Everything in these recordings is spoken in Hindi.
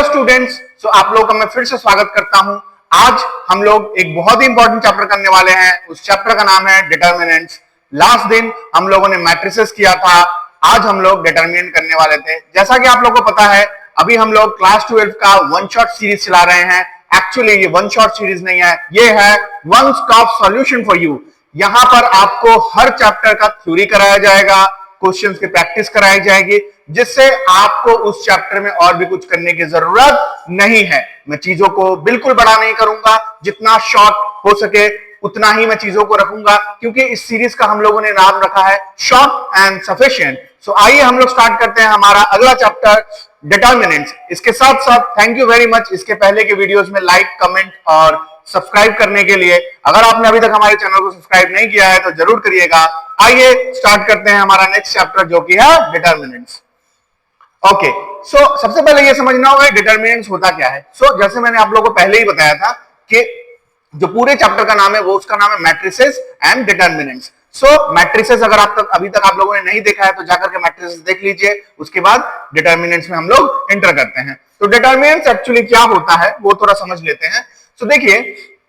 स्टूडेंट्स, सो आप लोगों का मैं फिर से स्वागत करता हूं। आज हम लोग एक बहुत ही इंपॉर्टेंट चैप्टर करने वाले हैं। उस चैप्टर का नाम है डिटर्मिनेंट्स। लास्ट दिन हम लोगों ने मैट्रिसेस किया था, आज हम लोग डिटर्मिनेंट करने वाले थे। जैसा कि आप लोगों को पता है, अभी हम लोग क्लास 12 का वन शॉट सीरीज चला रहे हैं। एक्चुअली ये वन शॉट सीरीज नहीं है, ये है one stop solution for you. यहां पर आपको हर चैप्टर का थ्योरी कराया जाएगा, क्वेश्चंस की प्रैक्टिस कराई जाएगी, जिससे आपको उस चैप्टर में और भी कुछ करने की जरूरत नहीं है। मैं चीजों को बिल्कुल बड़ा नहीं करूंगा, जितना शॉर्ट हो सके उतना ही मैं चीजों को रखूंगा, क्योंकि इस सीरीज का हम लोगों ने नाम रखा है शॉर्ट एंड सफिशिएंट। सो आइए हम लोग स्टार्ट करते हैं हमारा अगला चैप्टर डिटर्मिनेंट्स। इसके साथ साथ थैंक यू वेरी मच इसके पहले के वीडियोस में लाइक, कमेंट और सब्सक्राइब करने के लिए। अगर आपने अभी तक हमारे चैनल को सब्सक्राइब नहीं किया है तो जरूर करिएगा। आइए स्टार्ट करते हैं हमारा नेक्स्ट चैप्टर, जो कि है डिटर्मिनेंट्स। ओके, सो सबसे पहले ये समझना होगा डिटर्मिनेंट्स होता क्या है। जैसे मैंने आप लोगों को पहले ही बताया था कि जो पूरे चैप्टर का नाम है वो उसका नाम है मैट्रिसेस एंड डिटर्मिनेंट्स। मैट्रिसेस अगर अभी तक आप लोगों ने नहीं देखा है तो जाकर के मैट्रिसेस देख लीजिए, उसके बाद डिटर्मिनेंट्स में हम लोग एंटर करते हैं। तो डिटर्मिनेंट्स एक्चुअली क्या होता है वो थोड़ा समझ लेते हैं। देखिए,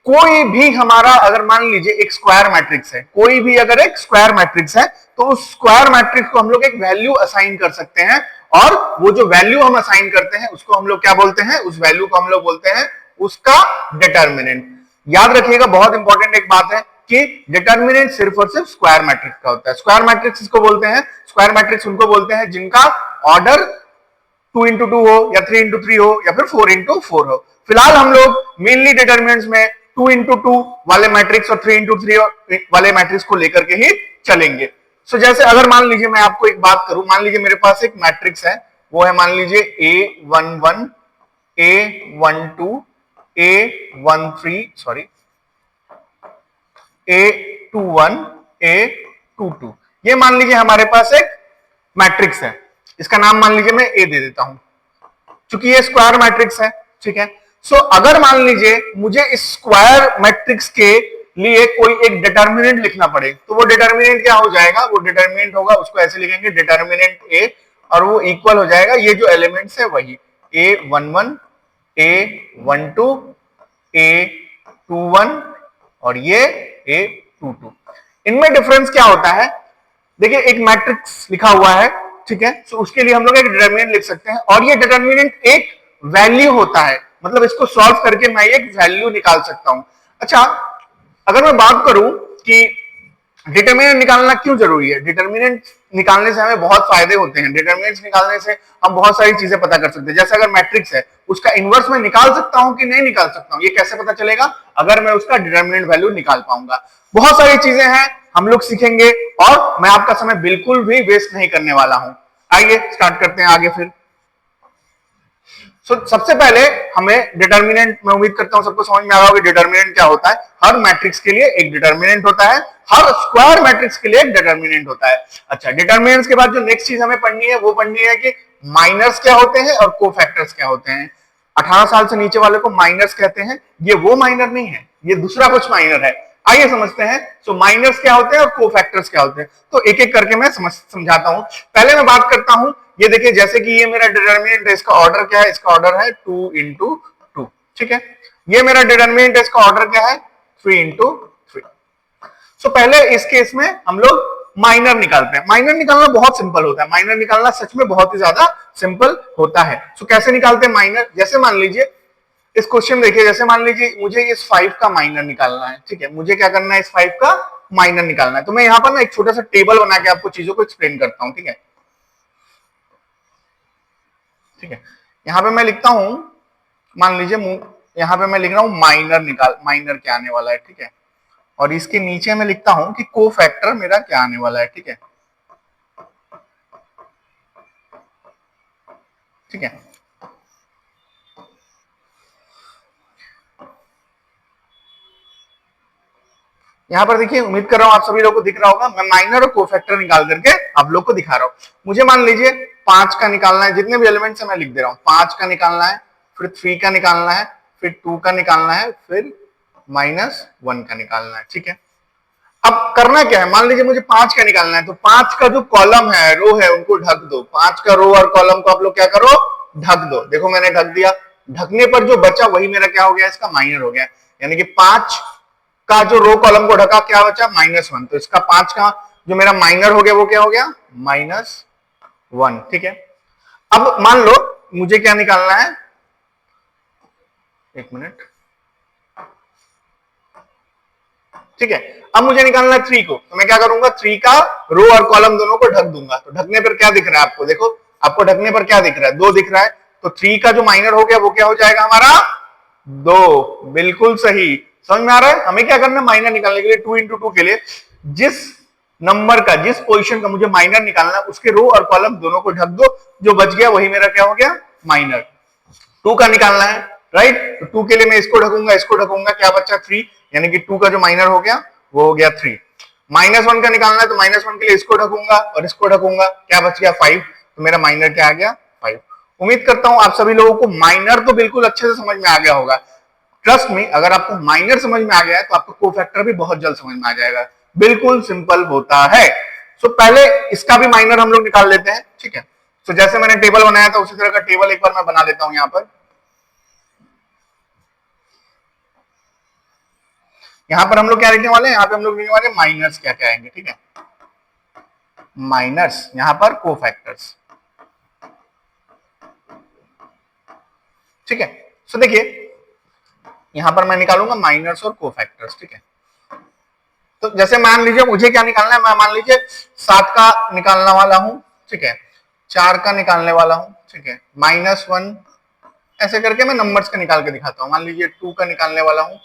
कोई भी हमारा अगर मान लीजिए एक स्क्वायर मैट्रिक्स है, कोई भी अगर एक स्क्वायर मैट्रिक्स है तो उस स्क्वायर मैट्रिक्स को हम लोग एक वैल्यू असाइन कर सकते हैं, और वो जो वैल्यू हम असाइन करते हैं उसको हम लोग क्या बोलते हैं, उस वैल्यू को हम लोग बोलते हैं उसका डिटर्मिनेंट। याद रखिएगा, बहुत इंपॉर्टेंट एक बात है कि डिटर्मिनेंट सिर्फ और सिर्फ स्क्वायर मैट्रिक्स का होता है। स्क्वायर मैट्रिक्स इसको बोलते हैं, स्क्वायर मैट्रिक्स उनको बोलते हैं जिनका ऑर्डर 2 into 2 हो या 3 into 3 हो या फिर 4 into 4 हो। फिलहाल हम लोग मेनली डिटर्मिनेंट्स में 2 into 2 वाले मैट्रिक्स और 3 into 3 वाले मैट्रिक्स को लेकर के ही चलेंगे। जैसे अगर मान लीजिए मैं आपको एक बात करूं, मान लीजिए मेरे पास एक मैट्रिक्स है, वो है मान लीजिए A11, A12, A13, A21, A22। ये मान लीजिए हमारे पास एक मैट्रिक्स है, इसका नाम मान लीजिए मैं A दे देता हूं, क्योंकि ये स्क्वायर मैट्रिक्स है। ठीक है, अगर मान लीजिए मुझे इस स्क्वायर मैट्रिक्स के लिए कोई एक डिटर्मिनेंट लिखना पड़े, तो वो डिटर्मिनेंट क्या हो जाएगा, वो डिटर्मिनेंट होगा, उसको ऐसे लिखेंगे डिटर्मिनेंट A, और वो इक्वल हो जाएगा ये जो एलिमेंट्स है वही A11, A12, A21 और ये A22। इनमें डिफरेंस क्या होता है, देखिए एक मैट्रिक्स लिखा हुआ है, ठीक है, उसके लिए हम लोग एक डिटर्मिनेंट लिख सकते हैं, और ये डिटर्मिनेंट एक वैल्यू होता है, मतलब इसको सॉल्व करके मैं एक वैल्यू निकाल सकता हूं। अच्छा, अगर मैं बात करूं कि डिटर्मिनेंट निकालना क्यों जरूरी है, डिटर्मिनेंट निकालने से हमें बहुत फायदे होते हैं। डिटर्मिनेंट निकालने से हम बहुत सारी चीजें पता कर सकते हैं। जैसे अगर मैट्रिक्स है, उसका इनवर्स मैं निकाल सकता हूं कि नहीं निकाल सकता हूं, ये कैसे पता चलेगा, अगर मैं उसका डिटर्मिनेंट वैल्यू निकाल पाऊंगा। बहुत सारी चीजें हैं, हम लोग सीखेंगे, और मैं आपका समय बिल्कुल भी वेस्ट नहीं करने वाला हूं। आइए स्टार्ट करते हैं आगे फिर। सबसे पहले हमें डिटर्मिनेंट, मैं उम्मीद करता हूं सबको समझ में आ रहा होगा डिटर्मिनेंट क्या होता है। हर मैट्रिक्स के लिए एक डिटर्मिनेंट होता है, हर स्क्वायर मैट्रिक्स के लिए एक डिटर्मिनेंट होता है। अच्छा, डिटर्मिनेंट्स के बाद जो नेक्स्ट चीज हमें पढ़नी है वो पढ़नी है कि माइनर्स क्या होते हैं और कोफैक्टर्स क्या होते हैं। 18 साल से नीचे वाले को माइनर्स कहते हैं, ये वो माइनर नहीं है, ये दूसरा कुछ माइनर है। आइए समझते हैं माइनर्स क्या होते हैं और कोफैक्टर्स क्या होते हैं। तो एक एक करके मैं समझाता हूं। पहले मैं बात करता हूं, ये देखिए जैसे कि ये मेरा डिटर्मिनेंट है, इसका ऑर्डर क्या है, इसका ऑर्डर है 2 into 2। ठीक है, ये मेरा डिटर्मिनेंट है, इसका ऑर्डर क्या है 3 into 3। पहले इस केस में हम लोग माइनर निकालते हैं। माइनर निकालना बहुत सिंपल होता है, माइनर निकालना सच में बहुत ही ज्यादा सिंपल होता है। कैसे निकालते हैं माइनर, जैसे मान लीजिए इस क्वेश्चन देखिए, जैसे मान लीजिए मुझे इस 5 का माइनर निकालना है। ठीक है, मुझे क्या करना है, इस 5 का माइनर निकालना है। तो मैं यहां पर ना एक छोटा सा टेबल बना के आपको चीजों को एक्सप्लेन करता हूं। ठीक है, ठीक है, यहां पे मैं लिखता हूं, मान लीजिए यहां पे मैं लिख रहा हूं माइनर क्या आने वाला है। ठीक है, और इसके नीचे मैं लिखता हूं कि कोफैक्टर मेरा क्या आने वाला है। ठीक है, ठीक है, यहां पर देखिए, उम्मीद कर रहा हूं आप सभी लोगों को दिख रहा होगा, मैं माइनर और कोफैक्टर निकाल करके आप लोग को दिखा रहा हूं। मुझे मान लीजिए 5 का निकालना है, जितने भी एलिमेंट्स है मैं लिख दे रहा हूं। 5 का निकालना है, फिर 3 का निकालना है, फिर 2 का निकालना है, फिर -1 का निकालना है। ठीक है, अब करना क्या है, मान लीजिए मुझे 5 का निकालना है, तो 5 का जो कॉलम है, रो है, उनको ढक दो। 5 का रो और कॉलम को आप लोग क्या करो, ढक दो। देखो मैंने ढक दिया। ढकने पर जो बचा वही मेरा क्या हो गया, इसका माइनर हो गया। यानी कि 5 का जो रो कॉलम को ढका क्या बचा, -1। तो इसका 5 का जो मेरा माइनर हो गया वो क्या हो गया, -1। ठीक है, अब मान लो मुझे क्या निकालना है, एक मिनट, ठीक है। अब मुझे निकालना है 3 को, तो मैं क्या करूंगा, 3 का रो और कॉलम दोनों को ढक दूंगा। तो ढकने पर क्या दिख रहा है आपको, देखो आपको ढकने पर क्या दिख रहा है, 2 दिख रहा है। तो 3 का जो माइनर हो गया वो क्या हो जाएगा हमारा, 2। बिल्कुल सही, समझ में आ रहा है। हमें क्या करना है, माइनर निकालने के लिए 2 × 2 के लिए जिस नंबर का, जिस पोजीशन का मुझे माइनर निकालना है उसके रो और कॉलम दोनों को ढक दो, जो बच गया वही मेरा क्या हो गया, माइनर। 2 का निकालना है, राइट। तो 2 के लिए मैं इसको ढकूंगा, इसको ढकूंगा, क्या बचा 3, यानी कि 2 का जो माइनर हो गया वो हो गया 3। -1 का निकालना है, तो -1 के लिए इसको ढकूंगा और इसको ढकूंगा, क्या बच गया 5। तो मेरा माइनर क्या आ गया, 5। उम्मीद करता हूं आप सभी लोगों को माइनर तो बिल्कुल अच्छे से समझ में आ गया होगा। ट्रस्ट में, अगर आपको माइनर समझ में आ गया है तो आपको कोफैक्टर भी बहुत जल्द समझ में आ जाएगा। बिल्कुल सिंपल होता है। सो पहले इसका भी माइनर हम लोग निकाल लेते हैं, ठीक है। तो जैसे मैंने टेबल बनाया था उसी तरह का टेबल एक बार मैं बना लेता हूं। यहां पर हम लोग क्या लिखने वाले हैं, यहाँ पे हम लोग लिखने वाले माइनर्स क्या क्या आएंगे, ठीक है। माइनर्स, यहां पर कोफैक्टर्स, ठीक है। सो देखिए यहां पर मैं निकालूंगा माइनर्स और कोफैक्टर्स, ठीक है। तो जैसे मान लीजिए मुझे क्या निकालना है, मैं मान लीजिए 7 का निकालने वाला हूं, ठीक है, 4 का निकालने वाला हूं, ठीक है, -1, ऐसे करके मैं नंबर्स का निकाल के दिखाता हूं। मान लीजिए 2 का निकालने वाला हूं,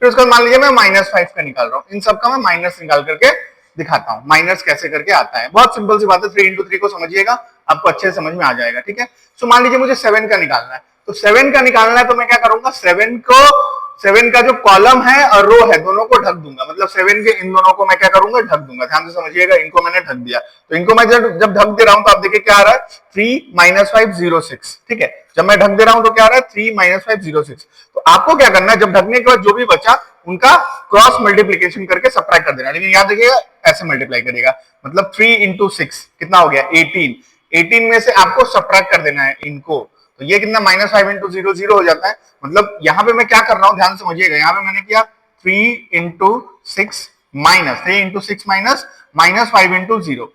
फिर उसके बाद मान लीजिए मैं -5 का निकाल रहा हूं। इन सब का मैं माइनस निकाल करके दिखाता हूं, माइनस कैसे करके आता है। बहुत सिंपल सी बात है, 3 × 3 को समझिएगा, आपको अच्छे से समझ में आ जाएगा, ठीक है। सो मान लीजिए मुझे 7 का निकालना है, तो 7 का निकालना है तो मैं क्या करूंगा, 7 का जो कॉलम है और रो है दोनों को ढक दूंगा। मतलब 7 के इन दोनों को मैं क्या करूंगा, ढक दूंगा। ध्यान से समझिएगा, इनको मैंने ढक दिया। तो इनको मैं जब ढक दे रहा हूं तो आप देखिए क्या आ रहा है, 3 - 5 0 6, ठीक है। जब मैं ढक दे रहा हूं तो क्या आ रहा है, 3 - 5 0 6। तो आपको क्या करना है, जब ढकने के बाद जो भी बचा उनका क्रॉस मल्टीप्लीकेशन करके सबट्रैक्ट कर देना। लेकिन याद रखिएगा ऐसे मल्टीप्लाई करिएगा, मतलब 3 × 6 कितना हो गया, 18। 18 में से आपको सबट्रैक्ट कर देना है इनको। तो ये कितना, -5 × 0 0 हो जाता है। मतलब यहां पे मैं क्या कर रहा हूं, ध्यान से समझिएगा। यहां पे मैंने किया 3 × 6 माइनस 3 × 6 माइनस -5 × 0,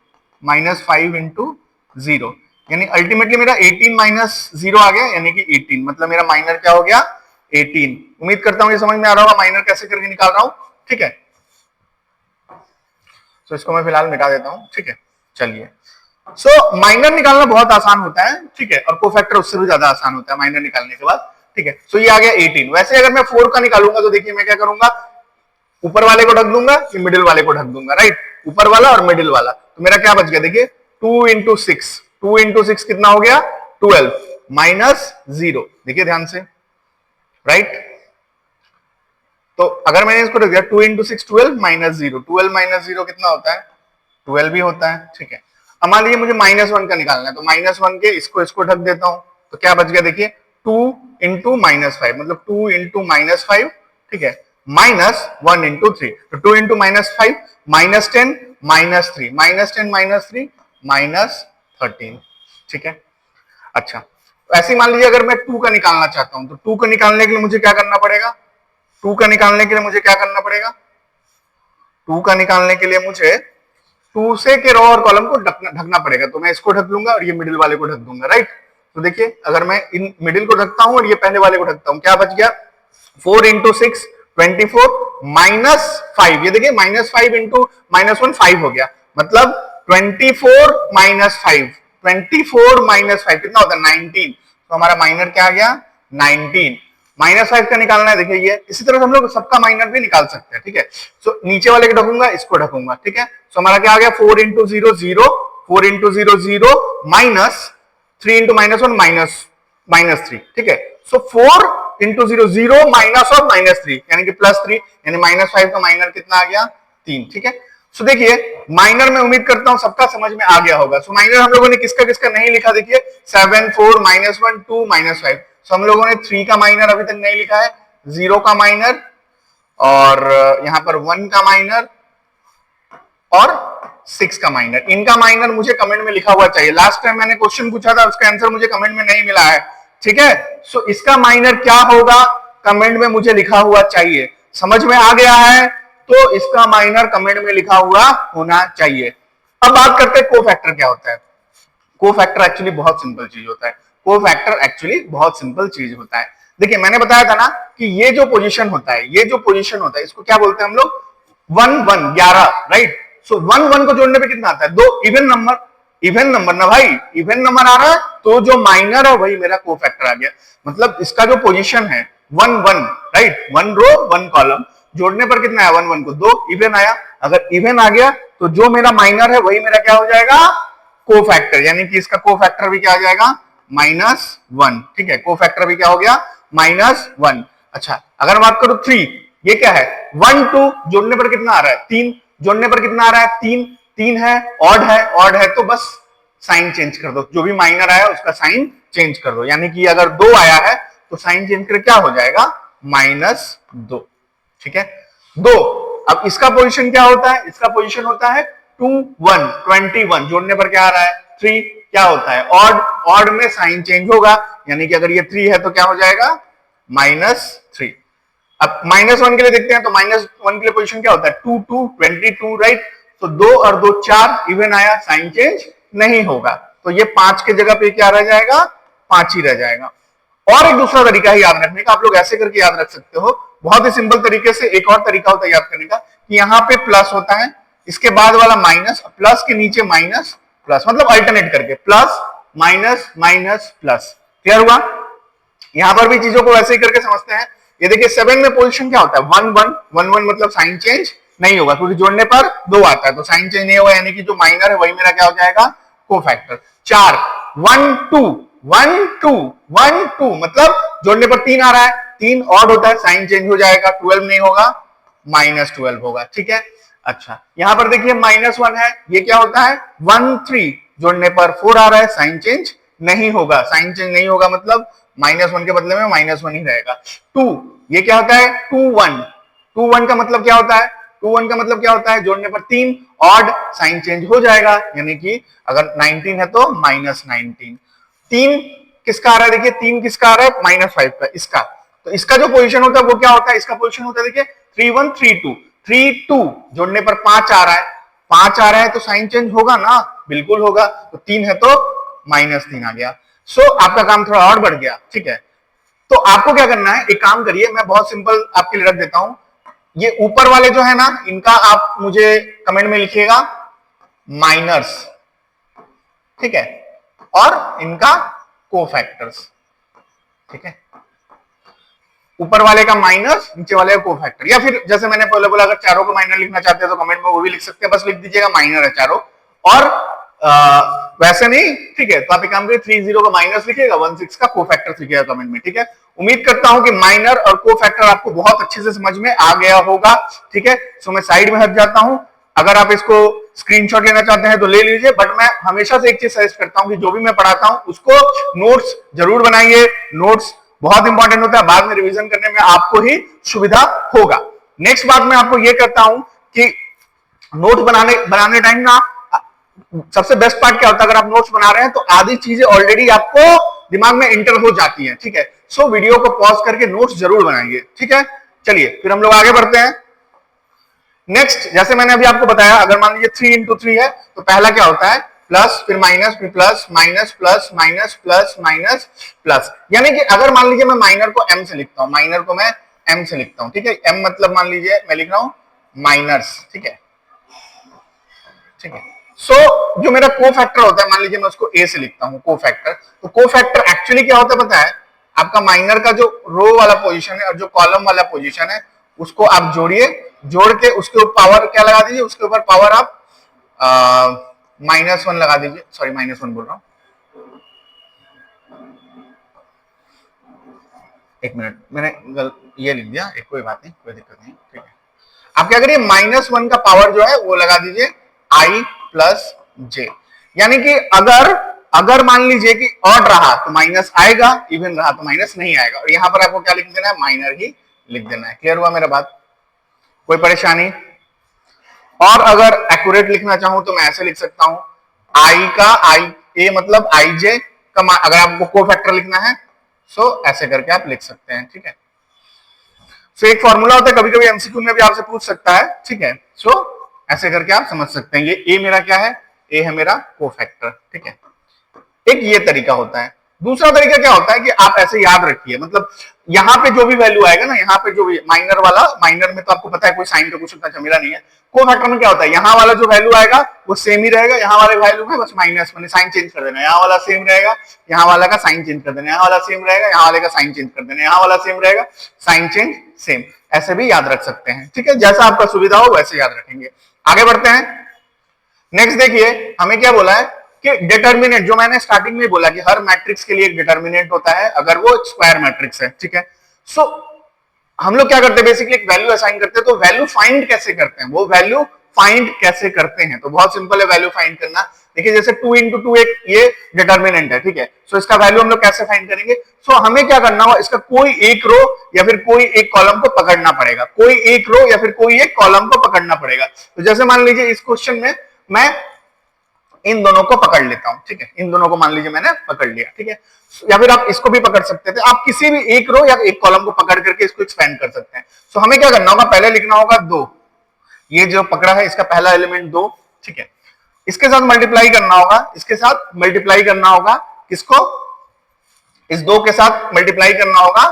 -5 × 0, यानी अल्टीमेटली मेरा 18 - 0 आ गया, यानी कि 18। मतलब मेरा माइनर क्या हो गया, 18। उम्मीद करता हूं ये समझ में आ रहा होगा माइनर कैसे करके निकाल रहा हूं, ठीक है। तो इसको मैं फिलहाल मिटा देता हूं, ठीक है। चलिए, सो माइनर निकालना बहुत आसान होता है, ठीक है, और कोफैक्टर उससे भी ज्यादा आसान होता है माइनर निकालने के बाद, ठीक है। सो ये आ गया 18। वैसे अगर मैं 4 का निकालूंगा तो देखिए मैं क्या करूंगा, ऊपर वाले को ढक दूंगा कि मिडिल वाले को ढक दूंगा, राइट। ऊपर वाला और मिडिल वाला, तो मेरा क्या बच गया, देखिए 2 × 6, 2 × 6 कितना हो गया, 12 -0। देखिए ध्यान से, राइट। तो अगर मैंने इसको रख दिया 2 × 6 12 -0, 12 - 0 कितना होता है, 12 भी होता है, ठीक है। अब मान लीजिए मुझे -1 का निकालना है, तो -1 के इसको ढक देता हूं, तो क्या बच गया, देखिए 2 × -5, मतलब 2 × -5, ठीक है, -1 × 3, तो 2 × -5 -10 -3, -10 -3 -13, ठीक है। अच्छा, ऐसे ही मान लीजिए अगर मैं 2 का निकालना चाहता हूं, तो 2 का निकालने के लिए मुझे क्या करना पड़ेगा, 2 का निकालने के लिए मुझे क्या करना पड़ेगा, 2 का निकालने के लिए मुझे 2 से के रो और कॉलम को ढकना पड़ेगा। तो मैं इसको ढक लूंगा और ये मिडिल वाले को ढक दूंगा, राइट। तो देखिए अगर मैं इन मिडिल को ढकता हूं और ये पहले वाले को ढकता हूं, क्या बच गया, 4 × 6 24 -5, ये देखिए -5 × -1 5 हो गया, मतलब 24 - 5, 24 - 5 कितना होता है, 19। तो हमारा माइनर क्या आ गया, 19। -5 का निकालना है, देखिए ये इसी तरह से हम लोग सबका माइनर भी निकाल सकते हैं, ठीक है। सो नीचे वाले को ढकूंगा, इसको ढकूंगा, ठीक है। सो हमारा क्या आ गया, 4 × 0 0, 4 × 0 0 माइनस 3 × -1 -3, ठीक है। सो 4 × 0 0 माइनस और -3 यानी कि +3, यानी -5 का माइनर कितना आ गया, 3, ठीक है। सो देखिए माइनर में उम्मीद करता हूं सबका समझ में आ गया होगा। सो माइनर हम लोगों ने किसका किसका नहीं लिखा, देखिए 7 4 -1 2 -5। सो हम लोगों ने 3 का माइनर अभी तक नहीं लिखा है, 0 का माइनर और यहां पर 1 का माइनर और 6 का माइनर। इनका माइनर मुझे कमेंट में लिखा हुआ चाहिए। लास्ट टाइम मैंने क्वेश्चन पूछा था, उसका आंसर मुझे कमेंट में नहीं मिला है, ठीक है। सो इसका माइनर क्या होगा कमेंट में मुझे लिखा हुआ चाहिए। समझ में आ गया है तो इसका माइनर कमेंट में लिखा हुआ होना चाहिए। अब बात करते हैं कोफैक्टर क्या होता है। कोफैक्टर एक्चुअली बहुत सिंपल चीज होता है। कोफैक्टर एक्चुअली बहुत सिंपल चीज होता है। देखिए मैंने बताया था ना कि ये जो पोजीशन होता है, ये जो पोजीशन होता है इसको क्या बोलते हैं हम लोग, 1 1 11, राइट। सो 1 1 को जोड़ने पे कितना आता है, 2 इवन नंबर। इवन नंबर ना भाई, इवन नंबर आ रहा है तो जो माइनर है वही मेरा कोफैक्टर आ गया। मतलब इसका जो पोजीशन है 1 1, राइट, 1 रो 1 कॉलम, जोड़ने पर कितना आया 1 1 को 2 इवन आया। अगर इवन आ गया तो जो मेरा माइनर है वही मेरा क्या हो जाएगा, कोफैक्टर। यानी कि इसका कोफैक्टर भी क्या आ जाएगा, -1। ठीक है, कोफैक्टर भी क्या हो गया, -1। अच्छा अगर बात करूं 3, ये क्या है 1 2, जोड़ने पर कितना आ रहा है 3, जोड़ने पर कितना आ रहा है 3, 3 है, ऑड है, ऑड है तो बस साइन चेंज कर दो, जो भी माइनर आया उसका साइन चेंज कर दो। यानी कि अगर 2 आया है तो साइन चेंज करके क्या हो जाएगा, -2। ठीक है, 2। अब इसका पोजीशन क्या होता है, इसका पोजीशन होता है 2 1 21, जोड़ने पर क्या आ रहा है 3, क्या होता है ऑड, ऑड में साइन चेंज होगा। यानी कि अगर ये 3 है तो क्या हो जाएगा -3। अब -1 के लिए देखते हैं तो -1 के लिए पोजीशन क्या होता है 2 2 22, राइट। तो 2 और 2 4, इवन आया, साइन चेंज नहीं होगा तो ये 5 के जगह पे क्या रह जाएगा, 5 ही रह जाएगा। और एक दूसरा तरीका है याद रखने का, आप लोग ऐसे करके याद रख सकते हो, बहुत ही सिंपल तरीके से। एक और तरीका होता है याद करने का कि यहाँ पे प्लस होता है, इसके बाद वाला माइनस, प्लस के नीचे माइनस प्लस, मतलब अल्टरनेट करके plus minus minus plus. Clear हुआ। यहां पर भी चीजों को वैसे ही करके समझते हैं। ये देखिए 7 में पोजीशन क्या होता है 1 1 1 1, मतलब साइन चेंज नहीं होगा क्योंकि जोड़ने पर 2 आता है तो साइन चेंज नहीं होगा। यानी कि जो माइनर है वही मेरा क्या हो जाएगा, कोफैक्टर। 4 1 2 1 2 1 2, मतलब जोड़ने पर 3 आ रहा है, 3 ऑड होता है, साइन चेंज हो जाएगा, 12 नहीं होगा, -12 होगा। ठीक है। अच्छा यहां पर देखिए -1 है, ये क्या होता है 1 3, जोड़ने पर 4 आ रहा है, साइन चेंज नहीं होगा, साइन चेंज नहीं होगा मतलब -1 के बदले में -1 ही रहेगा। 2, ये क्या होता है 2 1, 2 1 का मतलब क्या होता है, 2 1 का मतलब क्या होता है, जोड़ने पर 3 ऑड, साइन चेंज हो जाएगा। यानी कि अगर 19 है तो -19। 3 किसका आ रहा है, देखिए 3 किसका आ रहा है -5 का, इसका। तो इसका जो पोजीशन होता है वो क्या होता है, इसका पोजीशन होता है देखिए 3 1 3 2, 3 2, जोड़ने पर 5 आ रहा है, 5 आ रहा है तो साइन चेंज होगा ना, बिल्कुल होगा। तो 3 है तो -3 आ गया। सो आपका काम थोड़ा और बढ़ गया। ठीक है, तो आपको क्या करना है, एक काम करिए, मैं बहुत सिंपल आपके लिए रख देता हूं। ये ऊपर वाले जो है ना, इनका आप मुझे कमेंट में लिखिएगा माइनर्स, ठीक है, और इनका कोफैक्टर्स। ठीक है, ऊपर वाले का माइनस, नीचे वाले का कोफैक्टर। या फिर जैसे मैंने पहले बोला, अगर चारों को माइनर लिखना चाहते हैं तो कमेंट में वो भी लिख सकते हैं, बस लिख दीजिएगा माइनर है चारों। और वैसे नहीं, ठीक है, तो आप एक काम करिए 30 का माइनस लिखिएगा, 16 का कोफैक्टर लिखिएगा कमेंट में। ठीक है, उम्मीद करता हूं कि माइनर और कोफैक्टर आपको बहुत अच्छे से समझ में आ गया होगा। ठीक है, सो मैं साइड में हट जाता हूं। अगर आप इसको स्क्रीनशॉट लेना चाहते हैं तो ले लीजिए, बट मैं हमेशा से एक चीज सजेस्ट करता हूं कि जो भी मैं पढ़ाता हूं उसको नोट्स जरूर बनाइए। नोट्स बहुत इंपॉर्टेंट होता है, बाद में रिवीजन करने में आपको ही सुविधा होगा। नेक्स्ट बात मैं आपको यह करता हूं कि नोट बनाने टाइम ना सबसे बेस्ट पार्ट क्या होता है, अगर आप नोट्स बना रहे हैं तो आधी चीजें ऑलरेडी आपको दिमाग में एंटर हो जाती हैं। ठीक है, सो वीडियो को पॉज करके नोट्स जरूर बनाइए। ठीक है, चलिए फिर हम लोग आगे बढ़ते हैं। नेक्स्ट, जैसे मैंने अभी आपको बताया, अगर मान लीजिए 3 × 3 है तो पहला क्या होता है प्लस, फिर माइनस, फिर plus minus plus minus plus minus plus. यानी कि अगर मान लीजिए मैं माइनर को m से लिखता हूं, माइनर को मैं m से लिखता हूं। ठीक है, m मतलब मान लीजिए मैं लिख रहा हूं माइनर्स। ठीक है, ठीक है। सो जो मेरा कोफैक्टर होता है, मान लीजिए मैं उसको a से लिखता हूं कोफैक्टर। तो कोफैक्टर एक्चुअली क्या होता है पता है, आपका माइनर का जो रो वाला पोजीशन है और जो कॉलम वाला पोजीशन है उसको आप जोड़िए, जोड़ के उसके ऊपर पावर क्या लगा दीजिए, उसके ऊपर पावर आप -1 लगा दीजिए। सॉरी, -1 बोल रहा हूं, एक मिनट, मैंने ये लिख दिया, एक कोई बात नहीं, कोई दिक्कत नहीं। ठीक है, आप क्या करिए -1 का पावर जो है वो लगा दीजिए i + j। यानी कि अगर मान लीजिए कि ऑड रहा तो माइनस आएगा, इवन रहा तो माइनस नहीं आएगा। और यहां पर आपको क्या लिख देना है, माइनर ही लिख देना है। क्लियर हुआ मेरा बात, कोई परेशानी। और अगर एक्यूरेट लिखना चाहूं तो मैं ऐसे लिख सकता हूं, i का i a मतलब ij का, अगर आपको कोफैक्टर लिखना है सो ऐसे करके आप लिख सकते हैं, ठीक है। सो एक फॉर्मूला होता है, कभी कभी एमसीक्यू में भी आपसे पूछ सकता है, ठीक है। सो ऐसे करके आप समझ सकते हैं। ये ए मेरा क्या है, ए है मेरा कोफैक्टर, ठीक है। एक ये तरीका होता है। दूसरा तरीका क्या होता है कि आप ऐसे याद रखिए, मतलब यहाँ पे जो भी वैल्यू आएगा ना, यहाँ पे जो भी माइनर वाला, माइनर में तो आपको पता है कोई साइन का कुछ उतना झमेला नहीं है। कोफैक्टर में क्या होता है, यहाँ वाला जो वैल्यू आएगा वो सेम ही रहेगा, यहाँ वाले वैल्यू में बस माइनस मैंने साइन चेंज कर देना, यहाँ वाला सेम रहेगा, यहाँ वाला का साइन चेंज कर देना, यहाँ वाला सेम रहेगा, यहाँ वाले का साइन चेंज कर देना, यहाँ वाला सेम रहेगा, साइन चेंज सेम। ऐसे भी याद रख सकते हैं, ठीक है। जैसा आपका सुविधा हो वैसे याद रखेंगे। आगे बढ़ते हैं। नेक्स्ट देखिए हमें क्या बोला है कि डिटर्मिनेंट, जो मैंने स्टार्टिंग में बोला कि हर मैट्रिक्स के लिए एक डिटर्मिनेंट होता है अगर वो स्क्वायर मैट्रिक्स है, ठीक है। सो हम लोग क्या करते हैं, बेसिकली एक वैल्यू असाइन करते हैं। तो वैल्यू फाइंड कैसे करते हैं, वो वैल्यू फाइंड कैसे करते हैं, तो बहुत सिंपल है वैल्यू फाइंड करना। देखिए जैसे 2 into 2 एक ये डिटर्मिनेंट है, ठीक है। सो इसका वैल्यू हम लोग कैसे फाइंड करेंगे, सो हमें क्या करना होगा, इसका कोई एक रो या फिर कोई एक कॉलम को पकड़ना पड़ेगा, कोई एक रो या फिर कोई एक कॉलम को पकड़ना पड़ेगा। तो जैसे मान लीजिए इस क्वेश्चन में मैं इन दोनों को पकड़ लेता हूं, ठीक है। इन दोनों को मान लीजिए मैंने पकड़ लिया, ठीक है। या फिर आप इसको भी पकड़ सकते थे, आप किसी भी एक रो या एक कॉलम को पकड़ करके इसको एक्सपेंड कर सकते हैं। सो हमें क्या करना होगा, पहले लिखना होगा 2, ये जो पकड़ा है इसका पहला एलिमेंट 2, ठीक है। इसके साथ मल्टीप्लाई करना होगा, इसके साथ मल्टीप्लाई करना होगा, किसको, इस 2 के साथ मल्टीप्लाई करना होगा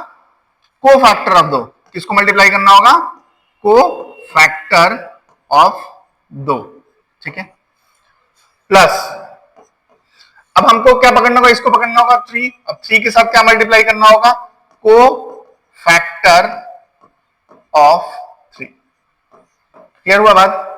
को फैक्टर ऑफ 2, किसको मल्टीप्लाई करना होगा, को फैक्टर ऑफ 2, ठीक है। प्लस अब हमको क्या पकड़ना होगा, इसको पकड़ना होगा 3, अब 3 के साथ क्या मल्टीप्लाई करना होगा, को फैक्टर ऑफ 3। क्लियर हुआ बात।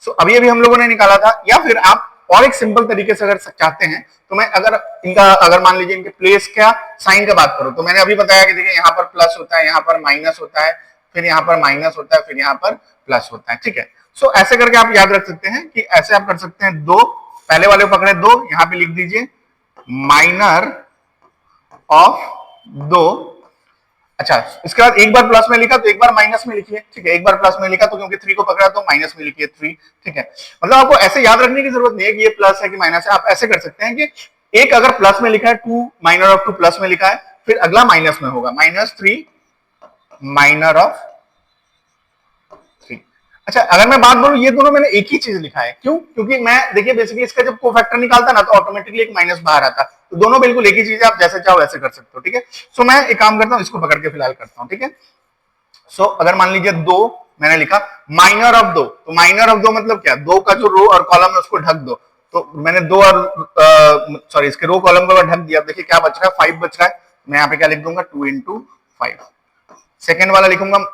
सो अभी अभी हम लोगों ने निकाला था। या फिर आप और एक सिंपल तरीके से अगर चाहते हैं तो मैं अगर मान लीजिए इनके प्लेस क्या साइन का बात करूं, तो मैंने अभी बताया कि देखिए यहाँ पर प्लस होता है, यहाँ पर माइनस होता है, फिर यहाँ पर माइनस होता है, फिर यहाँ पर प्लस होता है, ठीक है। सो ऐसे करके आप याद रख सकते हैं कि ऐसे आप कर सकते हैं, 2 पहले वाले पकड़े 2, यहां पे लिख दीजिए माइनर ऑफ 2। अच्छा इसके बाद एक बार प्लस में लिखा तो एक बार माइनस में लिखिए, ठीक है। एक बार प्लस में लिखा तो क्योंकि 3 को पकड़ा तो माइनस में लिखिए 3, ठीक है। मतलब आपको ऐसे याद रखने की जरूरत नहीं है कि ये प्लस है कि माइनस है। आप ऐसे कर सकते हैं कि एक अगर प्लस में लिखा है 2, माइनर ऑफ 2 प्लस में लिखा है, फिर अगला माइनस में होगा, -3 माइनर ऑफ 3। अच्छा अगर मैं बात बोलूं, ये दोनों मैंने एक ही चीज लिखा है, क्यों, क्योंकि मैं देखिए बेसिकली इसका जब कोफैक्टर निकालता ना तो ऑटोमेटिकली एक माइनस बाहर आता, तो दोनों बिल्कुल एक ही चीज है, आप जैसे चाहो वैसे कर सकते हो, ठीक है। सो मैं एक काम करता हूं, इसको पकड़ के फिलहाल करता हूं, ठीक है। सो अगर मान लीजिए 2 मैंने लिखा, माइनर ऑफ 2, तो माइनर ऑफ 2 मतलब क्या, 2 का जो रो और कॉलम है उसको ढक दो। तो मैंने 2 और सॉरी इसके रो कॉलम को ढक दिया। देखिए क्या बच रहा है, 5 बच रहा है। मैं यहाँ पे क्या लिख दूंगा, 2 into 5। सेकेंड वाला लिखूंगा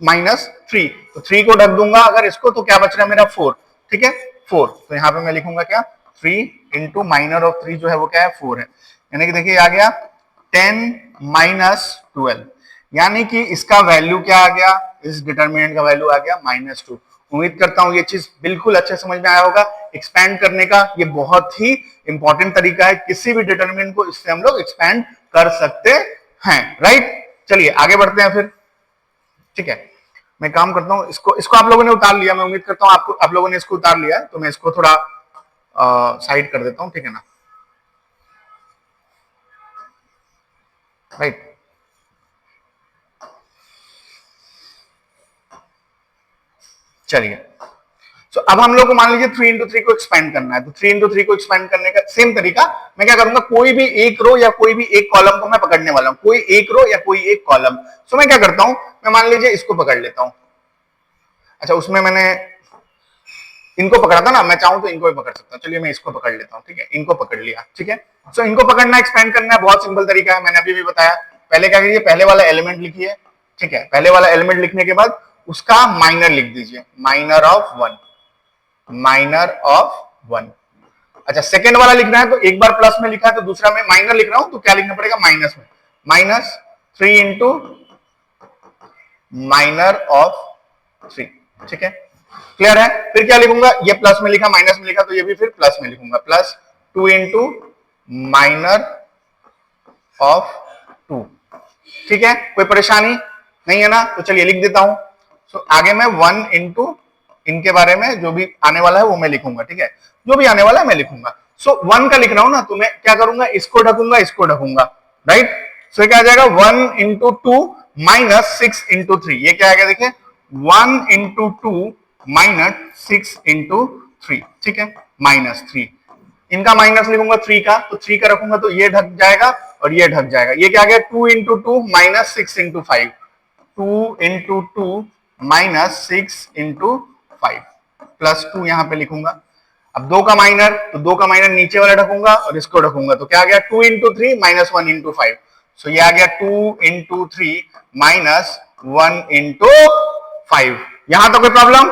-3, तो 3 को ढक दूंगा अगर इसको, तो क्या बच रहा है मेरा 4, ठीक है 4। तो यहाँ पे मैं लिखूंगा क्या, 3 into माइनर ऑफ 3 जो है वो क्या है 4 है। यानी कि देखिए आ गया 10 - 12, यानी कि इसका वैल्यू क्या आ गया, इस डिटरमिनेंट का वैल्यू आ गया -2। उम्मीद करता हूं ये चीज बिल्कुल अच्छे समझ में आया होगा। एक्सपैंड करने का ये बहुत ही इंपॉर्टेंट तरीका है, किसी भी डिटरमिनेंट को इससे हम लोग एक्सपैंड कर सकते हैं, राइट। चलिए आगे बढ़ते हैं फिर, ठीक है। मैं काम करता हूं, इसको आप लोगों ने उतार लिया, मैं उम्मीद करता हूं आप लोगों ने इसको उतार लिया है, तो मैं इसको थोड़ा साइड कर देता हूं, ठीक है ना, राइट। चलिए सो अब हम लोग को मान लीजिए 3 into 3 को एक्सपेंड करना है, तो 3 into 3 को एक्सपेंड करने का सेम तरीका मैं क्या करूंगा, कोई भी एक रो या कोई भी एक कॉलम को मैं पकड़ने वाला हूं, कोई एक रो या कोई एक कॉलम। सो मैं क्या करता हूं, मैं मान लीजिए इसको पकड़ लेता हूं। अच्छा उसमें मैंने इनको पकड़ा था ना, मैं चाहूं तो इनको भी पकड़ सकता हूं। चलिए मैं इसको पकड़ लेता हूं, ठीक है, इनको पकड़ लिया, ठीक है। सो इनको पकड़ना एक्सपेंड करना है, बहुत सिंपल तरीका है, मैंने अभी भी बताया। पहले क्या करिए, पहले वाला एलिमेंट लिखिए, ठीक है। पहले वाला एलिमेंट लिखने के बाद उसका माइनर लिख दीजिए, माइनर ऑफ 1, माइनर ऑफ 1। अच्छा सेकेंड वाला लिखना है तो एक बार प्लस में लिखा है तो दूसरा में माइनर लिख रहा हूं, तो क्या लिखना पड़ेगा, माइनस में, -3 into माइनर ऑफ 3, ठीक है। क्लियर है। फिर क्या लिखूंगा, ये प्लस में लिखा माइनस में लिखा तो ये भी फिर प्लस में लिखूंगा, +2 into माइनर ऑफ 2, ठीक है। कोई परेशानी नहीं है ना, तो चलिए लिख देता हूं। सो आगे मैं 1 into इनके बारे में जो भी आने वाला है वो मैं लिखूंगा, ठीक है, जो भी आने वाला है मैं लिखूंगा। सो 1 का लिख रहा हूं ना, तो मैं क्या करूंगा, इसको ढकूंगा, इसको ढकूंगा, राइट। सो क्या आ जाएगा 1 इंटू 2 माइनस 6 इंटू 3, ये क्या आ गया देखिए 1 इंटू 2 माइनस 6 इंटू 3, ठीक है माइनस 3, इनका माइनस लिखूंगा 3 का, तो 3 का रखूंगा तो ये ढक जाएगा और ये ढक जाएगा, ये क्या आ गया 2 into 2 minus 6 into 5, 2 into 2 minus 6 into 5 plus 2 यहां पे लिखूंगा। अब 2 का माइनर, तो 2 का माइनर नीचे वाला ढकूंगा और इसको ढकूंगा, तो क्या आ गया 2 इंटू 3 माइनस 1 इंटू 5, सो ये आ गया 2 इंटू 3 माइनस 1 इंटू 5। यहां तो कोई प्रॉब्लम?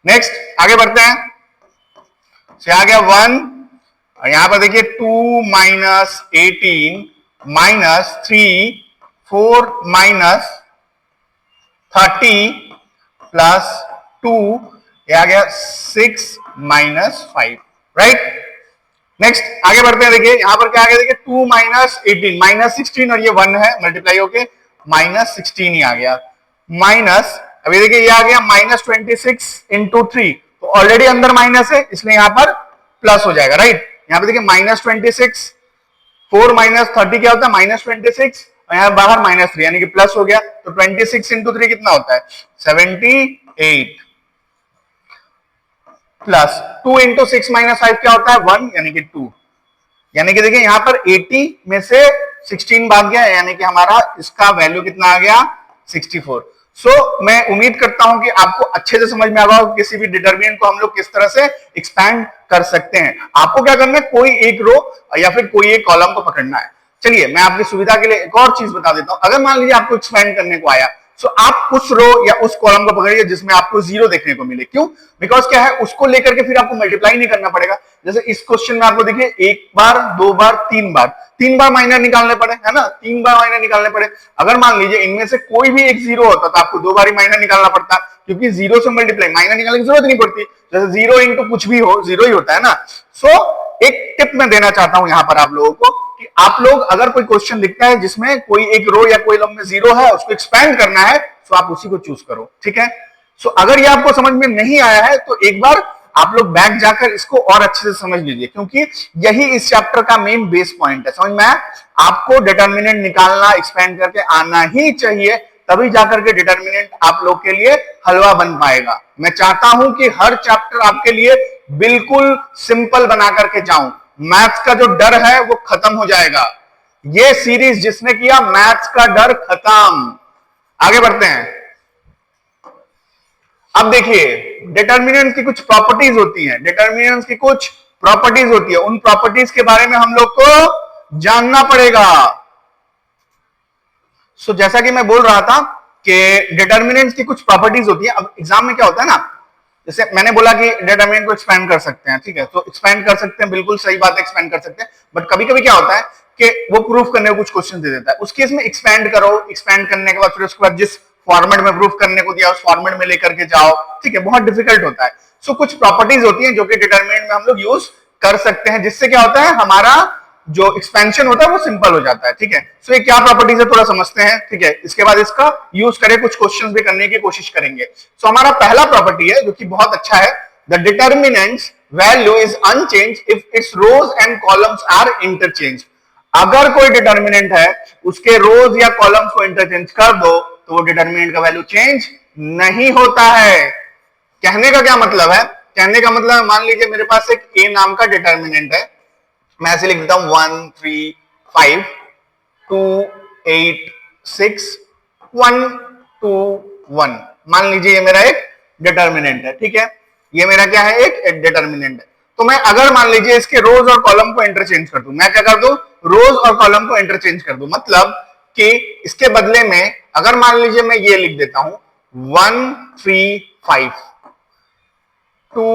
नेक्स्ट आगे बढ़ते हैं, से आ गया 1 और यहां पर देखिए 2 माइनस 18 माइनस 3 4 माइनस 30 प्लस 2, ये आ गया 6 माइनस 5, राइट। नेक्स्ट आगे बढ़ते हैं, देखिए यहां पर क्या आ गया देखिए 2 माइनस 18 माइनस 16 और ये 1 है मल्टीप्लाई होके माइनस 16 ही आ गया, माइनस अभी देखिए ये आ गया माइनस 26 इंटू 3, तो ऑलरेडी अंदर माइनस है इसलिए यहां पर प्लस हो जाएगा, राइट। यहां पे देखिए माइनस 26 4 माइनस 30 क्या होता है माइनस 26 और यहां बाहर माइनस 3 यानी कि प्लस हो गया, तो 26 इंटू 3 कितना होता है 78 प्लस 2 इंटू 6 माइनस 5 क्या होता है 1 यानी कि 2, यानी कि देखिए यहां पर 80 में से 16 भाग गया यानी कि हमारा इसका वैल्यू कितना आ गया 64। सो मैं उम्मीद करता हूं कि आपको अच्छे से समझ में आ रहा होगा किसी भी डिटरमिनेंट को हम लोग किस तरह से एक्सपैंड कर सकते हैं। आपको क्या करना है कोई एक रो या फिर कोई एक कॉलम को पकड़ना है। चलिए मैं आपकी सुविधा के लिए एक और चीज बता देता हूं, अगर मान लीजिए आपको एक्सपैंड करने को आया सो आप उस रो या उस कॉलम को पकड़िए जिसमें आपको 0 देखने को मिले, क्यों? बिकॉज क्या है उसको लेकर के फिर आपको मल्टीप्लाई नहीं करना पड़ेगा। जैसे इस क्वेश्चन में आपको देखिए 1 बार 2 बार 3 बार माइनर निकालने पड़े, है ना, 3 बार माइनर निकालने पड़े। अगर मान लीजिए इनमें से कोई भी एक 0 होता तो आपको 2 बार ही माइनर निकालना पड़ता, क्योंकि 0 से मल्टीप्लाई माइनर निकालने की जरूरत नहीं पड़ती, जैसे 0 इंटू कुछ भी हो 0 ही होता है ना। सो एक टिप मैं देना चाहता हूं यहां पर आप लोगों को कि आप लोग अगर कोई क्वेश्चन दिखता है जिसमें कोई एक रो या कोई कॉलम में 0 है उसको एक्सपैंड करना है तो आप उसी को चूज करो, ठीक है। सो अगर ये आपको समझ में नहीं आया है तो एक बार आप लोग बैक जाकर इसको और अच्छे से समझ लीजिए, क्योंकि यही इस चैप्टर का मेन बेस पॉइंट है। समझ में आया? आपको डिटरमिनेंट निकालना एक्सपैंड करके आना ही चाहिए, तभी जाकर के डिटरमिनेंट आप लोग के लिए हलवा बन पाएगा। मैं चाहता हूं कि हर चैप्टर आपके लिए बिल्कुल सिंपल बना करके जाऊं, मैथ्स का जो डर है वो खत्म हो जाएगा। ये सीरीज जिसने किया मैथ्स का डर खत्म। आगे बढ़ते हैं। अब देखिए डिटरमिनेंट्स की कुछ प्रॉपर्टीज होती हैं, डिटरमिनेंट्स की कुछ प्रॉपर्टीज होती है, उन प्रॉपर्टीज के बारे में हम लोग को जानना पड़ेगा। सो जैसा कि मैं बोल रहा था कि डिटरमिनेंट्स की कुछ प्रॉपर्टीज होती है। अब एग्जाम में क्या होता है ना, जैसे मैंने बोला कि डिटरमिनेंट को एक्सपैंड कर सकते हैं, ठीक है, तो एक्सपैंड कर सकते हैं, बिल्कुल सही बात है, एक्सपैंड कर सकते हैं। बट कभी कभी क्या होता है कि वो प्रूफ करने को कुछ क्वेश्चन दे देता है, उस केस में एक्सपैंड करो, एक्सपैंड करने के बाद फिर उसके बाद जिस फॉर्मेट में प्रूफ करने को दिया उस फॉर्मेट में लेकर के जाओ, ठीक है, बहुत डिफिकल्ट होता है। सो कुछ प्रॉपर्टीज होती हैं जो कि डिटरमिनेंट में हम लोग यूज कर सकते हैं, जिससे क्या होता है हमारा जो एक्सपेंशन होता है वो सिंपल हो जाता है, ठीक है। सो ये क्या प्रॉपर्टीज है थोड़ा समझते हैं, ठीक है, इसके बाद इसका यूज करें, कुछ क्वेश्चंस भी करने की कोशिश करेंगे। सो हमारा पहला प्रॉपर्टी है जो कि बहुत अच्छा है, the determinants value is unchanged if its rows and columns are interchanged. अगर कोई डिटरमिनेंट है उसके रोज या कॉलम्स को इंटरचेंज कर दो तो वो डिटरमिनेंट का वैल्यू चेंज नहीं होता है। कहने का क्या मतलब है? कहने का मतलब मान लीजिए मेरे पास एक ए नाम का डिटरमिनेंट है, मैं ऐसे लिख देता हूं 1 3 5 2 8 6 1 2 1। मान लीजिए ये मेरा एक डिटरमिनेंट है, ठीक है, ये मेरा क्या है एक डिटरमिनेंट है। तो मैं अगर मान लीजिए इसके रोज और कॉलम को इंटरचेंज कर दूं, मैं क्या कर दूं रोज और कॉलम को इंटरचेंज कर दूं, मतलब कि इसके बदले में अगर मान लीजिए मैं ये लिख देता हूं 1 3 5 2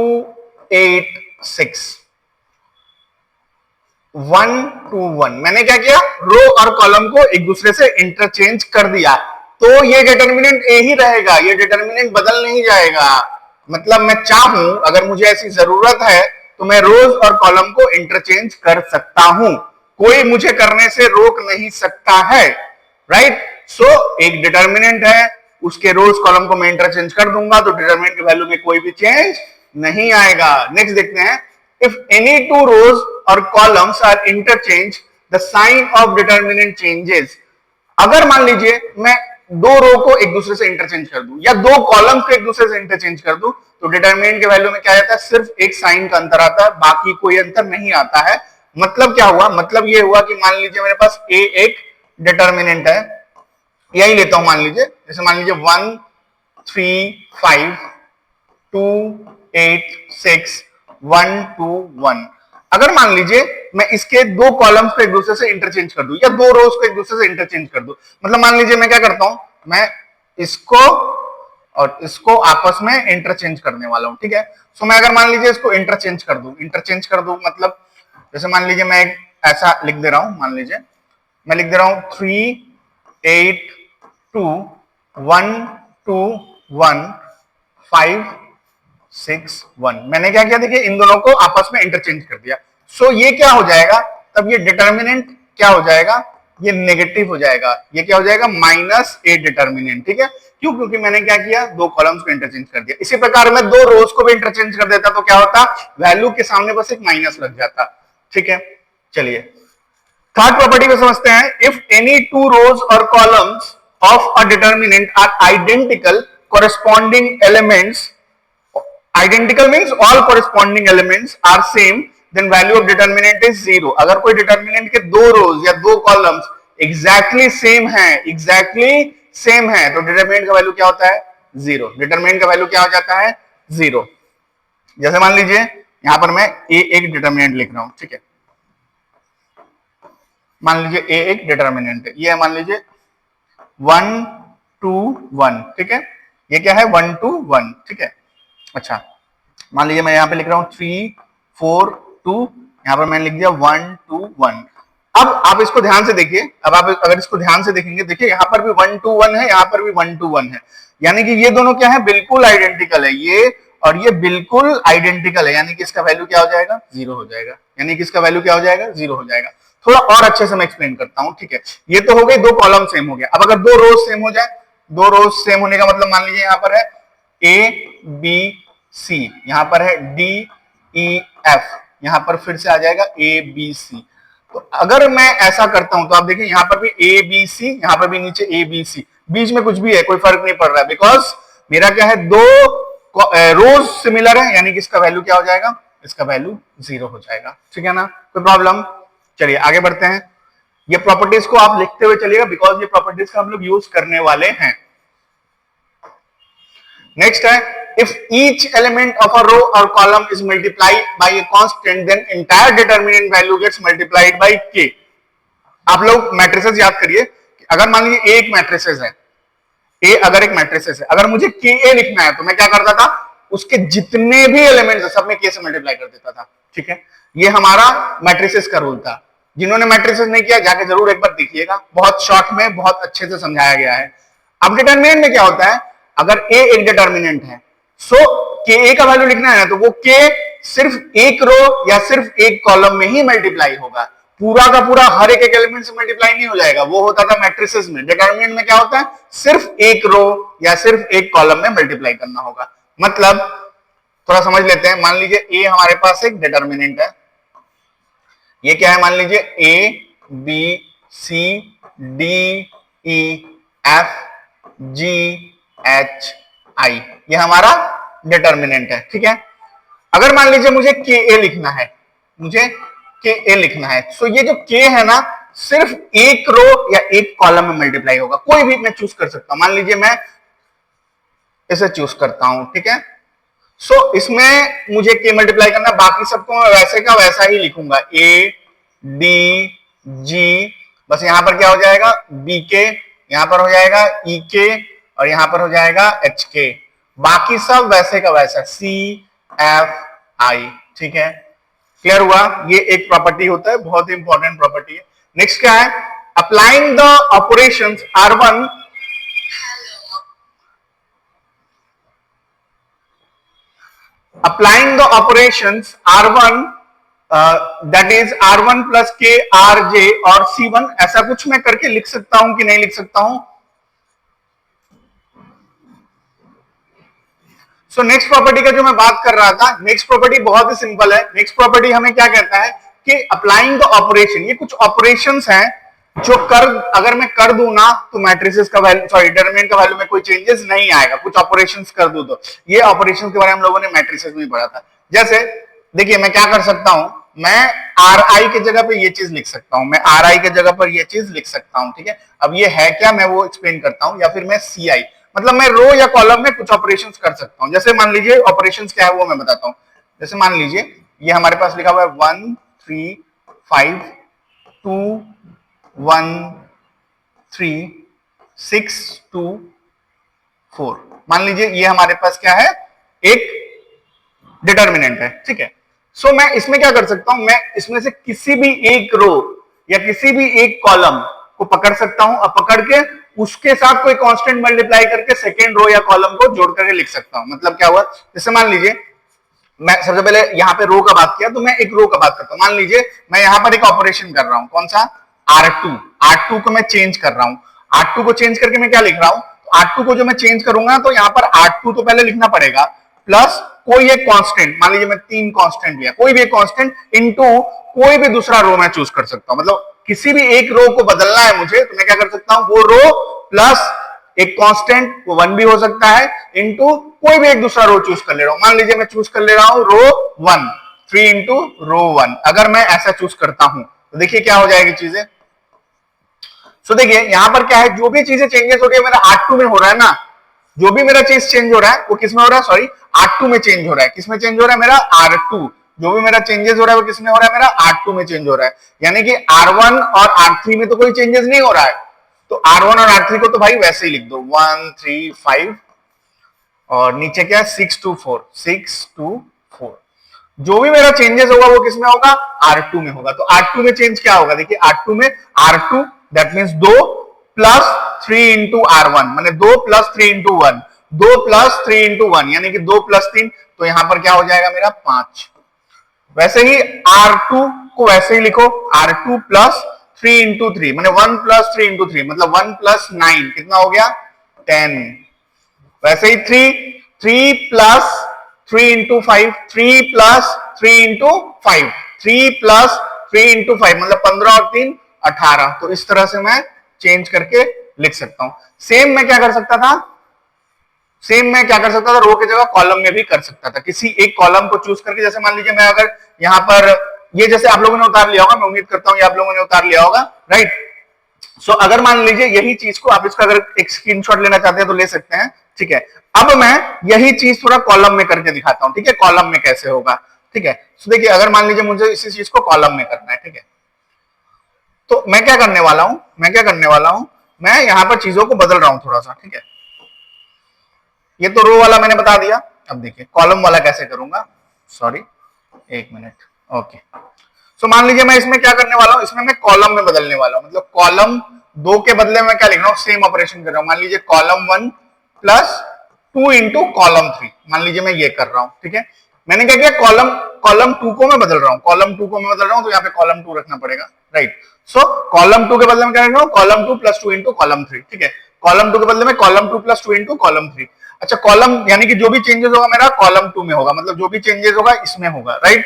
8 6 1 2 1, मैंने क्या किया रो और कॉलम को एक दूसरे से इंटरचेंज कर दिया, तो ये डिटरमिनेंट ए ही रहेगा, ये डिटरमिनेंट बदल नहीं जाएगा। मतलब मैं चाहूं अगर मुझे ऐसी जरूरत है तो मैं रोज और कॉलम को इंटरचेंज कर सकता हूं, कोई मुझे करने से रोक नहीं सकता है, राइट। सो एक डिटरमिनेंट है, उसके रोज कॉलम को मैं इंटरचेंज कर दूंगा तो डिटरमिनेंट की वैल्यू में कोई भी चेंज नहीं आएगा। नेक्स्ट देखते हैं, इफ एनी टू रोज और columns are interchanged the sign of determinant changes. अगर मान लीजिए मैं दो रो को एक दूसरे से इंटरचेंज कर दूं या दो कॉलम्स को एक दूसरे से इंटरचेंज कर दूं, तो डिटर्मिनेंट के वैल्यू में क्या आता है, सिर्फ एक साइन का अंतर आता है, बाकी कोई अंतर नहीं आता है। मतलब क्या हुआ, मतलब ये हुआ कि मान लीजिए मेरे पास a एक डिटर्मिनेंट है, यही लेता हूं, मान लीजिए जैसे मान लीजिए 1 3 5 2 8 6 1 2 1। अगर मान लीजिए मैं इसके दो कॉलम्स को एक दूसरे से इंटरचेंज कर दूं या दो रोज को एक दूसरे से इंटरचेंज कर दूं, मतलब मान लीजिए मैं क्या करता हूं, मैं इसको और इसको आपस में इंटरचेंज करने वाला हूं, ठीक है। सो मैं अगर मान लीजिए इसको इंटरचेंज कर दूं मतलब जैसे मान लीजिए मैं एक ऐसा लिख दे रहा हूं, मान लीजिए मैं लिख दे रहा हूं 3 8 2 1 2 1 5 6 1। मैंने क्या किया, देखिए इन दोनों को आपस में इंटरचेंज कर दिया। सो ये क्या हो जाएगा, तब ये डिटर्मिनेंट क्या हो जाएगा, ये नेगेटिव हो जाएगा, ये क्या हो जाएगा -a डिटर्मिनेंट, ठीक है। क्यों, क्योंकि मैंने क्या किया, दो कॉलम्स को इंटरचेंज कर दिया। इसी प्रकार मैं दो रोज को भी इंटरचेंज कर देता तो क्या होता, वैल्यू के सामने बस एक माइनस लग जाता, ठीक है। चलिए थर्ड प्रॉपर्टी को समझते हैं। इफ एनी टू रोज और columns of a determinant are identical, corresponding elements, identical means all corresponding elements are same, then value of determinant is 0। अगर कोई डिटर्मिनेंट के दो रोज या दो कॉलम्स एग्जैक्टली सेम है तो डिटर्मिनेंट का वैल्यू क्या होता है, 0। डिटर्मिनेंट का वैल्यू क्या हो जाता है, 0। जैसे मान लीजिए यहां पर मैं a एक डिटर्मिनेंट लिख रहा हूं, ठीक है। मान लीजिए a एक डिटर्मिनेंट है, ये है मान लीजिए 1 2 1, ठीक है। ये क्या है 1 2 1, ठीक है। अच्छा मान लीजिए मैं यहां पे लिख रहा हूं 3 4 2, यहां पर मैंने लिख दिया 1 2 1। अब आप इसको ध्यान से देखिए, अब आप अगर इसको ध्यान से देखेंगे, देखिए यहां पर भी 1 2 1 है, यहां पर भी 1 2 1 है, यानी कि ये दोनों क्या है, बिल्कुल आइडेंटिकल है, ये और ये बिल्कुल आइडेंटिकल है, यानी कि इसका वैल्यू क्या हो जाएगा, 0 हो जाएगा, यानी कि इसका वैल्यू क्या हो जाएगा, 0 हो जाएगा। थोड़ा और अच्छे से मैं एक्सप्लेन करता हूं, ठीक है। ये तो हो गई दो कॉलम सेम हो गया। अब अगर दो रोज सेम हो जाए, दो रोज सेम होने का मतलब मान लीजिए यहां पर है ए बी सी, यहां पर है डी ई एफ, यहां पर फिर से आ जाएगा ए बी सी। तो अगर मैं ऐसा करता हूं तो आप देखिए यहां पर भी ए बी सी, यहां पर भी नीचे ए बी सी, बीच में कुछ भी है कोई फर्क नहीं पड़ रहा है, बिकॉज मेरा क्या है, दो रोज सिमिलर है, यानी कि इसका वैल्यू क्या हो जाएगा, इसका वैल्यू 0 हो जाएगा, ठीक है ना, कोई प्रॉब्लम। चलिए आगे बढ़ते हैं। ये प्रॉपर्टीज को आप लिखते हुए चलिएगा, बिकॉज ये प्रॉपर्टीज का हम लोग यूज करने वाले हैं। नेक्स्ट है, if each element of a row और column is multiplied by a constant, then entire determinant value gets multiplied by k। आप लोग मैट्रिसेस याद करिए, अगर मान लीजिए एक मैट्रिसेस है, ए अगर एक मैट्रिसेस है, अगर मुझे के लिखना है तो मैं क्या करता था, उसके जितने भी एलिमेंट्स है सब में के से मल्टीप्लाई कर देता था, ठीक है। ये हमारा मैट्रिसेस का रूल था। जिन्होंने मैट्रिसेस नहीं किया जाके जरूर एक बार देखिएगा, बहुत शॉर्ट में बहुत अच्छे से समझाया गया है। अब डिटर्मिनेंट में क्या होता है, अगर ए एक डिटर्मिनेंट है, सो के ए का वैल्यू लिखना है तो वो के सिर्फ एक रो या सिर्फ एक कॉलम में ही मल्टीप्लाई होगा, पूरा का पूरा हर एक एलिमेंट से मल्टीप्लाई नहीं हो जाएगा। वो होता था मैट्रिसेस में। डिटरमिनेंट में क्या होता है, सिर्फ एक रो या सिर्फ एक कॉलम में मल्टीप्लाई करना होगा। मतलब थोड़ा समझ लेते हैं, मान लीजिए ए हमारे पास एक डिटरमिनेंट है, ये क्या है, मान लीजिए a b c d e f g h i, ये हमारा डिटरमिनेंट है, ठीक है। अगर मान लीजिए मुझे के ए लिखना है, मुझे के ए लिखना है, सो ये जो के है ना, सिर्फ एक रो या एक कॉलम में मल्टीप्लाई होगा। कोई भी मैं चूज कर सकता हूं, मान लीजिए मैं इसे चूज करता हूं, ठीक है। सो इसमें मुझे के मल्टीप्लाई करना, बाकी सबको मैं वैसे का वैसा ही लिखूंगा, ए डी जी, बस यहां पर क्या हो जाएगा, बी के, यहां पर हो जाएगा ई के, और यहां पर हो जाएगा एच के, बाकी सब वैसे का वैसा सी एफ आई, ठीक है। क्लियर हुआ, ये एक प्रॉपर्टी होता है, बहुत ही इंपॉर्टेंट प्रॉपर्टी है। नेक्स्ट क्या है, applying the operations R1 applying the operations R1 that is R1 plus K RJ और C1, ऐसा कुछ मैं करके लिख सकता हूं कि नहीं लिख सकता हूं। सो नेक्स्ट प्रॉपर्टी का जो मैं बात कर रहा था, नेक्स्ट प्रॉपर्टी बहुत ही सिंपल है। नेक्स्ट प्रॉपर्टी हमें क्या कहता है कि अप्लाइंग द ऑपरेशन, ये कुछ ऑपरेशंस हैं जो अगर मैं कर दूं ना तो मैट्रिसेस का वैल्यू, सॉरी डिटरमिनेंट का वैल्यू में कोई चेंजेस नहीं आएगा, कुछ ऑपरेशंस कर दूं तो। ये ऑपरेशंस के बारे में हम लोगों ने मैट्रिसेस में पढ़ा था। जैसे देखिए मैं क्या कर सकता हूं, मैं आर आई की जगह पे ये चीज लिख सकता हूं, मैं आर आई की जगह पर ये चीज लिख सकता हूं, ठीक है। अब ये है क्या, मैं वो एक्सप्लेन करता हूं। या फिर मैं सी आई, मतलब मैं रो या कॉलम में कुछ ऑपरेशंस कर सकता हूं। जैसे मान लीजिए ऑपरेशंस क्या है वो मैं बताता हूं। जैसे मान लीजिए ये हमारे पास लिखा हुआ है 1 3 5 2 1 3 6 2 4। मान लीजिए ये हमारे पास क्या है, एक डिटर्मिनेंट है, ठीक है। सो मैं इसमें क्या कर सकता हूं, मैं इसमें से किसी भी एक रो या किसी भी एक कॉलम को पकड़ सकता हूं और पकड़ के उसके साथ कोई कांस्टेंट मल्टीप्लाई करके सेकेंड रो या कॉलम को जोड़ करके लिख सकता हूं। मतलब क्या हुआ, जैसे मान लीजिए मैं सबसे पहले यहां पे रो का बात किया तो मैं एक रो का बात करता हूं। मान लीजिए मैं यहां पर एक ऑपरेशन कर रहा हूं, कौन सा, R2 को मैं चेंज कर रहा हूं। R2 को चेंज करके मैं क्या लिख रहा हूं, R2 को जो मैं चेंज करूंगा तो यहां पर R2 तो पहले लिखना पड़ेगा, प्लस कोई एक कांस्टेंट, मान लीजिए मैं 3 कांस्टेंट लिया, कोई भी एक कांस्टेंट इनटू कोई भी दूसरा रो मैं चूज कर सकता हूं। मतलब किसी भी एक रो को बदलना है मुझे तो मैं क्या कर सकता हूं, वो रो प्लस एक कांस्टेंट, वो 1 भी हो सकता है, इनटू कोई भी एक दूसरा रो चूज कर ले रहा हूं। मान लीजिए मैं चूज कर ले रहा हूं रो 1, 3 इंटू रो 1। अगर मैं ऐसा चूज करता हूं तो देखिए क्या हो जाएगी चीजें। सो देखिए यहां पर क्या है, जो भी चीजें चेंजेस हो रही है मेरा R2 में हो रहा है ना, जो भी मेरा चीज चेंज हो रहा है वो किस में हो रहा है, सॉरी R2 में चेंज हो रहा है। किस में चेंज हो रहा है, मेरा R2। जो भी मेरा चेंजेस हो रहा है वो किसमें हो रहा है, मेरा R2 में चेंज हो रहा है। यानी कि R1 और R3 में तो कोई चेंजेस नहीं हो रहा है, तो R1 और R3 को तो भाई वैसे ही लिख दो, 1 3 5 और नीचे क्या है 6 2 4, 6 2 4। जो भी मेरा चेंजेस होगा वो किसमें होगा, R2 में होगा। तो R2 में चेंज क्या होगा, देखिए R2 में R2 that means 2 plus 3 into R1, माने 2 प्लस 3 इंटू 1, 2 प्लस 3 इंटू 1 यानी कि 2 प्लस 3, तो यहां पर क्या हो जाएगा मेरा 5। वैसे ही R2 को वैसे ही लिखो, R2 प्लस 3 इंटू 3 माने 1 प्लस 3 इंटू 3 मतलब 1 प्लस 9 कितना हो गया 10। वैसे ही 3 plus 3 into 5, 3 plus 3 into 5, 3 plus 3 into 5 मतलब 15 और 3 18। तो इस तरह से मैं चेंज करके लिख सकता हूं। सेम मैं क्या कर सकता था, सेम मैं क्या कर सकता था, रो की जगह कॉलम में भी कर सकता था, किसी एक कॉलम को चूज करके। जैसे मान लीजिए मैं अगर यहां पर ये, जैसे आप लोगों ने उतार लिया होगा, मैं उम्मीद करता हूं ये आप लोगों ने उतार लिया होगा, राइट। सो अगर मान लीजिए यही चीज को आप इसका अगर एक स्क्रीनशॉट लेना चाहते हैं तो ले सकते हैं, ठीक है। अब मैं यही चीज थोड़ा कॉलम में करके दिखाता हूं, ठीक है, कॉलम में कैसे होगा, ठीक है। सो देखिए अगर मान लीजिए मुझे इसी चीज को कॉलम में करना है, ठीक है, तो मैं क्या करने वाला हूं, मैं यहां पर चीजों को बदल रहा हूं थोड़ा सा, ठीक है। ये तो रो वाला मैंने बता दिया, अब देखिए कॉलम वाला कैसे करूंगा, सॉरी एक मिनट, ओके। सो मान लीजिए मैं इसमें क्या करने वाला हूं, इसमें मैं कॉलम में बदलने वाला हूं, मतलब कॉलम 2 के बदले में क्या लिख रहा हूं, सेम ऑपरेशन कर रहा हूं। मान लीजिए कॉलम 1 प्लस 2 इंटू कॉलम 3, मान लीजिए मैं ये कर रहा हूं, ठीक है। मैंने क्या किया, कॉलम 2 को मैं बदल रहा हूं, तो यहाँ पे कॉलम 2 रखना पड़ेगा, राइट। सो कॉलम 2 के बदले में क्या लिख रहा हूं, कॉलम 2 प्लस 2 इंटू कॉलम 3, ठीक है। कॉलम 2 के बदले में कॉलम 2 प्लस 2 इंटू कॉलम 3। अच्छा कॉलम यानी कि जो भी चेंजेस होगा मेरा कॉलम 2 में होगा, मतलब जो भी चेंजेस होगा इसमें होगा, राइट।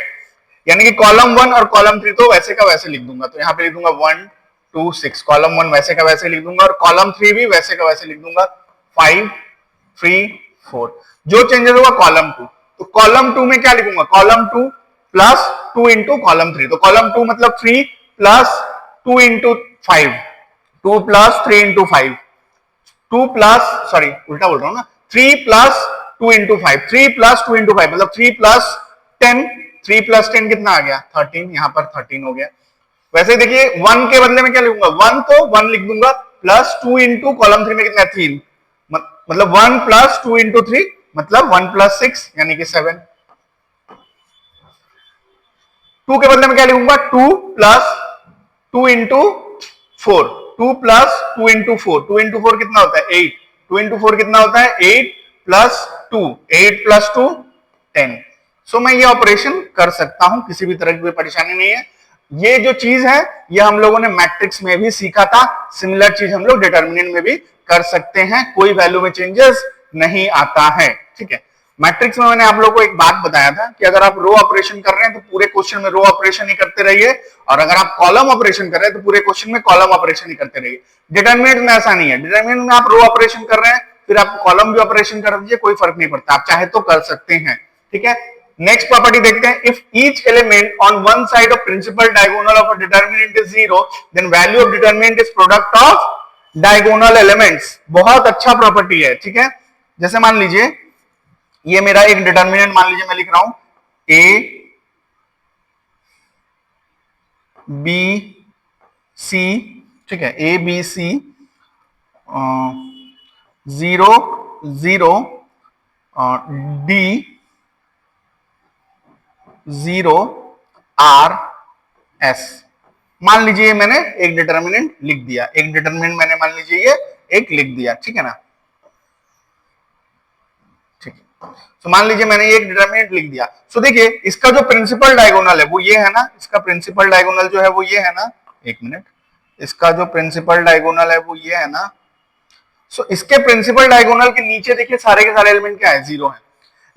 यानी कि कॉलम 1 और कॉलम 3 तो वैसे का वैसे लिख दूंगा, तो यहाँ पे लिख दूंगा 1 2 6, कॉलम 1 वैसे का वैसे लिख दूंगा और कॉलम 3 भी वैसे का वैसे लिख दूंगा, 5 3 4। जो चेंजेस होगा कॉलम 2, तो कॉलम 2 में क्या लिखूंगा, कॉलम 2 प्लस 2 इंटू कॉलम 3, तो कॉलम 2 मतलब 3 plus 2 into 5, 2 plus 3 into 5, 2 plus, sorry उल्टा बोल रहा हूं ना, 3 प्लस 2 इंटू 5, 3 प्लस 2 इंटू 5 मतलब 3 प्लस 10, 3 प्लस 10 कितना आ गया 13, यहां पर 13 हो गया। वैसे देखिए 1 के बदले में क्या लिखूंगा, 1 तो 1 लिख दूंगा, प्लस 2 इंटू कॉलम 3 में कितना है 3, मतलब 1 प्लस 2 इंटू 3 मतलब 1 प्लस 6 यानी कि 7। 2 के बदले में क्या लिखूंगा, 2 plus 2 into 4, 2 plus 2 into 4, 2 into 4 कितना होता है 8, 2 इंटू 4 कितना होता है 8 प्लस 2, 8 प्लस 2 10। सो मैं ये ऑपरेशन कर सकता हूं, किसी भी तरह की कोई परेशानी नहीं है। ये जो चीज है ये हम लोगों ने मैट्रिक्स में भी सीखा था, सिमिलर चीज हम लोग डिटर्मिनेंट में भी कर सकते हैं, कोई वैल्यू में चेंजेस नहीं आता है, ठीक है। मैट्रिक्स में मैंने आप लोगों को एक बात बताया था कि अगर आप रो ऑपरेशन कर रहे हैं तो पूरे क्वेश्चन में रो ऑपरेशन ही करते रहिए, और अगर आप कॉलम ऑपरेशन कर रहे हैं तो पूरे क्वेश्चन में कॉलम ऑपरेशन ही करते रहिए। डिटरमिनेंट में ऐसा नहीं है, डिटरमिनेंट में आप रो ऑपरेशन कर रहे हैं फिर आप कॉलम भी ऑपरेशन कर दीजिए, कोई फर्क नहीं पड़ता, आप चाहे तो कर सकते हैं, ठीक है। नेक्स्ट प्रॉपर्टी देखते हैं, if each element on one side of principal diagonal of a determinant is 0 then value of determinant is product of diagonal elements. बहुत अच्छा प्रॉपर्टी है, ठीक है। जैसे मान लीजिए ये मेरा एक डिटरमिनेंट मान लीजिए मैं लिख रहा हूं ए बी सी, ठीक है, a b c 0 0 d 0 r s. मान लीजिए मैंने एक डिटरमिनेंट लिख दिया, एक डिटरमिनेंट मैंने मान लीजिए ये एक लिख दिया, ठीक है ना, ठीक है। तो मान लीजिए मैंने एक डिटरमिनेंट लिख दिया। सो देखिए इसका जो प्रिंसिपल डायगोनल है वो ये है ना, इसका प्रिंसिपल डायगोनल जो है वो ये है ना, एक मिनट, इसका जो प्रिंसिपल डायगोनल है वो ये है ना। सो इसके प्रिंसिपल डायगोनल के नीचे देखिए सारे के सारे एलिमेंट क्या है, 0 है।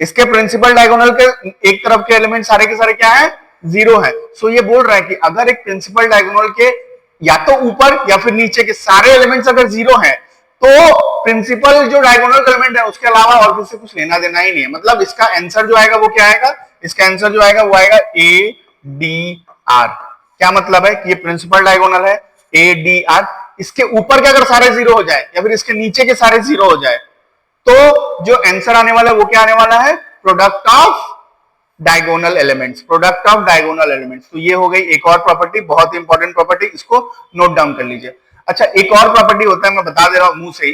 इसके प्रिंसिपल डायगोनल के एक तरफ के एलिमेंट सारे के सारे क्या है, 0 है। सो ये बोल रहा है कि अगर एक प्रिंसिपल डायगोनल के या तो ऊपर या फिर नीचे के सारे एलिमेंट्स अगर 0 है तो प्रिंसिपल जो डायगोनल एलिमेंट है उसके अलावा और किसी से कुछ लेना देना ही नहीं है। मतलब इसका आंसर जो आएगा वो क्या आएगा, इसका आंसर जो आएगा वो आएगा ए डी आर। क्या मतलब है कि ये प्रिंसिपल डायगोनल है ए डी आर, इसके ऊपर के अगर सारे 0 हो जाए या फिर इसके नीचे के सारे 0 हो जाए तो जो आंसर आने वाला है वो क्या आने वाला है, product of diagonal elements, product of diagonal elements. तो ये हो गई एक और प्रॉपर्टी, बहुत इंपॉर्टेंट प्रॉपर्टी, इसको नोट डाउन कर लीजिए। अच्छा एक और प्रॉपर्टी होता है, मैं बता दे रहा हूं मुंह से ही,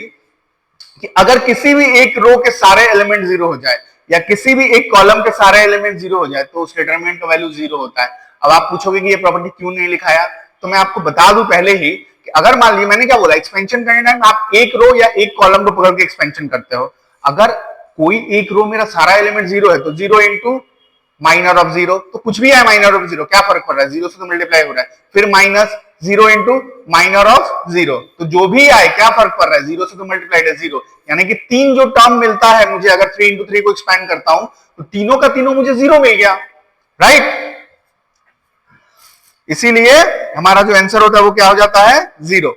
कि अगर किसी भी एक रो के सारे एलिमेंट 0 हो जाए या किसी भी एक कॉलम के सारे एलिमेंट 0 हो जाए तो उस डिटरमिनेंट का वैल्यू 0 होता है। अब आप पूछोगे कि ये प्रॉपर्टी क्यों नहीं लिखाया, तो मैं आपको बता दूं पहले ही कि अगर मान लीजिए मैंने क्या बोला, एक्सपेंशन करने टाइम आप एक रो या एक कॉलम को पकड़ के एक्सपेंशन करते हो। अगर कोई एक रो मेरा सारा एलिमेंट 0 है तो 0 इंटू माइनर ऑफ 0, तो कुछ भी है माइनर ऑफ 0, क्या फर्क पड़ रहा है, 0 से तो मल्टीप्लाई हो रहा है, फिर माइनस 0 इंटू माइनर ऑफ 0, तो जो भी आए क्या फर्क पड़ रहा है, 0 से तो मल्टीप्लाइड है 0, यानी कि 3 जो टर्म मिलता है मुझे, अगर 3 इंटू 3 को एक्सपैंड करता हूं तो तीनों का तीनों मुझे 0 मिल गया, राइट। इसीलिए हमारा जो आंसर होता है वो क्या हो जाता है, 0,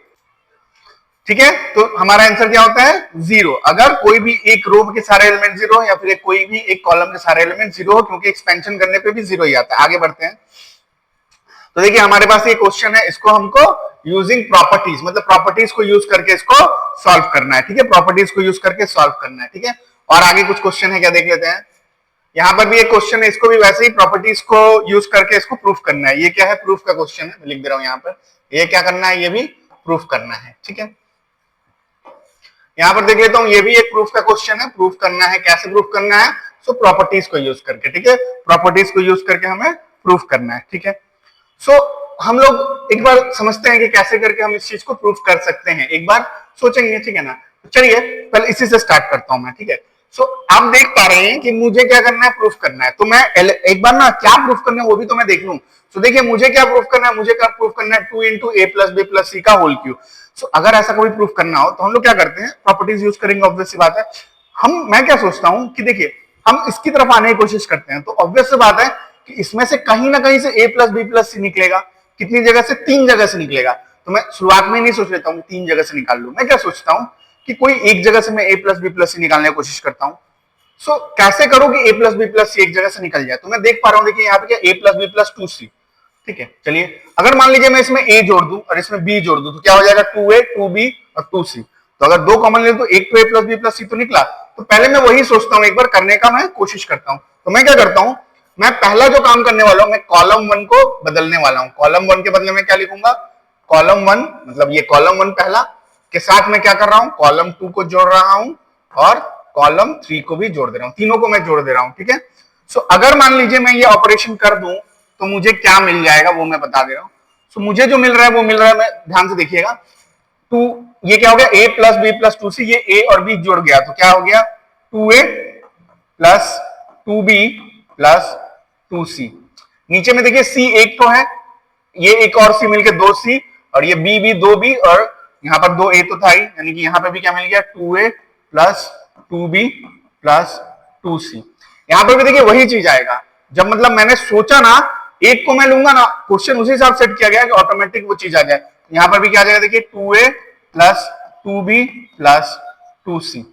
ठीक है। तो हमारा आंसर क्या होता है, 0, अगर कोई भी एक रो के सारे एलिमेंट 0 या फिर कोई भी एक कॉलम के सारे एलिमेंट 0 हो, क्योंकि एक्सपेंशन करने पे भी 0 ही आता है। आगे बढ़ते हैं, तो देखिए हमारे पास ये क्वेश्चन है, इसको हमको यूजिंग प्रॉपर्टीज, मतलब प्रॉपर्टीज को यूज करके इसको सॉल्व करना है, ठीक है, प्रॉपर्टीज को यूज करके सॉल्व करना है, ठीक है। और आगे कुछ क्वेश्चन है, क्या देख लेते हैं। यहां पर भी एक क्वेश्चन है, इसको भी वैसे ही प्रॉपर्टीज को यूज करके इसको प्रूफ करना है। ये क्या है, प्रूफ का क्वेश्चन है, लिख दे रहा हूं यहां पर, ये क्या करना है, ये भी प्रूफ करना है, ठीक है। यहां पर देख लेता हूं, ये भी एक प्रूफ का क्वेश्चन है, प्रूफ करना है, कैसे प्रूफ करना है, सो प्रॉपर्टीज को यूज करके, ठीक है, प्रॉपर्टीज को यूज करके हमें प्रूफ करना है, ठीक है। सो हम लोग एक बार समझते हैं कि कैसे करके हम इस चीज को प्रूफ कर सकते हैं, एक बार सोचेंगे, ठीक है ना। तो चलिए पहले इसी से स्टार्ट करता हूं मैं, ठीक है। सो आप देख पा रहे हैं कि मुझे क्या करना है, प्रूफ करना है, तो मैं एक बार ना क्या प्रूफ करना है वो भी तो मैं देख लूं। सो देखिए मुझे क्या प्रूफ करना है, मुझे क्या प्रूफ करना है, 2 इंटू ए प्लस बी प्लस सी का होल क्यूब। सो अगर ऐसा कोई प्रूफ करना हो तो हम लोग क्या करते हैं, प्रॉपर्टीज यूज करेंगे, ऑब्वियस सी बात है। मैं क्या सोचता हूं कि देखिए हम इसकी तरफ आने की कोशिश करते हैं, तो ऑब्वियस सी बात है कि इसमें से कहीं ना कहीं से ए प्लस बी प्लस सी निकलेगा, कितनी जगह से, 3 जगह से निकलेगा। तो मैं शुरुआत में नहीं सोच लेता हूँ 3 जगह से निकाल लूं, मैं क्या सोचता हूँ कि कोई एक जगह से मैं ए प्लस बी प्लस सी निकालने की कोशिश करता हूँ। सो कैसे करूं कि ए प्लस बी प्लस सी एक जगह से निकल जाए, तो मैं देख पा रहा हूं, देखिए यहाँ पे क्या, ए प्लस बी प्लस 2c, ठीक है। चलिए अगर मान लीजिए मैं इसमें a जोड़ दूं और इसमें b जोड़ दूं तो क्या हो जाएगा, 2a 2b और 2c। तो अगर दो कॉमन ले तो एक तो a प्लस बी प्लस सी तो निकला। तो पहले मैं वही सोचता हूं, एक बार करने का मैं कोशिश करता हूं। तो मैं क्या करता हूं, मैं पहला जो काम करने वाला हूं, मैं कॉलम 1 को बदलने वाला हूं। कॉलम 1 के बदले में क्या लिखूंगा, कॉलम 1, मतलब ये कॉलम 1 पहला के साथ में क्या कर रहा हूं, कॉलम 2 को जोड़ रहा हूं और कॉलम 3 को भी जोड़ दे रहा हूं, तीनों को मैं जोड़ दे रहा हूं, ठीक है। सो अगर मान लीजिए मैं ये ऑपरेशन कर दूं तो मुझे क्या मिल जाएगा वो मैं बता दे रहा हूं। सो मुझे जो मिल रहा है वो मिल रहा है, मैं ध्यान से देखिएगा, 2, ये क्या हो गया, a plus b plus 2c, ये a और b जुड़ गया तो क्या हो गया, 2a plus 2b plus 2c। नीचे में देखिए c एक तो है, ये एक और c मिलके 2c, और ये b भी 2b, और यहाँ पर 2a तो था ही, यानी कि यहाँ पे भी क्या मिल गया, 2a plus 2b plus 2c। यहाँ पर भी देखिए वही चीज आएगा, जब मतलब मैंने सोचा ना एक को मैं लूंगा ना, क्वेश्चन उसी हिसाब सेट किया गया कि ऑटोमेटिक वो चीज आ जाए। यहाँ पर भी क्या आ जाएगा देखिए 2a plus 2b plus 2c।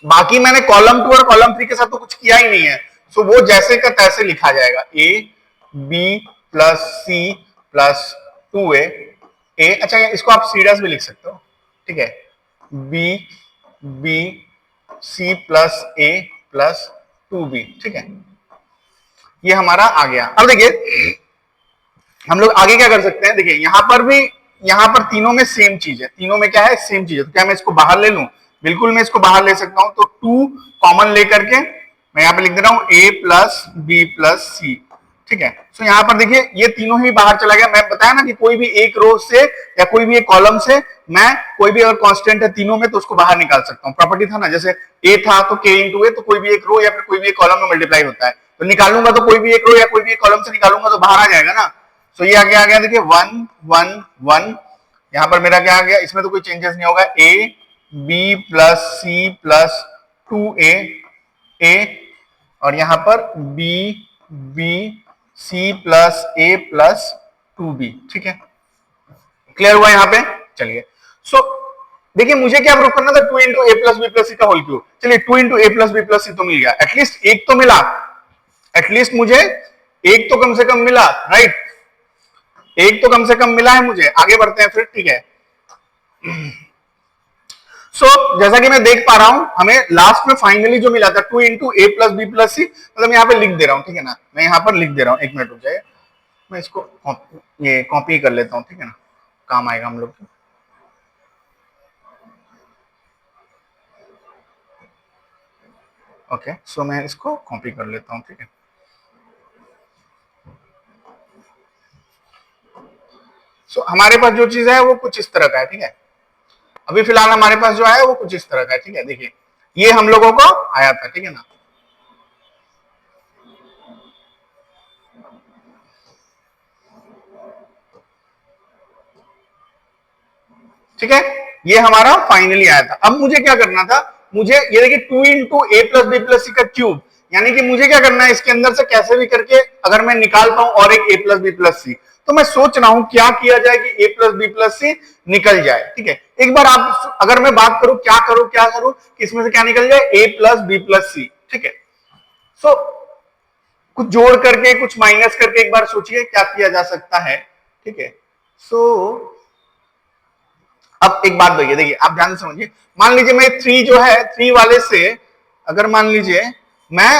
बाकी मैंने कॉलम 2 और कॉलम 3 के साथ तो कुछ किया ही नहीं है, सो वो जैसे का तैसे लिखा जाएगा, a b plus c plus 2a a। अच्छा इसको आप सीरियस भी लिख सकते हो, ठीक है, b b c plus a plus 2b, ठीक है, ये हमारा आ गया। अब देखिए हम लोग आगे क्या कर सकते हैं, देखिए यहां पर भी, यहां पर तीनों में सेम चीज है, तीनों में क्या है सेम चीज है, तो क्या मैं इसको बाहर ले लूं, बिल्कुल मैं इसको बाहर ले सकता हूं। तो 2 कॉमन लेकर के मैं यहां पे लिख दे रहा हूं a प्लस बी प्लस सी, ठीक है। तो यहां पर देखिए ये तीनों ही बाहर चला गया। मैं बताया ना कि कोई भी एक रो से या कोई भी एक कॉलम से मैं कोई भी अगर कांस्टेंट है तीनों में तो उसको बाहर निकाल सकता हूं। प्रॉपर्टी था ना, जैसे a था तो k इंटू ए, तो कोई भी एक रो या फिर कोई भी एक कॉलम में मल्टीप्लाई होता है, तो निकालूंगा तो कोई भी एक रो या कोई भी एक कॉलम से निकालूंगा तो बाहर आ जाएगा ना। तो ये आगे आ गया देखिए 1 1 1। यहां पर मेरा क्या आ गया, इसमें तो कोई चेंजेस नहीं होगा, a b plus c plus 2a a, और यहां पर b b c plus a plus 2b, ठीक है, क्लियर हुआ यहां पे। चलिए सो देखिए मुझे क्या प्रूफ करना था, 2 इंटू ए प्लस बी प्लस सी का होल क्यूब। चलिए 2 इंटू ए प्लस बी प्लस सी तो मिल गया, एटलीस्ट एक तो मिला, एटलीस्ट मुझे एक तो कम से कम मिला, राइट, एक तो कम से कम मिला है मुझे। आगे बढ़ते हैं फिर, ठीक है। जैसा कि मैं देख पा रहा हूं हमें लास्ट में फाइनली जो मिला था 2 इंटू ए प्लस बी प्लस सी, मतलब यहाँ पे लिख दे रहा हूं, ठीक है ना, मैं यहाँ पर लिख दे रहा हूं, एक मिनट रुक जाइए, मैं इसको ये कॉपी कर लेता हूं, ठीक है ना, काम आएगा हम लोग को। ओके सो मैं इसको कॉपी कर लेता हूं, ठीक है। हमारे पास जो चीज है वो कुछ इस तरह का है, ठीक है, अभी फिलहाल हमारे पास जो है वो कुछ इस तरह का है, ठीक है। देखिए ये हम लोगों को आया था, ठीक है ना, ठीक है, ये हमारा फाइनली आया था। अब मुझे क्या करना था, मुझे ये देखिए 2 इंटू ए प्लस बी प्लस सी का क्यूब, यानी कि मुझे क्या करना है, इसके अंदर से कैसे भी करके अगर मैं निकाल पाऊं और एक ए प्लस बी प्लस सी, तो मैं सोच रहा हूं क्या किया जाए कि ए प्लस बी प्लस सी निकल जाए, ठीक है। एक बार आप अगर मैं बात करूं क्या करूं कि इसमें से क्या निकल जाए, ए प्लस बी प्लस सी, ठीक है। सो कुछ जोड़ करके कुछ माइनस करके एक बार सोचिए क्या किया जा सकता है, ठीक है। सो अब एक बात भैया देखिए आप ध्यान से समझिए, मान लीजिए मैं 3 जो है 3 वाले से अगर मान लीजिए मैं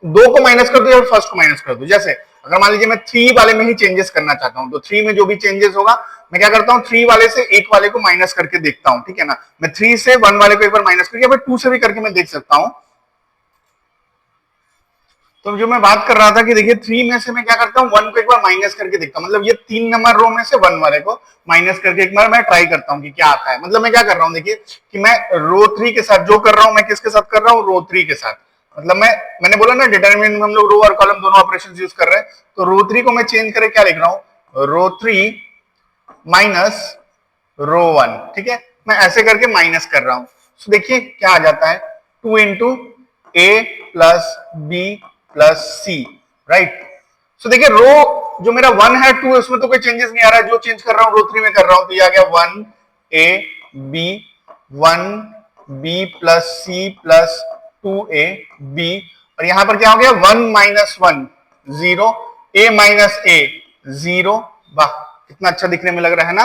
2 को माइनस कर दूं या फर्स्ट को माइनस कर दूं, जैसे अगर मान लीजिए मैं 3 वाले में ही चेंजेस करना चाहता हूं, तो 3 में जो भी चेंजेस होगा मैं क्या करता हूं, 3 वाले से 1 वाले को माइनस करके देखता हूं, ठीक है ना। मैं 3 से 1 वाले को एक बार माइनस करके या फिर 2 से भी करके मैं देख सकता हूं। तो जो मैं बात कर रहा था कि देखिए 3 में से मैं क्या करता हूं, 1 को एक बार माइनस करके देखता हूं, मतलब ये 3 नंबर रो में से 1 वाले को माइनस करके एक बार मैं ट्राई करता हूं कि क्या आता है। मतलब मैं क्या कर रहा हूं, देखिए कि मैं रो 3 के साथ जो कर रहा हूं, मैं किसके साथ कर रहा हूं, रो 3 के साथ। मतलब मैंने बोला ना डिटरमिनेंट में हम लोग रो और कॉलम दोनों ऑपरेशंस यूज कर रहे हैं, तो रो 3 को मैं चेंज करके क्या लिख रहा हूं, रो 3 माइनस रो 1, ठीक है, मैं ऐसे करके माइनस कर रहा हूं। तो देखिए क्या आ जाता है, 2 इंटू ए प्लस बी प्लस सी, राइट। सो देखिए रो जो मेरा 1 है 2 है उसमें तो कोई चेंजेस नहीं आ रहा है, जो चेंज कर रहा हूं रो 3 में कर रहा हूं, तो ये आ गया 1 a b 1 b plus c plus 2 a b, और यहां पर क्या हो गया 1 माइनस 1 0, ए माइनस ए 0, वाह कितना अच्छा दिखने में लग रहा है ना।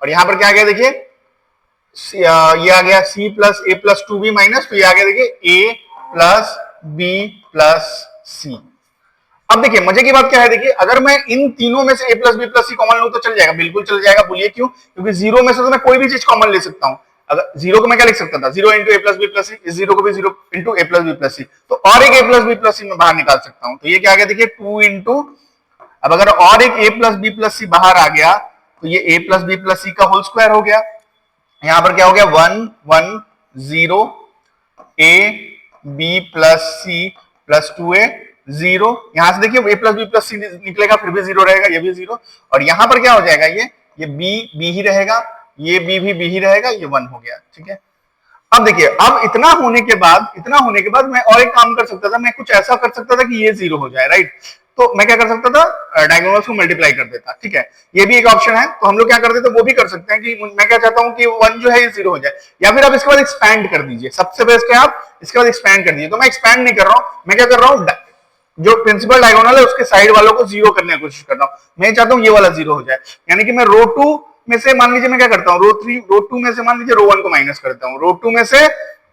और यहां पर क्या आ गया देखिए, ये आ गया c प्लस ए प्लस 2b माइनस, तो ये आ गया देखिए a plus b plus c। अब देखिए मजे की बात क्या है, देखिए अगर मैं इन तीनों में से a plus b plus c common लूं तो चल जाएगा, बिल्कुल चल जाएगा, बोलिए क्यों, क्योंकि जीरो में से तो मैं कोई भी चीज कॉमन ले सकता हूं। अगर जीरो को मैं क्या लिख सकता था, 0 इंटू ए प्लस बी प्लस सी, इस जीरो को भी 0 इंटू ए प्लस बी प्लस सी, तो और एक ए प्लस बी प्लस सी मैं बाहर निकाल सकता हूं। तो ये क्या आ गया देखिए 2 इंटू, अब अगर और एक ए प्लस बी प्लस सी बाहर आ गया तो ये ए प्लस बी प्लस सी का होल स्क्वायर हो गया। यहां पर क्या हो गया 1 1 0 a b plus c plus 2a 0, यहां से देखिए a plus b plus c निकलेगा फिर भी 0 रहेगा, ये भी 0, और यहां पर क्या हो जाएगा, ये b b ही रहेगा, ये b भी b ही रहेगा, ये 1 हो गया, ठीक है। अब देखिए, अब इतना होने के बाद मैं और एक काम कर सकता था, मैं कुछ ऐसा कर सकता था कि ये जीरो हो जाए, राइट। तो मैं क्या कर सकता था, डायगोनल्स को मल्टीप्लाई कर देता, ठीक है। ये भी एक ऑप्शन है, तो हम लोग क्या करते थे वो भी कर सकते हैं कि मैं क्या चाहता हूं कि वन जो है ये जीरो हो जाए, या फिर आप इसके बाद एक्सपैंड कर दीजिए। सबसे बेस्ट है आप इसके बाद एक्सपैंड कर दीजिए। तो मैं एक्सपैंड नहीं कर रहा हूं, मैं क्या कर रहा हूं, जो प्रिंसिपल डायगोनल है उसके साइड वालों को जीरो करने की कोशिश कर रहा हूं। मैं चाहता हूं ये वाला जीरो हो जाए, यानी कि मैं रो टू में से मान लीजिए मैं क्या करता हूं, रो टू में से मान लीजिए रो वन को माइनस करता हूं, रो टू में से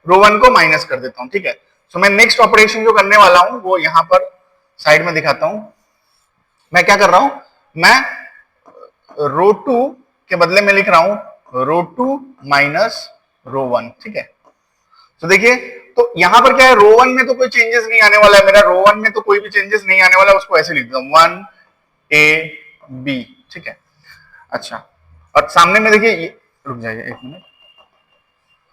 रो वन को माइनस कर देता हूं, ठीक है। सो मैं नेक्स्ट ऑपरेशन जो करने वाला हूं वो यहां पर साइड में दिखाता हूं। मैं क्या कर रहा हूं, मैं रो टू के बदले में लिख रहा हूं रो टू माइनस रो वन, ठीक है। तो देखिए, तो यहां पर क्या है, रो वन में तो कोई चेंजेस नहीं आने वाला है मेरा, रो वन में तो कोई भी चेंजेस नहीं आने वाला है, उसको ऐसे लिख देता हूं वन ए बी, ठीक है। अच्छा, और सामने में देखिए, रुक जाइए एक मिनट,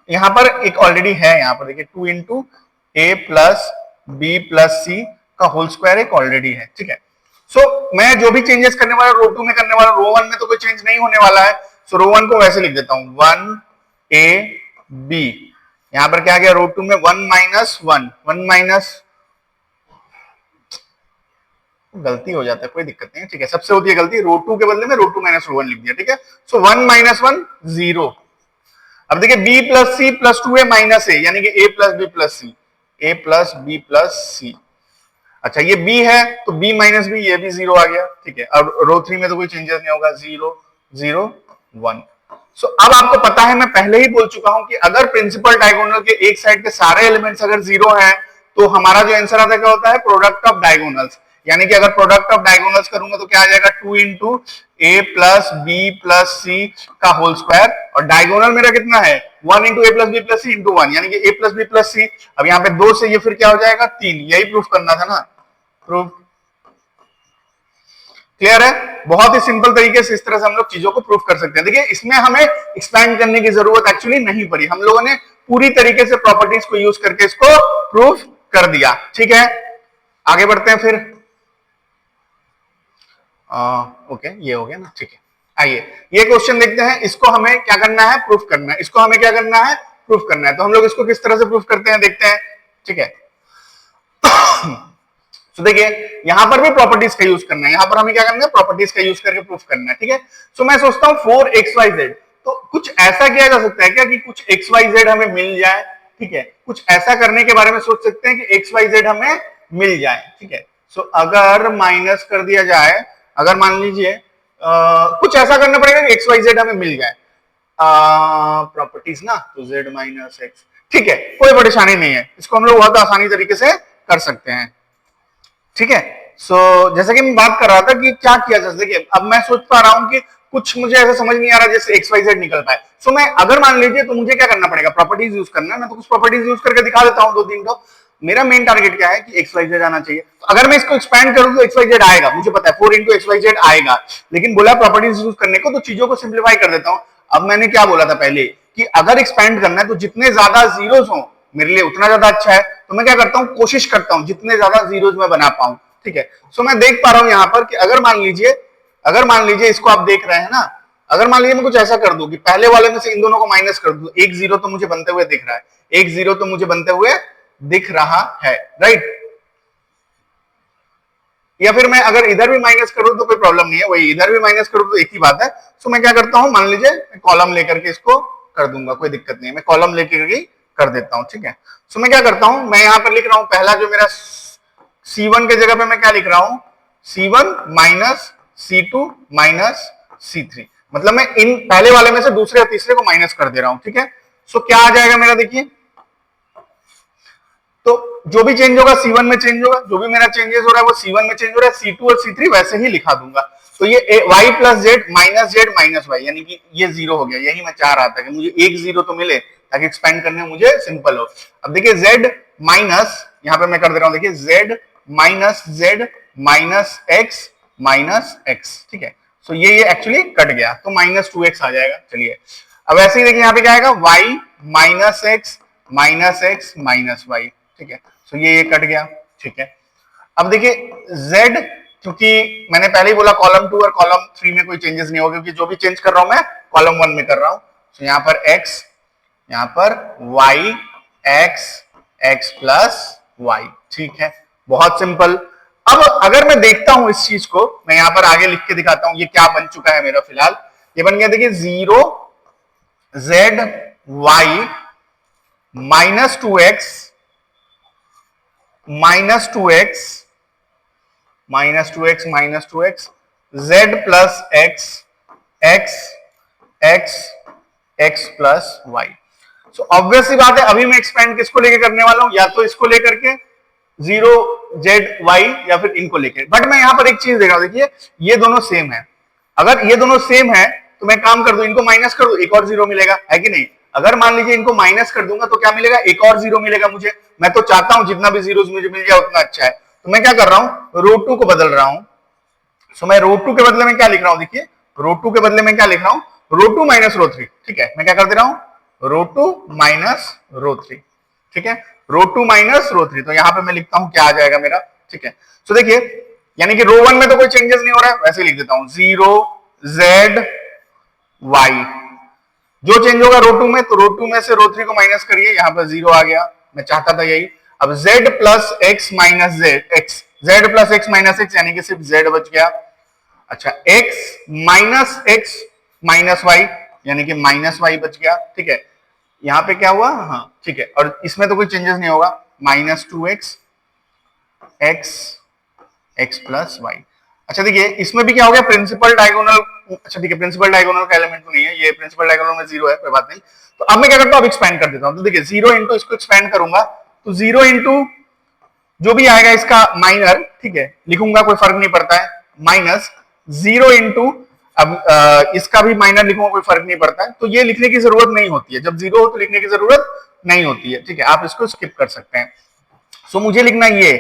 यहां पर एक ऑलरेडी है, यहां पर देखिए टू इंटू ए प्लस बी प्लस सी का होल स्क्वायर एक ऑलरेडी है, ठीक है। सो मैं जो भी चेंजेस करने वाला रो टू में करने वाला, रो वन में तो कोई चेंज नहीं होने वाला है। सो रो वन को वैसे लिख देता हूं वन ए बी, यहां पर क्या गया, रो टू में one minus one, one minus, गलती हो जाता है कोई दिक्कत नहीं है, ठीक है, सबसे होती है गलती, रो टू के बदले में row two minus row one लिख दिया, ठीक है। So one minus one zero. अब देखिए b plus c plus two a minus a, यानी कि a plus b plus c, a plus b plus c. अच्छा ये बी है तो बी माइनस बी, ये भी जीरो आ गया, ठीक है। अब रो थ्री में तो कोई चेंजेस नहीं होगा, जीरो जीरो वन। सो अब आपको पता है, मैं पहले ही बोल चुका हूं कि अगर प्रिंसिपल डायगोनल के एक साइड के सारे एलिमेंट्स अगर जीरो हैं तो हमारा जो आंसर आता है क्या होता है, प्रोडक्ट ऑफ डायगोनल्स। यानी कि अगर प्रोडक्ट ऑफ डायगोनल्स करूंगा तो क्या आ जाएगा, टू इंटू ए प्लस बी प्लस सी का होल स्क्वायर, और डायगोनल मेरा कितना है, वन इंटू ए प्लस बी प्लस सी इंटू वन, यानी कि ए प्लस बी प्लस सी। अब यहाँ पे दो से ये फिर क्या हो जाएगा, तीन, यही प्रूफ करना था ना, प्रूफ क्लियर है। बहुत ही सिंपल तरीके से इस तरह से हम लोग चीजों को प्रूफ कर सकते हैं। देखिए इसमें हमें एक्सपैंड करने की जरूरत एक्चुअली नहीं पड़ी, हम लोगों ने पूरी तरीके से प्रॉपर्टीज को यूज करके इसको प्रूफ कर दिया, ठीक है। आगे बढ़ते हैं फिर, ओके ये हो गया ना, ठीक है। आइए ये क्वेश्चन देखते हैं, इसको हमें क्या करना है, प्रूफ करना है, इसको हमें क्या करना है, प्रूफ करना है। तो हम लोग इसको किस तरह से प्रूफ करते हैं देखते हैं, ठीक है। तो देखिए यहां पर भी प्रॉपर्टीज का यूज करना है, यहां पर हमें क्या करना है, प्रॉपर्टीज का यूज करके प्रूफ करना है, ठीक है। सो मैं सोचता हूं 4xyz, तो कुछ ऐसा किया जा सकता है क्या कि कुछ xyz हमें मिल जाए, ठीक है। कुछ ऐसा करने के बारे में सोच सकते हैं कि xyz हमें मिल जाए, ठीक है। सो अगर माइनस कर दिया जाए, अगर मान लीजिए कुछ ऐसा करना पड़ेगा कि xyz हमें मिल जाए, प्रॉपर्टीज ना, तो z माइनस एक्स, ठीक है, कोई परेशानी नहीं है, इसको हम लोग बहुत आसानी तरीके से कर सकते हैं, ठीक है। सो जैसे कि मैं बात कर रहा था कि क्या किया जा सकता है, अब मैं सोच पा रहा हूं कि कुछ मुझे ऐसा समझ नहीं आ रहा जैसे XYZ निकल पाए। सो मैं अगर मान लीजिए, तो मुझे क्या करना पड़ेगा, प्रॉपर्टीज यूज करना है, मैं तो कुछ प्रॉपर्टीज यूज करके दिखा देता हूं दो तीन को। मेरा मेन टारगेट क्या है कि XYZ आना चाहिए, तो अगर मैं इसको एक्सपैंड करूं तो XYZ आएगा, मुझे पता है 4 इंटू XYZ आएगा, लेकिन बोला प्रॉपर्टीज यूज करने को, तो चीजों को सिंप्लीफाई कर देता हूं। अब मैंने क्या बोला था पहले कि अगर एक्सपैंड करना है तो जितने ज्यादा जीरोस हो मेरे लिए उतना ज्यादा अच्छा है, तो मैं क्या करता हूं, कोशिश करता हूं जितने ज्यादा जीरोस मैं बना पाऊं, ठीक है। सो मैं देख पा रहा हूं यहां पर कि अगर मान लीजिए इसको आप देख रहे हैं ना, अगर मान लीजिए मैं कुछ ऐसा कर दूं कि पहले वाले में से इन दोनों को माइनस कर दूं, एक जीरो तो मुझे बनते हुए दिख रहा है, एक जीरो तो मुझे बनते हुए दिख रहा है, राइट। या फिर मैं अगर इधर भी माइनस करूं तो कोई प्रॉब्लम नहीं है, वही इधर भी माइनस करूं तो एक ही बात है। सो मैं क्या करता हूं, मान लीजिए कॉलम लेकर के इसको कर दूंगा, कोई दिक्कत नहीं है, मैं कॉलम लेकर के कर देता हूं, ठीक है। सो मैं क्या करता हूं, मैं यहां पर लिख रहा हूं, पहला जो मेरा C1 के जगह पे मैं क्या लिख रहा हूं, C1 minus C2 minus C3, मतलब मैं इन पहले वाले में से दूसरे या तीसरे को माइनस कर दे रहा हूं, ठीक है। सो क्या आ जाएगा मेरा, देखिए, तो जो भी चेंज होगा C1 में चेंज होगा, जो भी मेरा चेंजेस हो रहा है वो C1 में चेंज हो रहा है, C2 और C3 वैसे ही लिखा दूंगा। तो ये y plus z minus y, यानी कि ये जीरो हो गया, यही मैं चाह रहा था कि मुझे एक जीरो तो मिले ताकि एक्सपेंड करने में मुझे सिंपल हो। अब देखिए z माइनस, यहां पे मैं कर दे रहा हूं, देखिए z माइनस एक्स, ठीक है। सो ये एक्चुअली कट गया, तो माइनस 2x आ जाएगा। चलिए अब ऐसे ही देखिए यहाँ पे क्या आएगा, y minus x minus y, ठीक है। सो ये कट गया, ठीक है। अब देखिए z, क्योंकि मैंने पहले ही बोला कॉलम 2 और कॉलम 3 में कोई चेंजेस नहीं होगा, क्योंकि जो भी चेंज कर रहा हूं मैं कॉलम 1 में कर रहा हूं। तो यहाँ पर x, यहां पर y x x plus y, ठीक है, बहुत सिंपल। अब अगर मैं देखता हूं इस चीज को, मैं यहां पर आगे लिख के दिखाता हूं ये क्या बन चुका है मेरा। फिलहाल ये बन गया, देखिए 0 z y minus 2x minus 2x minus 2x minus 2x z plus x x x x plus y। So obvious सी बात है, अभी मैं एक्सपेंड किसको लेके करने वाला हूं, या तो इसको लेकर के 0 z y या फिर इनको लेकर। बट मैं यहां पर एक चीज देख रहा हूं, देखिए ये दोनों सेम है। अगर ये दोनों सेम है तो मैं काम कर दूं, इनको माइनस कर दूं, एक और 0 मिलेगा, है कि नहीं। अगर मान लीजिए इनको माइनस कर दूंगा तो क्या मिलेगा, एक और 0 मिलेगा मुझे। मैं तो चाहता हूं जितना भी जीरोस मुझे मिल जाए उतना अच्छा है। तो मैं क्या कर रहा हूं, रो 2 को बदल रहा हूं। सो मैं रो 2 के बदले में क्या लिख रहा हूं, देखिए रो 2 के बदले में क्या लिख रहा हूं, रो 2 माइनस रो 3, ठीक है। मैं क्या कर दे रहा हूं, रो 2 माइनस रो 3, ठीक है, रो 2 माइनस रो 3। तो यहां पे मैं लिखता हूं क्या आ जाएगा मेरा, ठीक है। सो देखिए, यानी कि रो 1 में तो कोई चेंजेस नहीं हो रहा है, वैसे लिख देता हूं 0 z y। जो चेंज होगा रो 2 में, तो रो 2 में से रो 3 को माइनस करिए, यहां पर 0 आ गया, मैं चाहता था यही। अब z plus x minus x, z plus x minus x यानी कि सिर्फ z बच गया। अच्छा, x माइनस y यानी कि माइनस y बच गया, ठीक है। यहां पे क्या हुआ, हाँ ठीक है, और इसमें तो कोई चेंजेस नहीं होगा, minus 2x x x plus y। अच्छा देखिए, इसमें भी क्या हो गया, प्रिंसिपल डायगोनल। अच्छा ठीक है, प्रिंसिपल डायगोनल का एलिमेंट तो नहीं है, ये प्रिंसिपल डायगोनल में 0 है, कोई बात नहीं। तो अब मैं क्या करता हूं, अब एक्सपेंड कर देता हूं। तो देखिए 0 इंटू इसको एक्सपेंड करूंगा, तो 0 इंटू जो भी आएगा इसका माइनर, ठीक है, लिखूंगा कोई फर्क नहीं पड़ता है, माइनस 0 इंटू, अब इसका भी माइनर लिखूंगा कोई फर्क नहीं पड़ता है। तो ये लिखने की जरूरत नहीं होती है, जब 0 हो तो लिखने की जरूरत नहीं होती है, ठीक है, आप इसको स्किप कर सकते हैं। सो मुझे लिखना ये,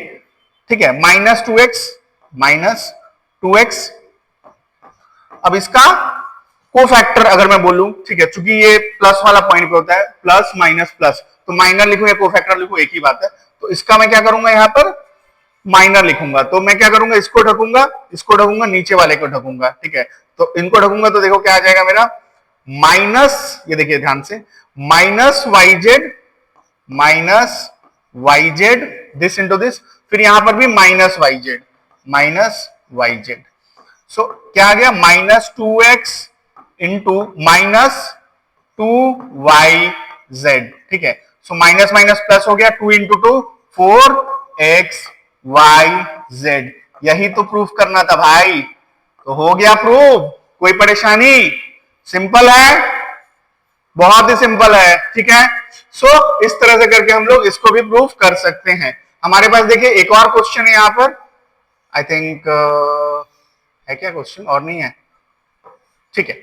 ठीक है, माइनस 2x। अब इसका कोफैक्टर अगर मैं बोलूं, ठीक है, चूंकि ये प्लस वाला पॉइंट पे होता है, प्लस माइनस प्लस, तो माइनर लिखूं या कोफैक्टर लिखूं एक ही बात है। तो इसका मैं क्या करूंगा, यहां पर माइनर लिखूंगा। तो मैं क्या करूंगा, इसको ढकूंगा, नीचे वाले को ढकूंगा, ठीक है। तो इनको ढकूंगा तो देखो क्या आ जाएगा मेरा, माइनस, ये देखिए ध्यान से, minus y z this into this, फिर यहां पर भी माइनस वाई जेड। सो क्या आ गया, minus 2x into minus 2yz, ठीक है। सो माइनस माइनस प्लस हो गया, 2 इंटू 2 4x yz। यही तो प्रूफ करना था भाई, तो हो गया प्रूफ, कोई परेशानी, सिंपल है, बहुत ही सिंपल है, ठीक है। सो इस तरह से करके हम लोग इसको भी प्रूफ कर सकते हैं। हमारे पास देखिए एक और क्वेश्चन है यहां पर, आई थिंक है क्या क्वेश्चन, और नहीं है, ठीक है,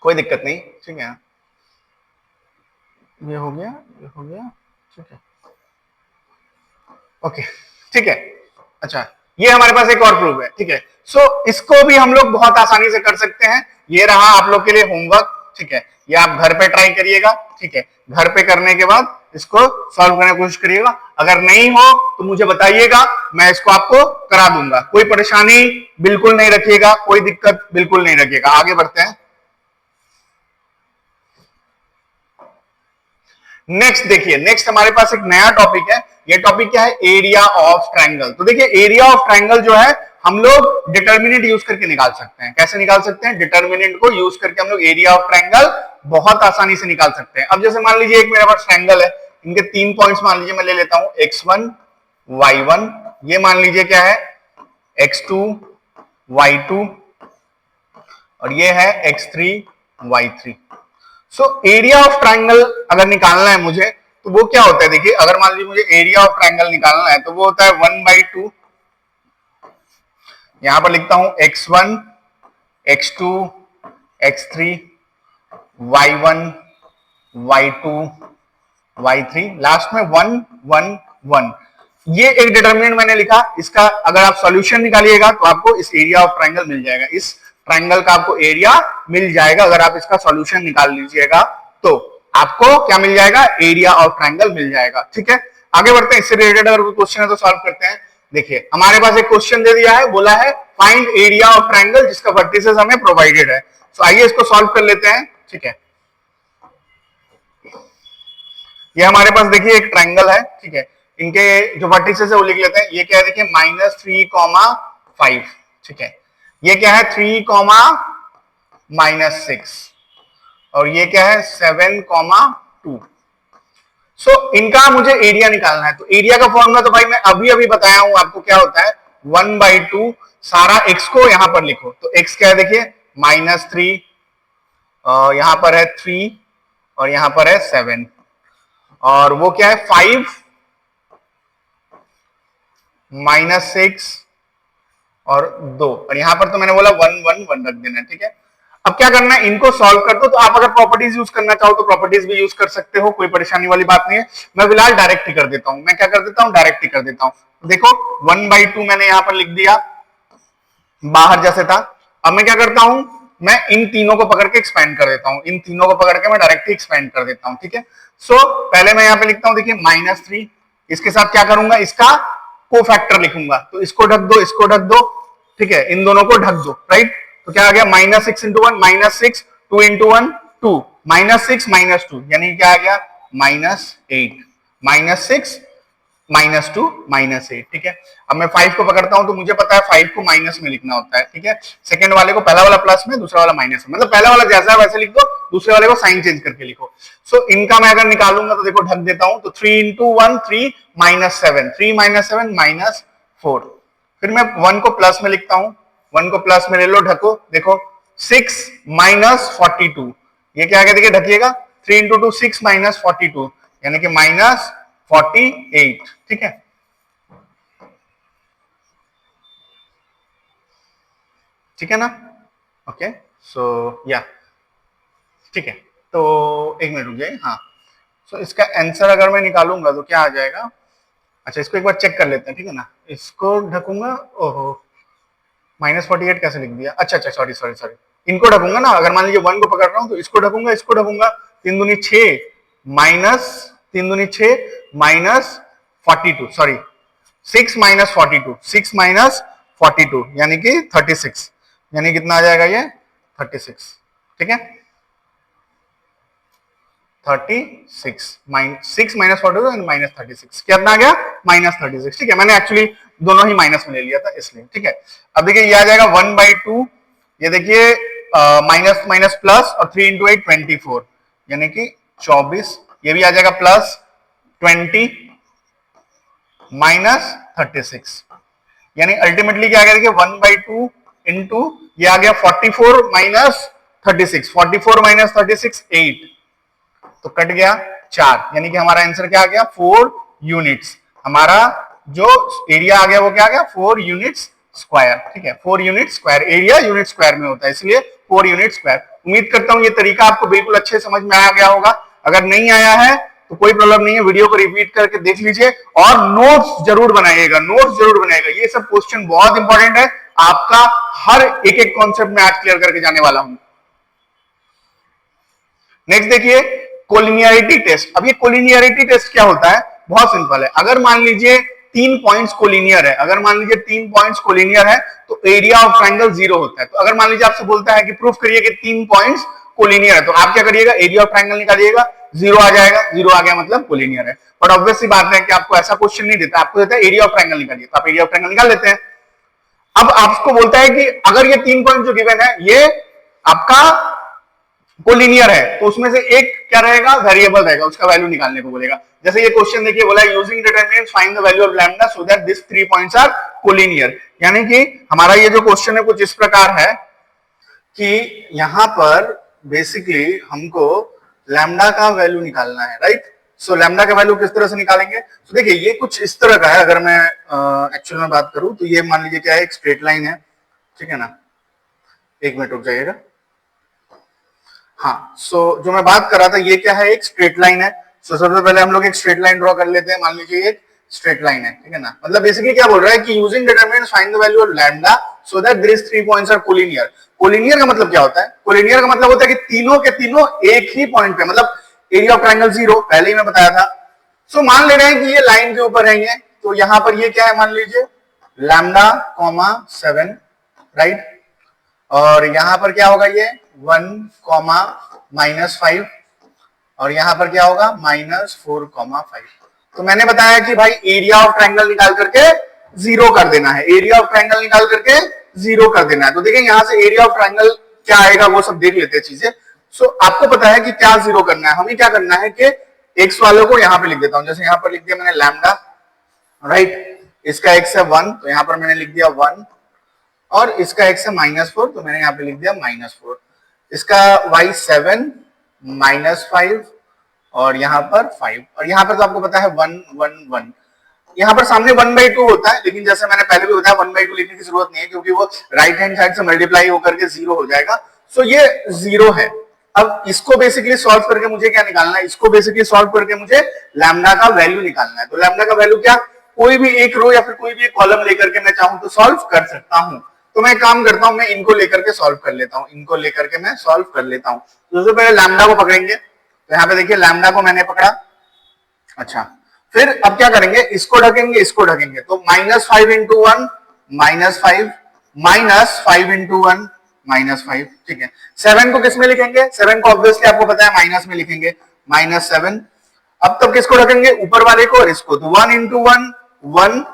कोई दिक्कत नहीं, ठीक है, ये हो गया, ठीक है, ओके, ठीक है। अच्छा, ये हमारे पास एक और प्रूफ है, ठीक है। सो इसको भी हम लोग बहुत आसानी से कर सकते हैं। ये रहा आप लोग के लिए होमवर्क, ठीक है, ये आप घर पे ट्राई करिएगा, ठीक है। घर पे करने के बाद इसको सॉल्व करने की कोशिश करिएगा, अगर नहीं हो तो मुझे बताइएगा, मैं इसको आपको करा दूंगा। कोई परेशानी बिल्कुल नहीं रखिएगा, कोई दिक्कत बिल्कुल नहीं रखिएगा। आगे बढ़ते हैं। नेक्स्ट देखिए, नेक्स्ट हमारे पास एक नया टॉपिक है। ये टॉपिक क्या है, एरिया ऑफ ट्रायंगल। तो देखिए एरिया ऑफ ट्रायंगल जो है हम लोग डिटर्मिनेंट यूज करके निकाल सकते हैं। कैसे निकाल सकते हैं, डिटर्मिनेंट को यूज करके हम लोग एरिया ऑफ ट्रायंगल बहुत आसानी से निकाल सकते हैं। अब जैसे मान लीजिए एक मेरे पास ट्रायंगल है, इनके 3 पॉइंट्स मान लीजिए मैं ले लेता हूं, x1 y1, ये मान लीजिए क्या है x2 y2, और ये है x3 y3। So area of triangle अगर निकालना है मुझे, तो वो क्या होता है, देखिए अगर मान लीजिए मुझे एरिया ऑफ ट्रायंगल निकालना है तो वो होता है 1/2, यहां पर लिखता हूं x1 x2 x3 y1 y2 y3, last में 1 1 1। ये एक डिटरमिनेंट मैंने लिखा, इसका अगर आप सॉल्यूशन निकालिएगा तो आपको इस एरिया ऑफ ट्रायंगल मिल जाएगा, इस ट्रायंगल का आपको एरिया मिल जाएगा। अगर आप इसका सॉल्यूशन निकाल लीजिएगा तो आपको क्या मिल जाएगा, एरिया ऑफ ट्रायंगल मिल जाएगा, ठीक है। आगे बढ़ते हैं, इससे रिलेटेड अगर कोई क्वेश्चन है तो सॉल्व करते हैं। देखिए हमारे पास एक क्वेश्चन दे दिया है, बोला है फाइंड एरिया ऑफ ट्रायंगल जिसका वर्टिसेस हमें प्रोवाइडेड है। तो आइए इसको सॉल्व कर लेते हैं, ठीक है। ये हमारे पास देखिए एक ट्रायंगल है, ठीक है, इनके जो वर्टिसेस है वो लिख लेते हैं। ये क्या है देखिए -3, 5, ठीक है। ये क्या है 3, -6 और ये क्या है 7, 2। सो इनका मुझे एरिया निकालना है। तो एरिया का फॉर्मूला तो भाई मैं अभी अभी बताया हूं आपको, क्या होता है 1/2। सारा x को यहां पर लिखो, तो x क्या है देखिए -3, यहां पर है 3 और यहां पर है 7 और वो क्या है 5, -6 और 2 और यहां पर तो मैंने बोला 1, 1, 1 रख देना, ठीक है। अब क्या करना है, इनको सॉल्व कर दो। तो आप अगर प्रॉपर्टीज यूज करना चाहो तो प्रॉपर्टीज भी यूज कर सकते हो, कोई परेशानी वाली बात नहीं है। मैं फिलहाल डायरेक्ट ही कर देता हूं। मैं क्या कर देता हूं, डायरेक्ट ही कर देता हूं। देखो 1/2 मैंने यहां पर लिख दिया, बाहर जैसे था। अब मैं क्या करता हूं, मैं इन तीनों को पकड़ के एक्सपेंड कर देता हूं। इन तीनों को पकड़ के मैं डायरेक्ट ही एक्सपेंड कर देता हूं, ठीक है। सो पहले मैं यहां पे लिखता हूं देखिए -3, इसके साथ क्या करूंगा, इसका कोफैक्टर लिखूंगा। तो इसको ढक दो, इसको ढक दो, ठीक है, इन दोनों को ढक दो, राइट। तो क्या आ गया -6 × 1 -6, 2 × 1 2, -6 -2 यानी क्या आ गया -8, -6 -2 -8, ठीक है। अब मैं 5 को पकड़ता हूं तो मुझे पता है 5 को माइनस में लिखना होता है, ठीक है। सेकंड वाले को पहला वाला प्लस में, दूसरा वाला माइनस में, मतलब पहला वाला जैसा है वैसे लिख दो, दूसरे वाले को साइन चेंज करके लिखो। सो इनका मैं अगर निकालूंगा तो देखो ढक देता हूं, तो 3 × 1 3 -7, 3 -7 -4। फिर मैं 1 को प्लस में लिखता हूं, 1 को प्लस में ले लो, ढको, देखो 6 -42, ये क्या आ गया देखिए, ढकिएगा 3 × 2 6 -42 यानी कि -48, ठीक है। ठीक है ना, ओके। सो या ठीक है, तो एक मिनट रुक जाइए। हाँ, सो इसका आंसर अगर मैं निकालूंगा तो क्या आ जाएगा। अच्छा, इसको एक बार चेक कर लेते हैं, ठीक है ना। इसको ढकूंगा, ओहो -48 कैसे लिख दिया। अच्छा अच्छा, सॉरी सॉरी सॉरी, इनको ढकूंगा ना। अगर मान लीजिए 1 को पकड़ रहा हूं तो इसको ढकूंगा, इसको ढकूंगा, 3 दूनी 6 -42, सॉरी 6 -42, 6 -42 यानी कि 36, यानी कितना आ जाएगा ये 36, ठीक है। 36 6 -42 -36 कितना आ गया -36, ठीक है। मैंने एक्चुअली दोनों ही माइनस में ले लिया था इसलिए, ठीक है। अब देखिए ये आ जाएगा 1/2, ये देखिए माइनस माइनस प्लस और 3 × 8 24 यानी कि 24, ये भी आ जाएगा प्लस 20 -36 यानी अल्टीमेटली क्या आ गया देखिए 1/2 इंटू ये आ गया 44 -36, 44 -36 8, तो कट गया 4 यानी कि हमारा आंसर क्या आ गया 4 यूनिट्स। हमारा जो एरिया आ गया वो क्या आ गया 4 यूनिट्स स्क्वायर, ठीक है। 4 unit square, area unit square में होता है इसलिए 4 यूनिट स्क्वायर। उम्मीद करता हूं ये तरीका आपको बिल्कुल अच्छे समझ में आ गया होगा। अगर नहीं आया है तो कोई प्रॉब्लम नहीं है, वीडियो को रिपीट करके देख लीजिए और नोट्स जरूर बनाइएगा, नोट्स जरूर बनाइएगा। ये सब क्वेश्चन बहुत इंपॉर्टेंट है, आपका हर एक एक कॉन्सेप्ट में आज क्लियर करके जाने वाला हूं। नेक्स्ट देखिए कोलिनियरिटी टेस्ट। अब ये कोलिनियरिटी टेस्ट क्या होता है, बहुत सिंपल है। अगर मान लीजिए 3 पॉइंट्स कोलिनियर है, अगर मान लीजिए 3 पॉइंट्स कोलिनियर है तो एरिया ऑफ ट्रायंगल 0 होता है। तो अगर मान लीजिए आपसे बोलता है कि प्रूफ करिए कि 3 पॉइंट्स कोलिनियर है, तो आप क्या करिएगा, एरिया ऑफ ट्रायंगल निकालिएगा, 0 आ जाएगा, 0 आ गया मतलब कोलिनियर है। बट ऑब्वियस सी बात है कि आपको ऐसा क्वेश्चन नहीं देता, आपको देता है एरिया ऑफ ट्रायंगल निकालिए, तो आप एरिया ऑफ ट्रायंगल निकाल लेते हैं। अब आपको बोलता है कि अगर ये 3 पॉइंट जो गिवन है ये आपका कोलिनियर है तो उसमें से एक क्या रहेगा, वेरिएबल रहेगा, उसका वैल्यू निकालने को बोलेगा। जैसे ये क्वेश्चन देखिए बोला using determinants find the value of lambda so that this 3 points are collinear. यानी कि हमारा ये जो क्वेश्चन है कुछ इस प्रकार है कि यहां पर बेसिकली हमको लैम्डा का वैल्यू निकालना है, राइट। सो लैम्डा का वैल्यू किस तरह से निकालेंगे, तो देखिए ये कुछ इस तरह का है। अगर मैं एक्चुअल में बात करूं तो ये मान लीजिए क्या है, एक स्ट्रेट लाइन है, ठीक है ना। एक मिनट रुक जाइएगा। हाँ, सो जो मैं बात कर रहा था ये क्या है, एक स्ट्रेट लाइन है। सो सबसे पहले हम लोग एक स्ट्रेट लाइन ड्रॉ कर लेते हैं। मान लीजिए एक स्ट्रेट लाइन है, ठीक है ना। मतलब बेसिकली क्या बोल रहा है कि using determinants find the value of lambda so that this 3 points are collinear. Collinear का मतलब क्या होता है, कोलिनियर का मतलब होता है कि तीनों के तीनों एक ही पॉइंट पे, मतलब एरिया ऑफ ट्रायंगल 0 पहले ही मैं बताया था। सो मान ले रहे हैं कि ये लाइन के ऊपर है, ये तो यहां पर ये क्या है, मान लीजिए लैम्डा कॉमा 7, राइट। और यहां पर क्या होगा, ये 1 कॉमा -5, और यहाँ पर क्या होगा -4,5। तो मैंने बताया कि भाई एरिया ऑफ ट्राइंगल निकाल करके 0 कर देना है, एरिया ऑफ ट्राइंगल निकाल करके 0 कर देना है। तो देखिए यहां से एरिया ऑफ ट्राइंगल क्या आएगा वो सब देख लेते हैं चीजें। सो आपको पता है कि क्या 0 करना है, हमें क्या करना है कि x वालों को यहां पे लिख देता हूं, जैसे यहां पर लिख दिया मैंने लैम्डा, राइट। इसका x है 1, तो यहां पर मैंने लिख दिया 1, और इसका x है -4, तो मैंने यहां पे लिख दिया -4। इसका y 7 -5 और यहाँ पर 5, और यहाँ पर तो आपको पता है 1 1 1। यहाँ पर सामने 1/2 होता है, लेकिन जैसे मैंने पहले भी बताया 1/2 लिखने की जरूरत नहीं है, क्योंकि वो राइट हैंड साइड से मल्टीप्लाई होकर के 0 हो जाएगा। सो ये 0 है। अब इसको बेसिकली सॉल्व करके मुझे क्या निकालना है, इसको बेसिकली सॉल्व करके मुझे लैम्डा का वैल्यू निकालना है। तो लैम्डा का वैल्यू क्या, कोई भी एक रो या फिर कोई भी एक कॉलम लेकर के मैं चाहूं तो सॉल्व कर सकता हूं। तो मैं काम करता हूं, मैं इनको लेकर के सॉल्व कर लेता हूं, इनको लेकर के मैं सॉल्व कर लेता हूं। तो सबसे पहले लैम्डा को पकड़ेंगे, तो यहाँ पे देखिए लैम्डा को मैंने पकड़ा। अच्छा, फिर अब क्या करेंगे, इसको ढकेंगे, इसको ढकेंगे, तो -5 × 1 -5, -5 × 1 -5, ठीक है। 7 को किस में लिखेंगे, 7 को ऑब्वियसली आपको पता है माइनस में लिखेंगे, -7। अब तब किसको ढकेंगे, ऊपर वाले को और इसको, तो 1 × 1 1,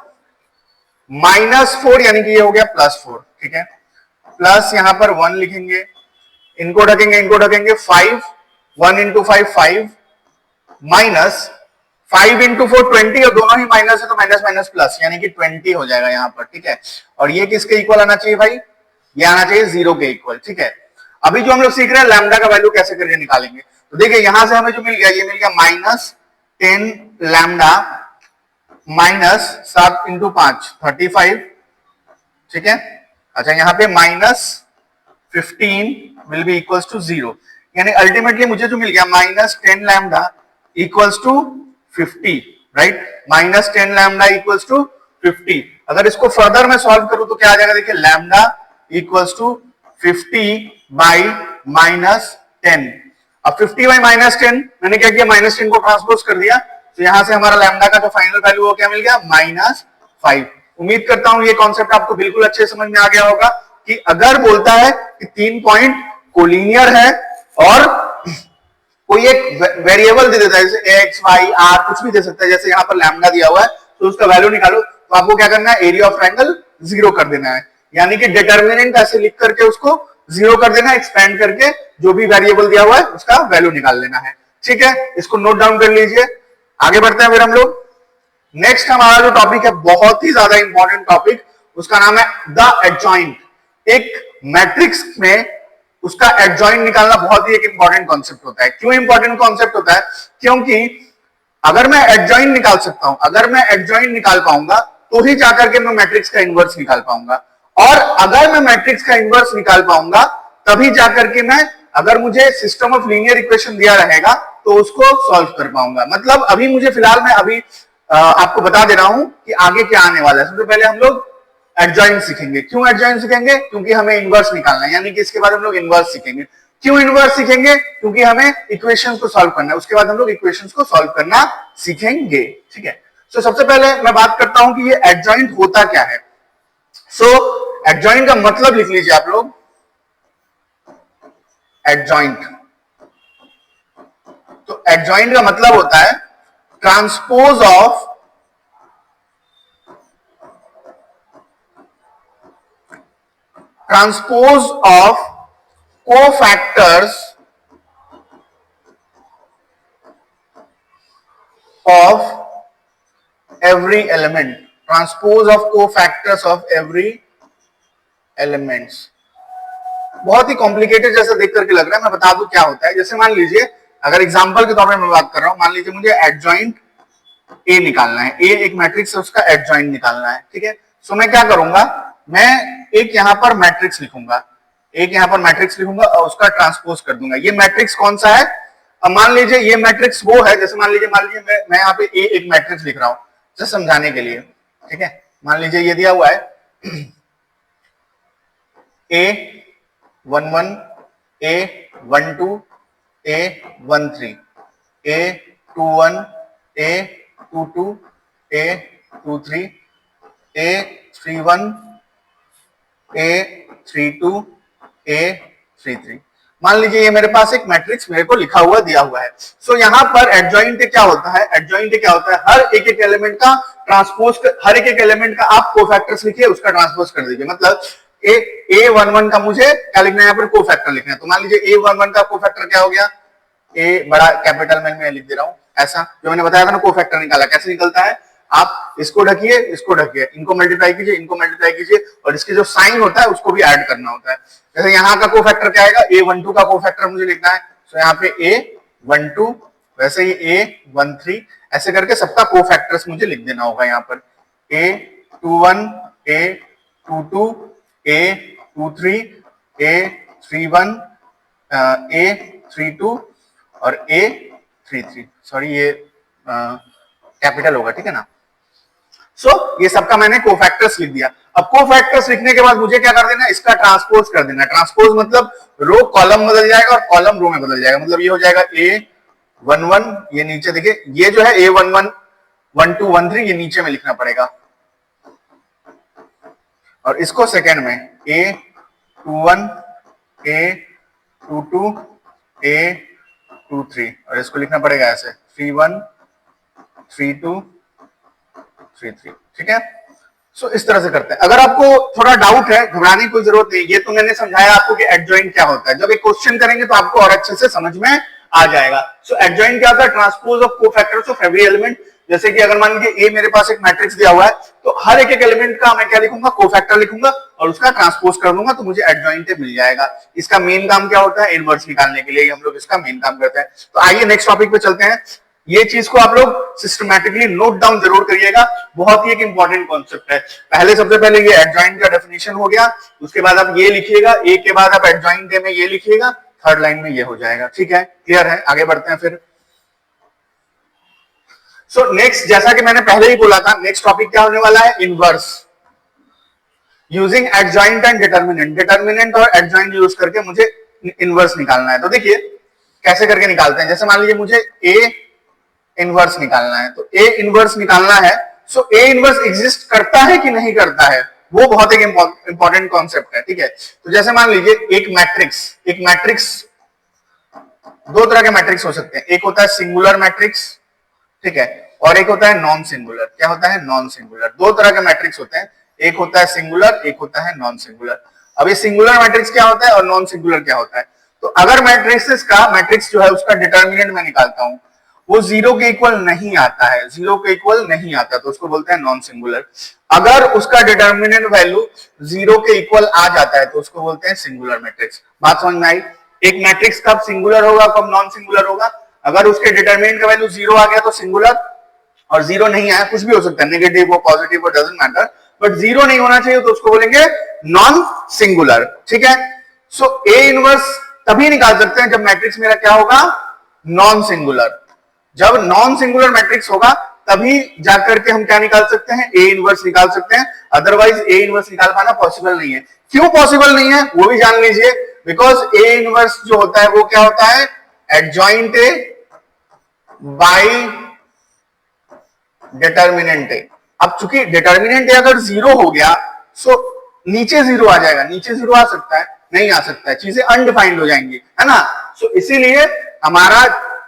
-4 यानी कि ये हो गया +4, ठीक है। प्लस यहां पर 1 लिखेंगे, इनको ढकेंगे, इनको ढकेंगे, 5, 1 × 5 5, माइनस 5 × 4 20, और दोनों ही माइनस है तो माइनस माइनस प्लस, यानी कि 20 हो जाएगा यहाँ पर, ठीक है। और ये किसके इक्वल आना चाहिए भाई, ये आना चाहिए 0 के इक्वल, ठीक है। अभी जो हम लोग सीख रहे हैं लैम्डा का वैल्यू कैसे करके निकालेंगे, तो देखिए यहां से हमें जो मिल गया, ये मिल गया -10 लैम्डा -7 × 5 35, ठीक है। अच्छा, यहाँ पे -15 विल बी इक्वल्स टू 0, यानी अल्टीमेटली मुझे जो मिल गया -10 lambda equals to 50, right. -10 lambda equals to 50। अगर इसको फर्दर मैं सॉल्व करूं तो क्या आ जाएगा, देखिए लैम्डा इक्वल्स टू 50/-10। अब 50/-10 मैंने क्या किया, -10 को ट्रांसपोज कर दिया, तो यहां से हमारा लैम्डा का जो फाइनल वैल्यू वो क्या मिल गया, -5। उम्मीद करता हूं ये कॉन्सेप्ट आपको बिल्कुल अच्छे समझ में आ गया होगा कि अगर बोलता है कि 3 पॉइंट कोलिनियर है और कोई एक वेरिएबल दे देता है, जैसे एक्स वाई आर कुछ भी दे सकता है, जैसे यहाँ पर लैम्डा दिया हुआ है, तो उसका वैल्यू निकालो, तो आपको क्या करना है, एरिया ऑफ ट्रायंगल 0 कर देना है, यानी कि डिटर्मिनेंट ऐसे लिख करके उसको 0 कर देना, एक्सपेंड करके जो भी वेरिएबल दिया हुआ है उसका वैल्यू निकाल लेना है, ठीक है। इसको नोट डाउन कर लीजिए, आगे बढ़ते हैं फिर हम लोग। नेक्स्ट हमारा जो टॉपिक है बहुत ही ज्यादा इंपॉर्टेंट टॉपिक, उसका नाम है द एडजॉइंट। एक मैट्रिक्स में उसका एडजॉइंट निकालना बहुत ही एक इंपॉर्टेंट कॉन्सेप्ट होता है। क्यों इंपॉर्टेंट कॉन्सेप्ट होता है, क्योंकि अगर मैं एडजॉइंट निकाल सकता हूं, अगर मैं एडजॉइंट निकाल पाऊंगा तो ही जाकर के मैं मैट्रिक्स का इनवर्स निकाल पाऊंगा, और अगर मैं मैट्रिक्स का इनवर्स निकाल पाऊंगा तभी जाकर के मैं, अगर मुझे सिस्टम ऑफ लीनियर इक्वेशन दिया रहेगा तो उसको सॉल्व कर पाऊंगा। मतलब अभी मुझे फिलहाल मैं अभी आपको बता दे रहा हूं कि आगे क्या आने वाला है। सबसे पहले हम लोग एडजॉइंट सीखेंगे। क्यों एडजॉइंट सीखेंगे, क्योंकि हमें इनवर्स निकालना है, यानी कि इसके बाद हम लोग इनवर्स सीखेंगे। क्यों इनवर्स सीखेंगे, क्योंकि हमें इक्वेशंस को सॉल्व करना है, उसके बाद हम लोग इक्वेशंस को सॉल्व करना सीखेंगे, ठीक है। तो सबसे पहले मैं बात करता हूं कि ये एडजॉइंट होता क्या है। एडजॉइंट का मतलब लिख लीजिए आप लोग, एडजॉइंट। तो एडजॉइंट का मतलब होता है transpose of cofactors of every element, transpose of cofactors of every elements। बहुत ही कॉम्प्लिकेटेड जैसा देख करके लग रहा है, मैं बता दूं क्या होता है। जैसे मान लीजिए, अगर एग्जांपल के तौर पे मैं बात कर रहा हूं, मान लीजिए मुझे एडजॉइंट ए निकालना है, ए एक मैट्रिक्स है, उसका एडजॉइंट निकालना है, ठीक है। सो मैं क्या करूंगा, मैं एक यहां पर मैट्रिक्स लिखूंगा, एक यहां पर मैट्रिक्स लिखूंगा और उसका ट्रांसपोज कर दूंगा। ये मैट्रिक्स कौन सा है, अब मान लीजिए ये मैट्रिक्स वो है, जैसे मान लीजिए मैं यहाँ पे ए एक मैट्रिक्स लिख रहा हूं जस्ट समझाने के लिए, ठीक है। मान लीजिए ये दिया हुआ है A11, A12, A13, A21, A22, A23, A31, A32, A33। मान लीजिए ये मेरे पास एक मैट्रिक्स मेरे को लिखा हुआ दिया हुआ है। सो यहाँ पर एडजॉइंट क्या होता है, एडजॉइंट क्या होता है, हर एक एक एलिमेंट का ट्रांसपोज, हर एक एक एलिमेंट का आप कोफैक्टर्स लिखिए, उसका ट्रांसपोज कर दीजिए। मतलब A11 का मुझे क्या लिखना है, यहाँ पर कोफैक्टर लिखना है। तो मान लीजिए A11 का कोफैक्टर क्या हो गया, ए बड़ा कैपिटल में लिख दे रहा हूं, ऐसा जो मैंने बताया था ना, कोफैक्टर निकाला कैसे निकलता है, आप इसको ढकिए, इसको ढकिए, इनको मल्टीप्लाई कीजिए, इनको मल्टीप्लाई कीजिए, और इसके जो साइन होता है उसको भी ऐड करना होता है। जैसे यहाँ का कोफैक्टर क्या आएगा, A12 का कोफैक्टर मुझे लिखना है, तो यहाँ पे A12, वैसे ही A13, ऐसे करके सबका कोफैक्टर्स मुझे लिख देना होगा। यहाँ पर A21, A22, A23, A31, A32 और A33, सॉरी ये कैपिटल होगा, ठीक है ना। ये सबका मैंने कोफैक्टर्स लिख दिया। अब कोफैक्टर्स लिखने के बाद मुझे क्या कर देना, इसका ट्रांसपोज कर देना। ट्रांसपोज मतलब रो कॉलम बदल जाएगा और कॉलम रो में बदल जाएगा। मतलब ये हो जाएगा A11, ये नीचे देखिए, ये जो है A11, 1 2 1 3, ये नीचे में लिखना पड़ेगा, और इसको सेकेंड में A21, A22, A23, और इसको लिखना पड़ेगा ऐसे 31, 32, 33, ठीक है। इस तरह से करते हैं। अगर आपको थोड़ा डाउट है, घबराने की कोई जरूरत नहीं, ये तो मैंने समझाया आपको कि एडजॉइंट क्या होता है। जब एक क्वेश्चन करेंगे तो आपको और अच्छे से समझ में आ जाएगा। एडजॉइंट क्या होता है, transpose of cofactors of every element. जैसे कि अगर मान लीजिए ए मेरे पास एक मैट्रिक्स दिया हुआ है, तो हर एक एक एलिमेंट का मैं क्या लिखूंगा, कोफैक्टर लिखूंगा और उसका ट्रांसपोज कर दूंगा, तो मुझे एडजॉइंट मिल जाएगा। इसका मेन काम क्या होता है, इनवर्स निकालने के लिए हम लोग इसका मेन काम करते हैं। तो आइए नेक्स्ट टॉपिक पे चलते हैं। ये चीज को आप लोग सिस्टमैटिकली नोट डाउन जरूर करिएगा, बहुत ही एक इंपॉर्टेंट कॉन्सेप्ट है। सबसे पहले ये एडजॉइंट का डेफिनेशन हो गया, उसके बाद आप ये लिखिएगा, ए के बाद आप एडजॉइंट में ये लिखिएगा, थर्ड लाइन में ये हो जाएगा, ठीक है, क्लियर है। आगे बढ़ते हैं फिर। नेक्स्ट, जैसा कि मैंने पहले ही बोला था, नेक्स्ट टॉपिक क्या होने वाला है, inverse using adjoint and determinant. Determinant और एडजॉइंट यूज करके मुझे इनवर्स निकालना है। तो देखिए कैसे करके निकालते हैं। जैसे मान लीजिए मुझे ए इनवर्स निकालना है, तो ए इनवर्स निकालना है। ए इनवर्स एग्जिस्ट करता है कि नहीं करता है, वो बहुत एक इंपॉर्टेंट कॉन्सेप्ट है, ठीक है। तो जैसे मान लीजिए एक मैट्रिक्स दो तरह के मैट्रिक्स हो सकते हैं। एक होता है सिंगुलर मैट्रिक्स, ठीक है, और एक होता है नॉन सिंगुलर। क्या होता है, नॉन सिंगुलर। दो तरह के मैट्रिक्स होते हैं, एक होता है सिंगुलर, एक होता है नॉन सिंगुलर। अब ये सिंगुलर मैट्रिक्स क्या होता है और नॉन सिंगुलर क्या होता है। तो अगर मैट्रिक्स जो है उसका डिटर्मिनेंट मैं निकालता हूं, वो जीरो के इक्वल नहीं आता है, जीरो के इक्वल नहीं आता, तो उसको बोलते हैं नॉन सिंगुलर। अगर उसका डिटर्मिनेंट वैल्यू जीरो के इक्वल आ जाता है तो उसको बोलते हैं सिंगुलर मैट्रिक्स। बात समझ में आई। एक मैट्रिक्स कब सिंगुलर होगा, कब नॉन सिंगुलर होगा, अगर उसके डिटर्मिनेंट का वैल्यू जीरो आ गया तो सिंगुलर, और जीरो नहीं आया, कुछ भी हो सकता है, नेगेटिव हो पॉजिटिव हो, डजंट मैटर, बट जीरो नहीं होना चाहिए तो उसको बोलेंगे नॉन सिंगुलर, ठीक है। ए इनवर्स तभी निकाल सकते हैं जब मैट्रिक्स मेरा क्या होगा, नॉन सिंगुलर। जब नॉन सिंगुलर मैट्रिक्स होगा तभी जाकर के हम क्या निकाल सकते हैं, ए इनवर्स निकाल सकते हैं। अदरवाइज ए इनवर्स निकाल पाना पॉसिबल नहीं है। क्यों पॉसिबल नहीं है वो भी जान लीजिए। बिकॉज ए इनवर्स जो होता है वो क्या होता है, एडजॉइंट ए बाय डिटर्मिनेंट ए। अब चूंकि डिटर्मिनेंट ए अगर जीरो हो गया सो नीचे जीरो आ जाएगा, नीचे जीरो आ सकता है, नहीं आ सकता है, चीजें अनडिफाइंड हो जाएंगी, है ना। इसीलिए हमारा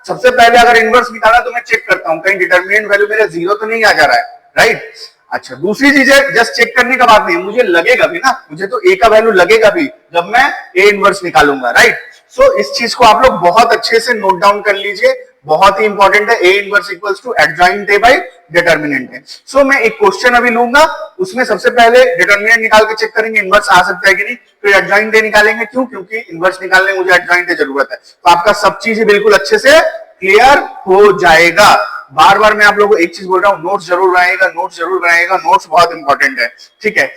सबसे पहले अगर इनवर्स निकाला तो मैं चेक करता हूं कहीं डिटर्मिनेंट वैल्यू मेरा जीरो तो नहीं आ जा रहा है, राइट। अच्छा, दूसरी चीज है, जस्ट चेक करने का बात नहीं, मुझे लगेगा भी ना, मुझे तो ए का वैल्यू लगेगा भी जब मैं ए इनवर्स निकालूंगा, राइट। इस चीज को आप लोग बहुत अच्छे से नोट डाउन कर लीजिए, बहुत ही इंपॉर्टेंट है। A inverse equals to adjoint a by determinant है। मैं एक क्वेश्चन अभी लूंगा, उसमें सबसे पहले डिटर्मिनेंट निकाल के चेक करेंगे इनवर्स आ सकता है कि नहीं, फिर एडजॉइंट ए निकालेंगे। क्यों, क्योंकि इनवर्स निकालने में मुझे एडजॉइंट ए जरूरत है। तो आपका सब चीज बिल्कुल अच्छे से क्लियर हो जाएगा। बार बार मैं आप लोगों को एक चीज बोल रहा हूं, नोट्स जरूर बनाइएगा, नोट्स जरूर बनाइएगा, नोट्स बहुत इंपॉर्टेंट है, ठीक है।